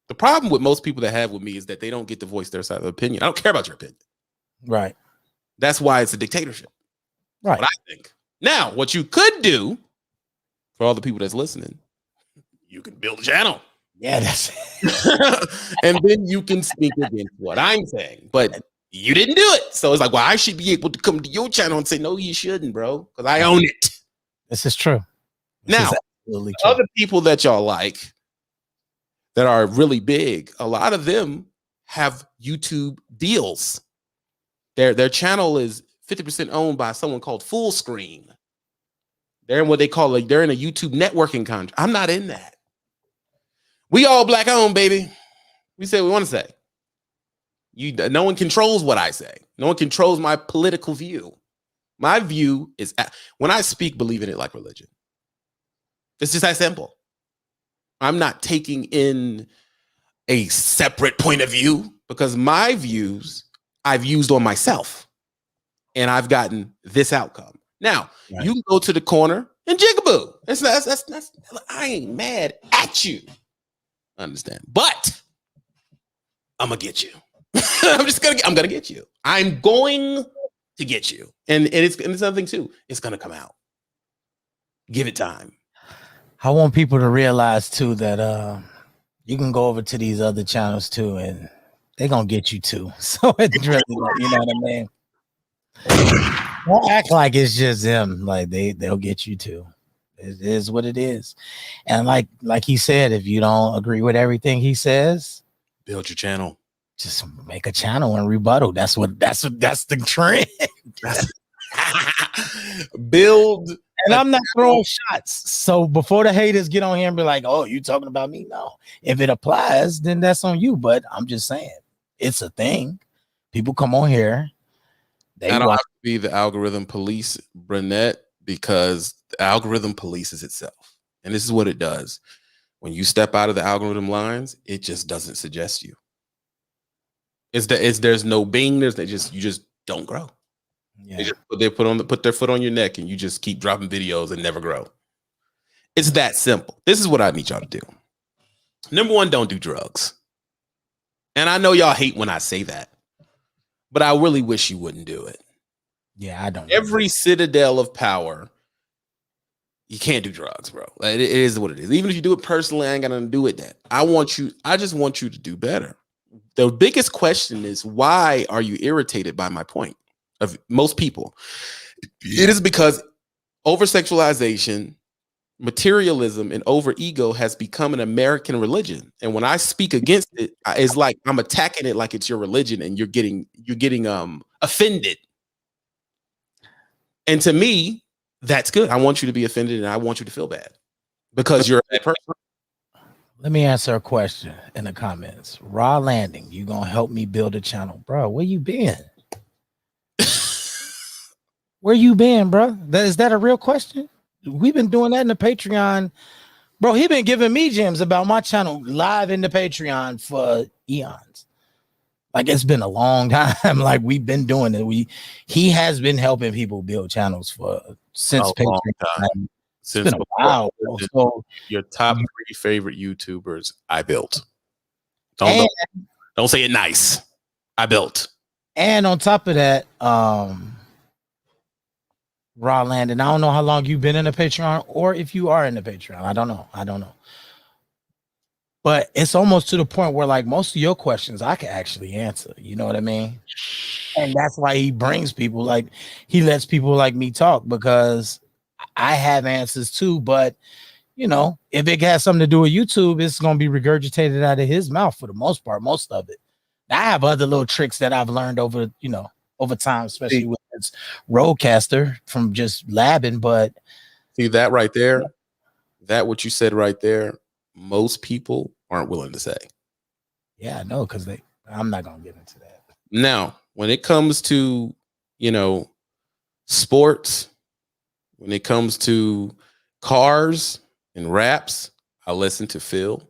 The problem with most people that have with me is that they don't get to voice their side of the opinion. I don't care about your opinion. Right. That's why it's a dictatorship. Right. What I think. Now, what you could do for all the people that's listening, you can build a channel. Yeah, that's and then you can speak against what I'm saying. But you didn't do it. So it's like, well, I should be able to come to your channel and say, no, you shouldn't, bro. Because I own it. This is true. Now, other people that y'all like that are really big, a lot of them have YouTube deals. Their channel is 50% owned by someone called Full Screen. They're in what they call they're in a YouTube networking contract. I'm not in that. We all black owned, baby. We say what we want to say. No one controls what I say. No one controls my political view. My view is when I speak, believe in it like religion. It's just that simple. I'm not taking in a separate point of view because my views I've used on myself and I've gotten this outcome. Now, you can go to the corner and jigaboo. That's I ain't mad at you. Understand? But I'm gonna get you. I'm gonna get you. I'm going to get you. And it's another thing too. It's gonna come out. Give it time. I want people to realize too that you can go over to these other channels too, and they're gonna get you too. So it's really, you know what I mean? Don't act like it's just them. Like they'll get you too. It is what it is. And like he said, if you don't agree with everything he says, build your channel. Just make a channel and rebuttal. That's the trend. Build. And I'm not throwing shots. So before the haters get on here and be like, oh, you talking about me? No. If it applies, then that's on you. But I'm just saying, it's a thing. People come on here. I don't have to be the algorithm police, Brunette, because the algorithm polices itself. And this is what it does. When you step out of the algorithm lines, it just doesn't suggest you. There's no bing, you just don't grow. Yeah. They put their foot on your neck and you just keep dropping videos and never grow. It's that simple. This is what I need y'all to do. Number one, don't do drugs. And I know y'all hate when I say that, but I really wish you wouldn't do it. Yeah, I don't. Every citadel of power, you can't do drugs, bro. It is what it is. Even if you do it personally, I ain't gonna do it that. I just want you to do better. The biggest question is, why are you irritated by my point? Of most people, it is because over-sexualization, materialism, and over-ego has become an American religion. And when I speak against it, it's like I'm attacking it like it's your religion, and you're getting offended. And to me, that's good. I want you to be offended, and I want you to feel bad because you're a bad person. Let me answer a question in the comments. Raw Landing, you gonna help me build a channel, bro? Where you been? Where you been, bro? Is that a real question? We've been doing that in the Patreon. Bro, he been giving me gems about my channel live in the Patreon for eons. Like, it's been a long time. Like, we've been doing it. He has been helping people build channels since Patreon. Since been a while. So your top 3 favorite YouTubers I built. and Don't say it nice. I built. And on top of that, Raw Landon, I don't know how long you've been in a Patreon or if you are in a Patreon. I don't know. But it's almost to the point where like most of your questions I can actually answer. You know what I mean? And that's why he brings people, like he lets people like me talk, because I have answers too. But you know, if it has something to do with YouTube, it's gonna be regurgitated out of his mouth for the most part, most of it. I have other little tricks that I've learned over time, especially with this Rodecaster from just labbing. But see that right there, that what you said right there, most people aren't willing to say. Yeah, I know, because I'm not gonna get into that. Now, when it comes to, sports, when it comes to cars and raps, I listen to Phil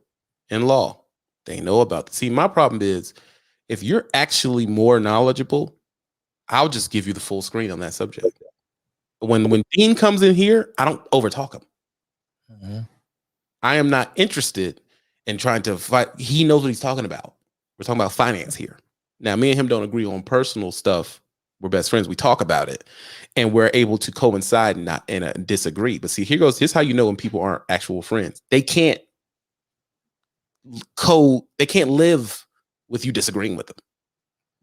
and Law. They know about it. See, my problem is if you're actually more knowledgeable, I'll just give you the full screen on that subject. When Dean comes in here, I don't overtalk him. Mm-hmm. I am not interested in trying to fight. He knows what he's talking about. We're talking about finance here. Now, me and him don't agree on personal stuff. We're best friends. We talk about it, and we're able to coincide and not disagree. But see, here's how you know when people aren't actual friends. They can't live with you disagreeing with them.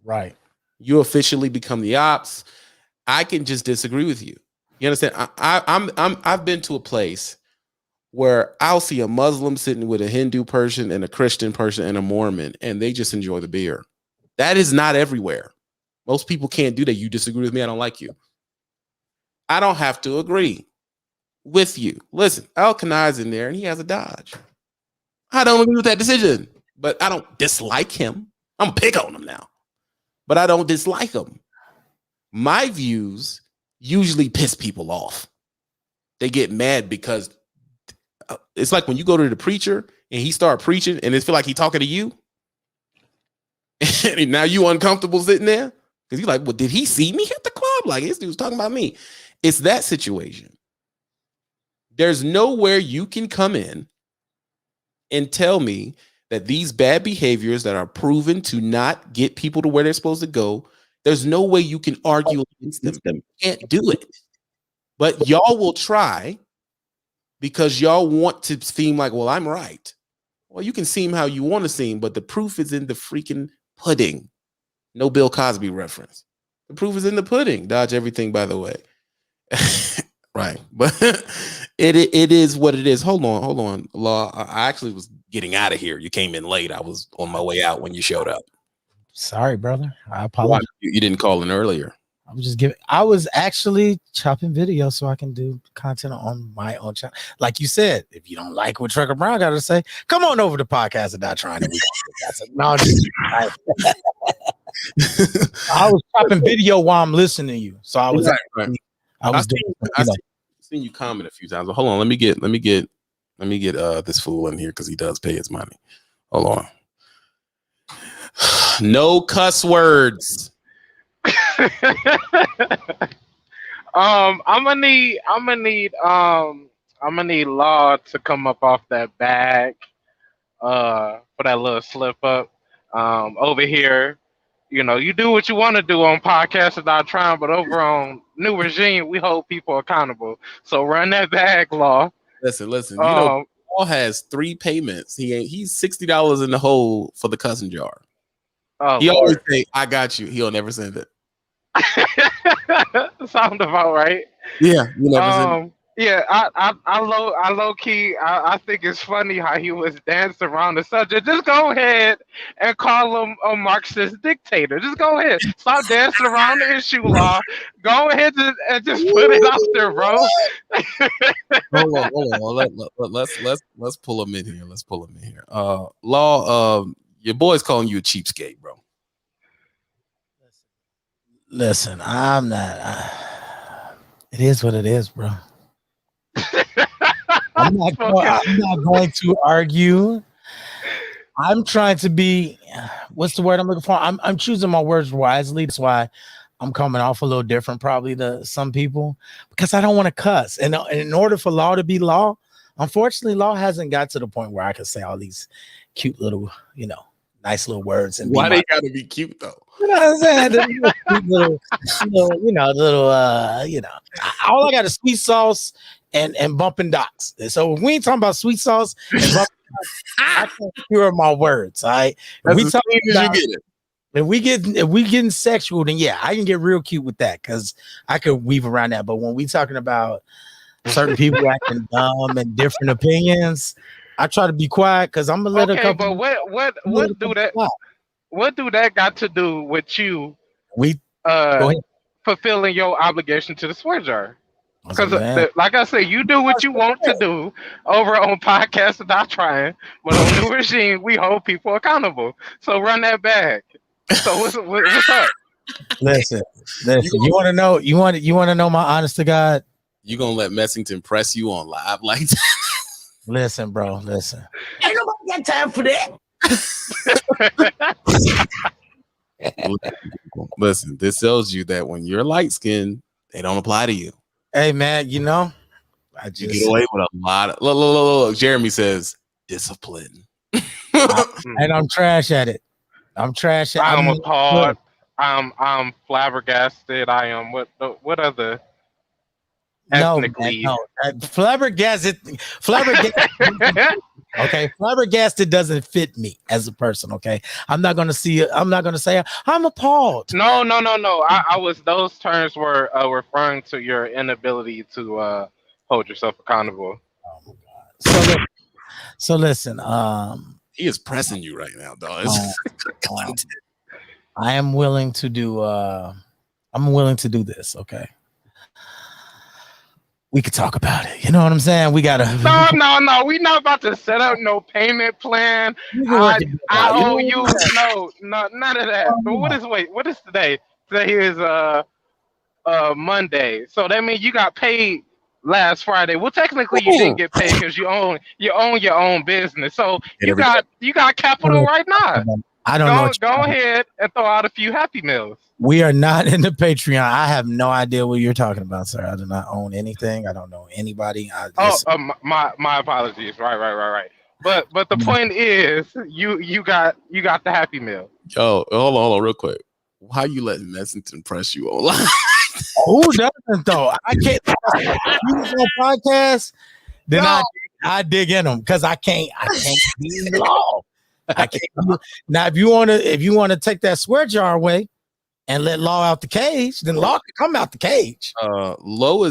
Right. You officially become the ops. I can just disagree with you. You understand? I've been to a place where I'll see a Muslim sitting with a Hindu person and a Christian person and a Mormon, and they just enjoy the beer. That is not everywhere. Most people can't do that. You disagree with me, I don't like you. I don't have to agree with you. Listen, Al-Kanai's in there and he has a Dodge. I don't agree with that decision, but I don't dislike him. I'm gonna pick on him now, but I don't dislike him. My views usually piss people off. They get mad because it's like when you go to the preacher and he start preaching and it feel like he talking to you. And now you uncomfortable sitting there because you're like, well, did he see me at the club? Like this dude's talking about me. It's that situation. There's nowhere you can come in and tell me that these bad behaviors that are proven to not get people to where they're supposed to go, there's no way you can argue against them. You can't do it. But y'all will try because y'all want to seem like, well, I'm right. Well, you can seem how you want to seem, but the proof is in the freaking pudding. No Bill Cosby reference. The proof is in the pudding. Dodge everything, by the way. Right. But it is what it is. Hold on. Law, I actually was getting out of here. You came in late. I was on my way out when you showed up. Sorry, brother. I apologize. You didn't call in earlier. I was actually chopping video so I can do content on my own channel. Like you said, if you don't like what Trucker Brown got to say, come on over to podcast and not trying to. No, I was chopping video while I'm listening to you. So I was right. I've seen you comment a few times. But hold on, let me get this fool in here because he does pay his money. Hold on. No cuss words. I'm gonna need Law to come up off that bag for that little slip up. Over here, you do what you want to do on podcasts without trying, but over on New Regime, we hold people accountable. So run that bag, Law. Listen. Law has 3 payments. He's $60 in the hole for the cousin jar. Oh, he always say, "I got you." He'll never send it. Sound about right. Yeah, you never send it. Yeah, I low key. I think it's funny how he was dancing around the subject. Just go ahead and call him a Marxist dictator. Just go ahead. Stop dancing around the issue, Law. Go ahead and just put it out there, bro. Hold on. Let's pull him in here. Law, your boy's calling you a cheapskate, bro. Listen, I'm not. It is what it is, bro. I'm not going to argue. I'm trying to be. What's the word I'm looking for? I'm choosing my words wisely. That's why I'm coming off a little different probably to some people because I don't want to cuss. And in order for law to be law, unfortunately, law hasn't got to the point where I can say all these cute little, nice little words. And why they gotta be cute though? You know what I'm saying? All I got is sweet sauce and bumping docks. And so we ain't talking about sweet sauce and bumping docks. I can't cure my words. All right. As soon as you get it. If we getting sexual, then yeah, I can get real cute with that because I could weave around that. But when we talking about certain people acting dumb and different opinions, I try to be quiet because I'm gonna let a couple. But what do that? What do that got to do with you? Fulfilling your obligation to the swear jar. Because, like I said, you do what you want to do over on Podcast Without Trying, but on New Regime, we hold people accountable. So run that back. So what's up? Listen. You want to know? You want to know my honest to God? You gonna let Messington press you on live like that? Listen, bro. Listen. Ain't nobody got time for that. Listen, this tells you that when you're light skinned, they don't apply to you. Hey man, you get away with a lot of look. Jeremy says discipline. And I'm trash at it. I'm appalled. I'm flabbergasted. I am what other ethnically? No. Flabbergasted. Okay, flabbergasted doesn't fit me as a person. Okay, I'm not gonna say I'm appalled. No. I was. Those terms were referring to your inability to hold yourself accountable. Oh my God. So listen. He is pressing you right now, dog. I am willing to do. I'm willing to do this. Okay. We could talk about it. You know what I'm saying? We gotta. No. We not about to set up no payment plan. I owe you. No, none of that. But what is today? Today is Monday. So that means you got paid last Friday. Well, technically you didn't get paid because you own your own business. So you got capital right now. I don't know. Go ahead and throw out a few Happy Meals. We are not in the Patreon. I have no idea what you're talking about, sir. I do not own anything. I don't know anybody. My apologies. Right. But the point is, you got the Happy Meal. Yo, hold on, real quick. Why you letting Messington press you online? Who doesn't though? I can't. You on podcast? Then I dig in them because I can't be law. I can't. Now, if you want to take that swear jar away and let law out the cage, then law can come out the cage. Low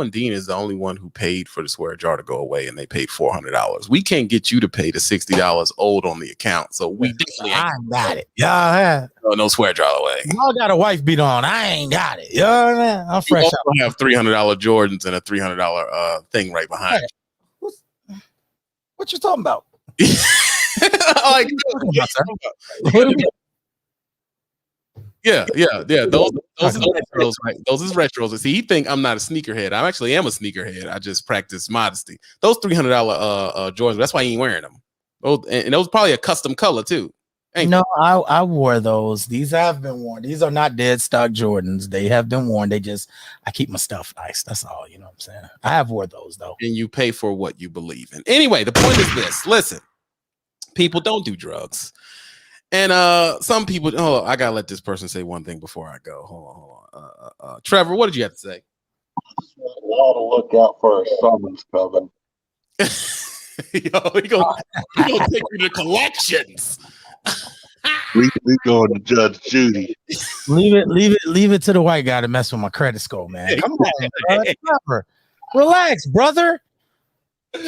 and Dean is the only one who paid for the swear jar to go away, and they paid $400. We can't get you to pay the $60 owed on the account, so we definitely ain't got it. Yeah, no swear jar away. Y'all got a wife beat on. I ain't got it. You know what I mean? I'm fresh. I have $300 Jordans and a $300 thing right behind you. What you talking about? Yeah. Those retros, right? Those is retros. See, he think I'm not a sneakerhead. I actually am a sneakerhead. I just practice modesty. Those $300 Jordans. That's why he ain't wearing them. And those probably a custom color too. I wore those. These have been worn. These are not dead stock Jordans. They have been worn. I keep my stuff nice. That's all. You know what I'm saying? I have wore those though. And you pay for what you believe in. Anyway, the point is this. Listen, people don't do drugs. And some people, I gotta let this person say one thing before I go. Hold on. Trevor, what did you have to say? Y'all to look out for a summons coming. Yo, he gonna take you to collections. we going to Judge Judy. Leave it to the white guy to mess with my credit score, man. Come on, Trevor. Relax, brother.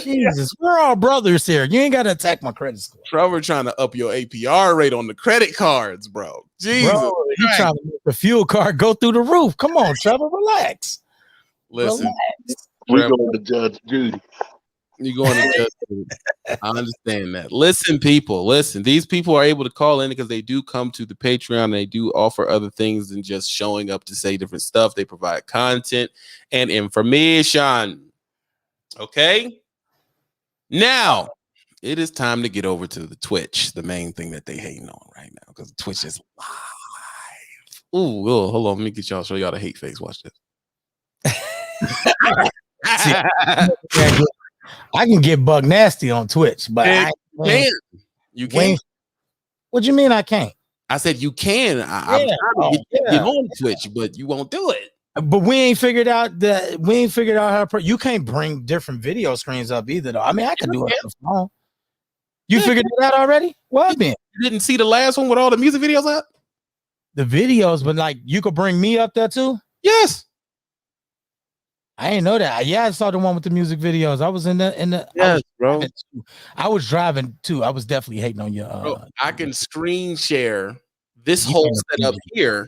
Jesus, we're all brothers here. You ain't got to attack my credit score. Trevor trying to up your APR rate on the credit cards, bro. Jesus, you trying to make the fuel card go through the roof. Come on, Trevor, relax. Listen, we're going to Judge Judy. You're going to Judge Judy. I understand that. Listen, people, these people are able to call in because they do come to the Patreon and they do offer other things than just showing up to say different stuff. They provide content and information. Okay? Now, it is time to get over to the Twitch, the main thing that they hating on right now, because Twitch is live. Ooh, hold on. Let me get y'all. Show y'all the hate face. Watch this. See, I can get bug nasty on Twitch, but You can. What you mean I can't? I said you can. I'm trying to get on Twitch, but you won't do it. But we ain't figured out how you can't bring different video screens up either, though. I mean, I can do it on the phone. You figured it out already? Well, then you didn't see the last one with all the music videos up? The videos, but like you could bring me up there too? Yes. I didn't know that. Yeah, I saw the one with the music videos. I was in the yes, bro. I was driving too. I was definitely hating on you. Bro, I can screen share this whole setup here.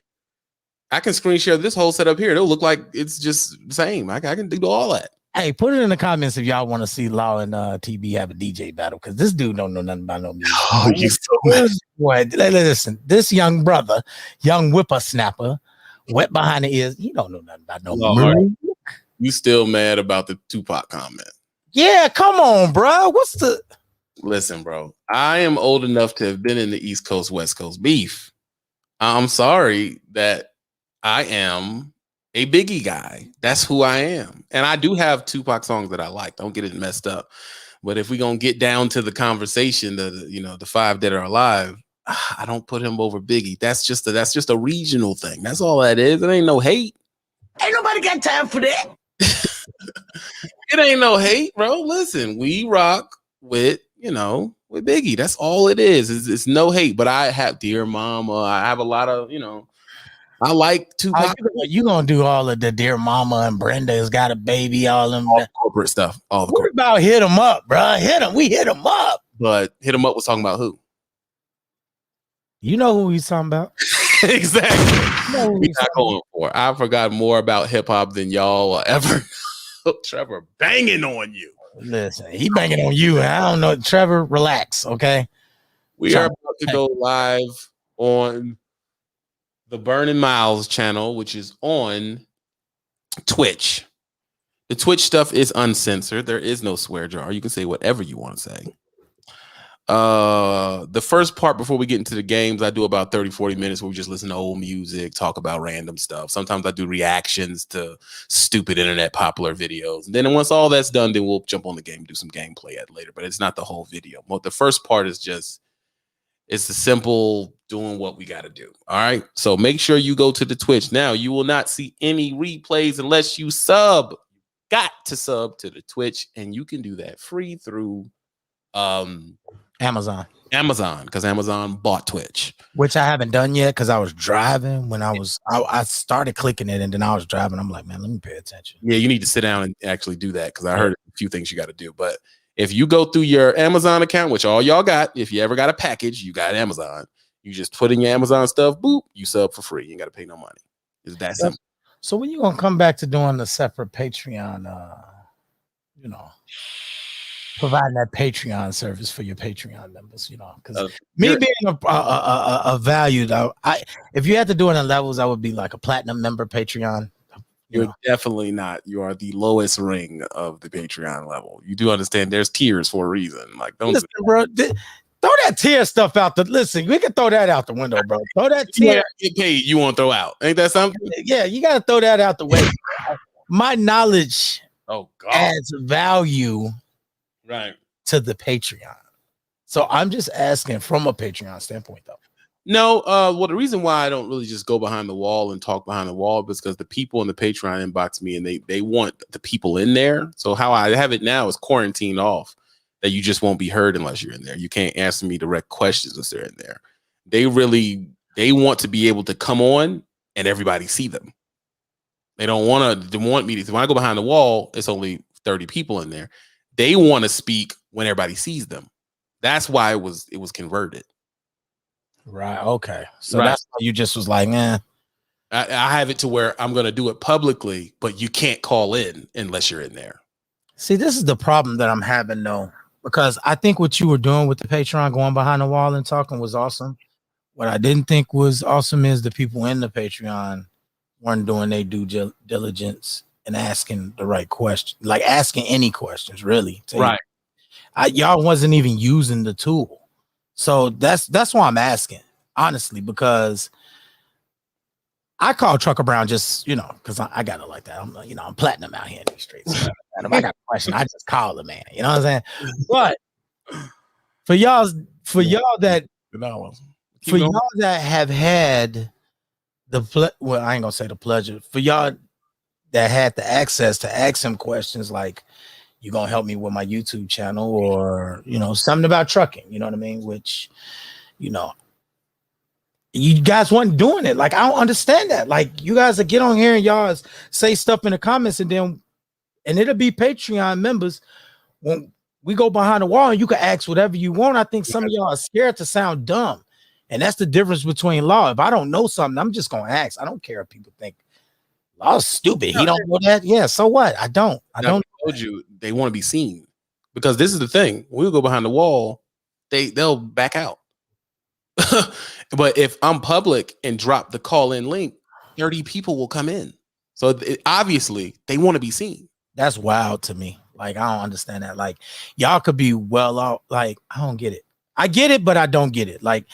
I can screen share this whole setup here. It'll look like it's just the same. I can do all that. Hey, put it in the comments if y'all want to see Law and TB have a DJ battle, because this dude don't know nothing about no music. Oh, you so mad. Boy, listen, this young brother, young whippersnapper, wet behind the ears, he don't know nothing about no music. You still mad about the Tupac comment? Yeah, come on, bro. Listen, bro. I am old enough to have been in the East Coast, West Coast beef. I'm sorry that I am a Biggie guy. That's who I am. And I do have Tupac songs that I like. Don't get it messed up. But if we're going to get down to the conversation, the five that are alive, I don't put him over Biggie. That's just a regional thing. That's all that is. It ain't no hate. Ain't nobody got time for that. It ain't no hate, bro. Listen, we rock with Biggie. That's all it is. It's no hate. But I have Dear Mama. I have a lot of, I like Tupac. You gonna do all of the Dear Mama and Brenda's got a baby, all them corporate stuff. What about Hit 'Em Up, bro? We hit 'em up. But Hit 'Em Up was talking about who? You know who he's talking about. Exactly. We're not going for. I forgot more about hip hop than y'all will ever know. Trevor banging on you. Listen, he banging on you. I don't know. Trevor, relax, okay? We are about to go live on the Burning Miles channel, which is on Twitch. The Twitch stuff is uncensored. There is no swear jar. You can say whatever you want to say. The first part before we get into the games, I do about 30-40 minutes where we just listen to old music, talk about random stuff. Sometimes I do reactions to stupid internet popular videos. And then once all that's done, then we'll jump on the game and do some gameplay at later. But it's not the whole video. The first part is just it's the simple doing what we got to do. All right. So make sure you go to the Twitch. Now, you will not see any replays unless you sub. Got to sub to the Twitch, and you can do that free through Amazon, because Amazon bought Twitch, which I haven't done yet because I was driving when I started clicking it, and then I was driving. I'm like, man, let me pay attention. Yeah, you need to sit down and actually do that because I heard a few things you got to do. But if you go through your Amazon account, which all y'all got, if you ever got a package, you got Amazon. You just put in your Amazon stuff, boop, you sub for free. You ain't got to pay no money. It's that simple. So when you gonna come back to doing the separate Patreon, providing that Patreon service for your Patreon members, because me being a valued, if you had to do it in levels, I would be like a platinum member Patreon. You're definitely not. You are the lowest ring of the Patreon level. You do understand there's tiers for a reason. Like, don't listen, bro. Throw that tier stuff out. Listen, we can throw that out the window, bro. Throw that tier. Get paid. You want to throw out? Ain't that something? Yeah, you got to throw that out the way. My knowledge adds value, right, to the Patreon. So I'm just asking from a Patreon standpoint, though. No, well, the reason why I don't really just go behind the wall and talk behind the wall is because the people in the Patreon inbox me and they want the people in there. So how I have it now is quarantined off, that you just won't be heard unless you're in there. You can't answer me direct questions unless they're in there. They want to be able to come on and everybody see them. They don't want me to. When I go behind the wall, it's only 30 people in there. They want to speak when everybody sees them. That's why it was converted. Right. Okay. So that's why you just was like, man. I have it to where I'm going to do it publicly, but you can't call in unless you're in there. See, this is the problem that I'm having, though, because I think what you were doing with the Patreon, going behind the wall and talking, was awesome. What I didn't think was awesome is the people in the Patreon weren't doing their due diligence and asking the right question, like asking any questions, really. Right. Y'all wasn't even using the tool. So that's why I'm asking, honestly, because I call Trucker Brown just, because I got it like that. I'm platinum out here in these streets. So if I got a question, I just call the man. You know what I'm saying? But for y'all that have had well, I ain't gonna say the pleasure. For y'all that had the access to ask him questions like, you gonna help me with my YouTube channel, or something about trucking, you know what I mean? Which, you guys weren't doing it. Like, I don't understand that. Like, you guys will get on here and y'all say stuff in the comments, and it'll be Patreon members when we go behind the wall and you can ask whatever you want. I think some of y'all are scared to sound dumb, and that's the difference between Law. If I don't know something, I'm just gonna ask. I don't care if people think Law's stupid. He don't know that. Yeah, so what? I don't. I told you they want to be seen, because this is the thing. We'll go behind the wall, they'll back out. But if I'm public and drop the call-in link, 30 people will come in. So obviously they want to be seen. That's wild to me. Like, I don't understand that. Like, y'all could be well off. Like, I don't get it. I get it, but I don't get it. Like,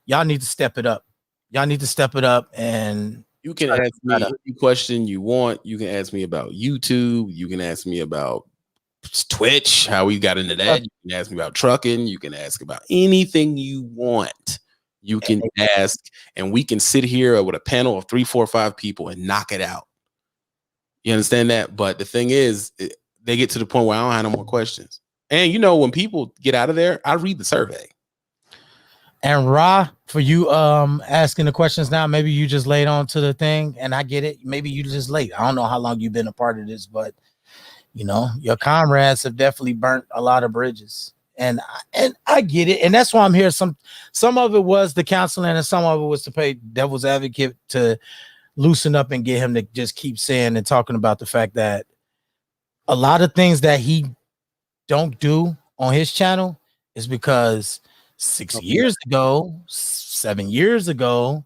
y'all need to step it up. Y'all need to step it up. And you can ask me any question you want. You can ask me about YouTube. You can ask me about Twitch, how we got into that. You can ask me about trucking. You can ask about anything you want. You can ask, and we can sit here with a panel of 3, 4, 5 people and knock it out. You understand that? But the thing is, they get to the point where I don't have no more questions. And when people get out of there, I read the survey. And Ra, for you asking the questions now, maybe you just laid on to the thing, and I get it. Maybe you just late. I don't know how long you've been a part of this, but your comrades have definitely burnt a lot of bridges. And I get it. And that's why I'm here. Some of it was the counseling, and some of it was to play devil's advocate, to loosen up and get him to just keep saying and talking about the fact that a lot of things that he don't do on his channel is because 6 years ago, 7 years ago,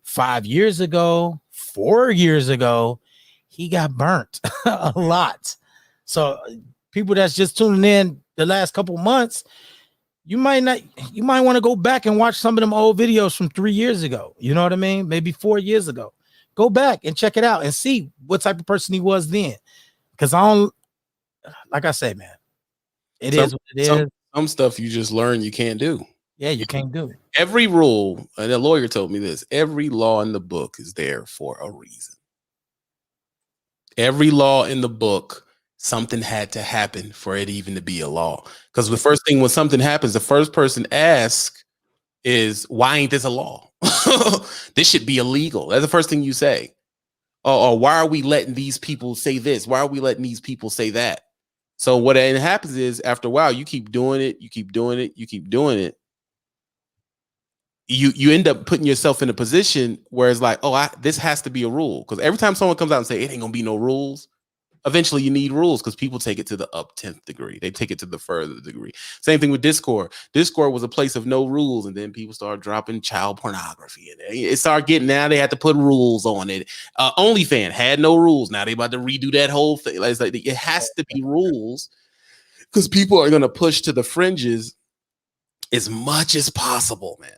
5 years ago, 4 years ago, he got burnt a lot. So people that's just tuning in the last couple months, you might want to go back and watch some of them old videos from 3 years ago. You know what I mean? Maybe 4 years ago. Go back and check it out and see what type of person he was then. Because like I say, man, it is what it is. Some stuff you just learn you can't do. Yeah, you can't do it. Every rule, and a lawyer told me this, every law in the book is there for a reason. Every law in the book, something had to happen for it even to be a law. Because the first thing when something happens, the first person asks is, why ain't this a law? This should be illegal. That's the first thing you say. Or why are we letting these people say this? Why are we letting these people say that? So what happens is, after a while, you keep doing it, you keep doing it, you keep doing it. You end up putting yourself in a position where it's like, this has to be a rule. Because every time someone comes out and say it ain't gonna be no rules, eventually you need rules, because people take it to the up 10th degree. They take it to the further degree. Same thing with Discord. Discord was a place of no rules, and then people started dropping child pornography in there. It started getting, now they had to put rules on it. OnlyFans had no rules. Now they about to redo that whole thing. It's like, it has to be rules, because people are going to push to the fringes as much as possible, man.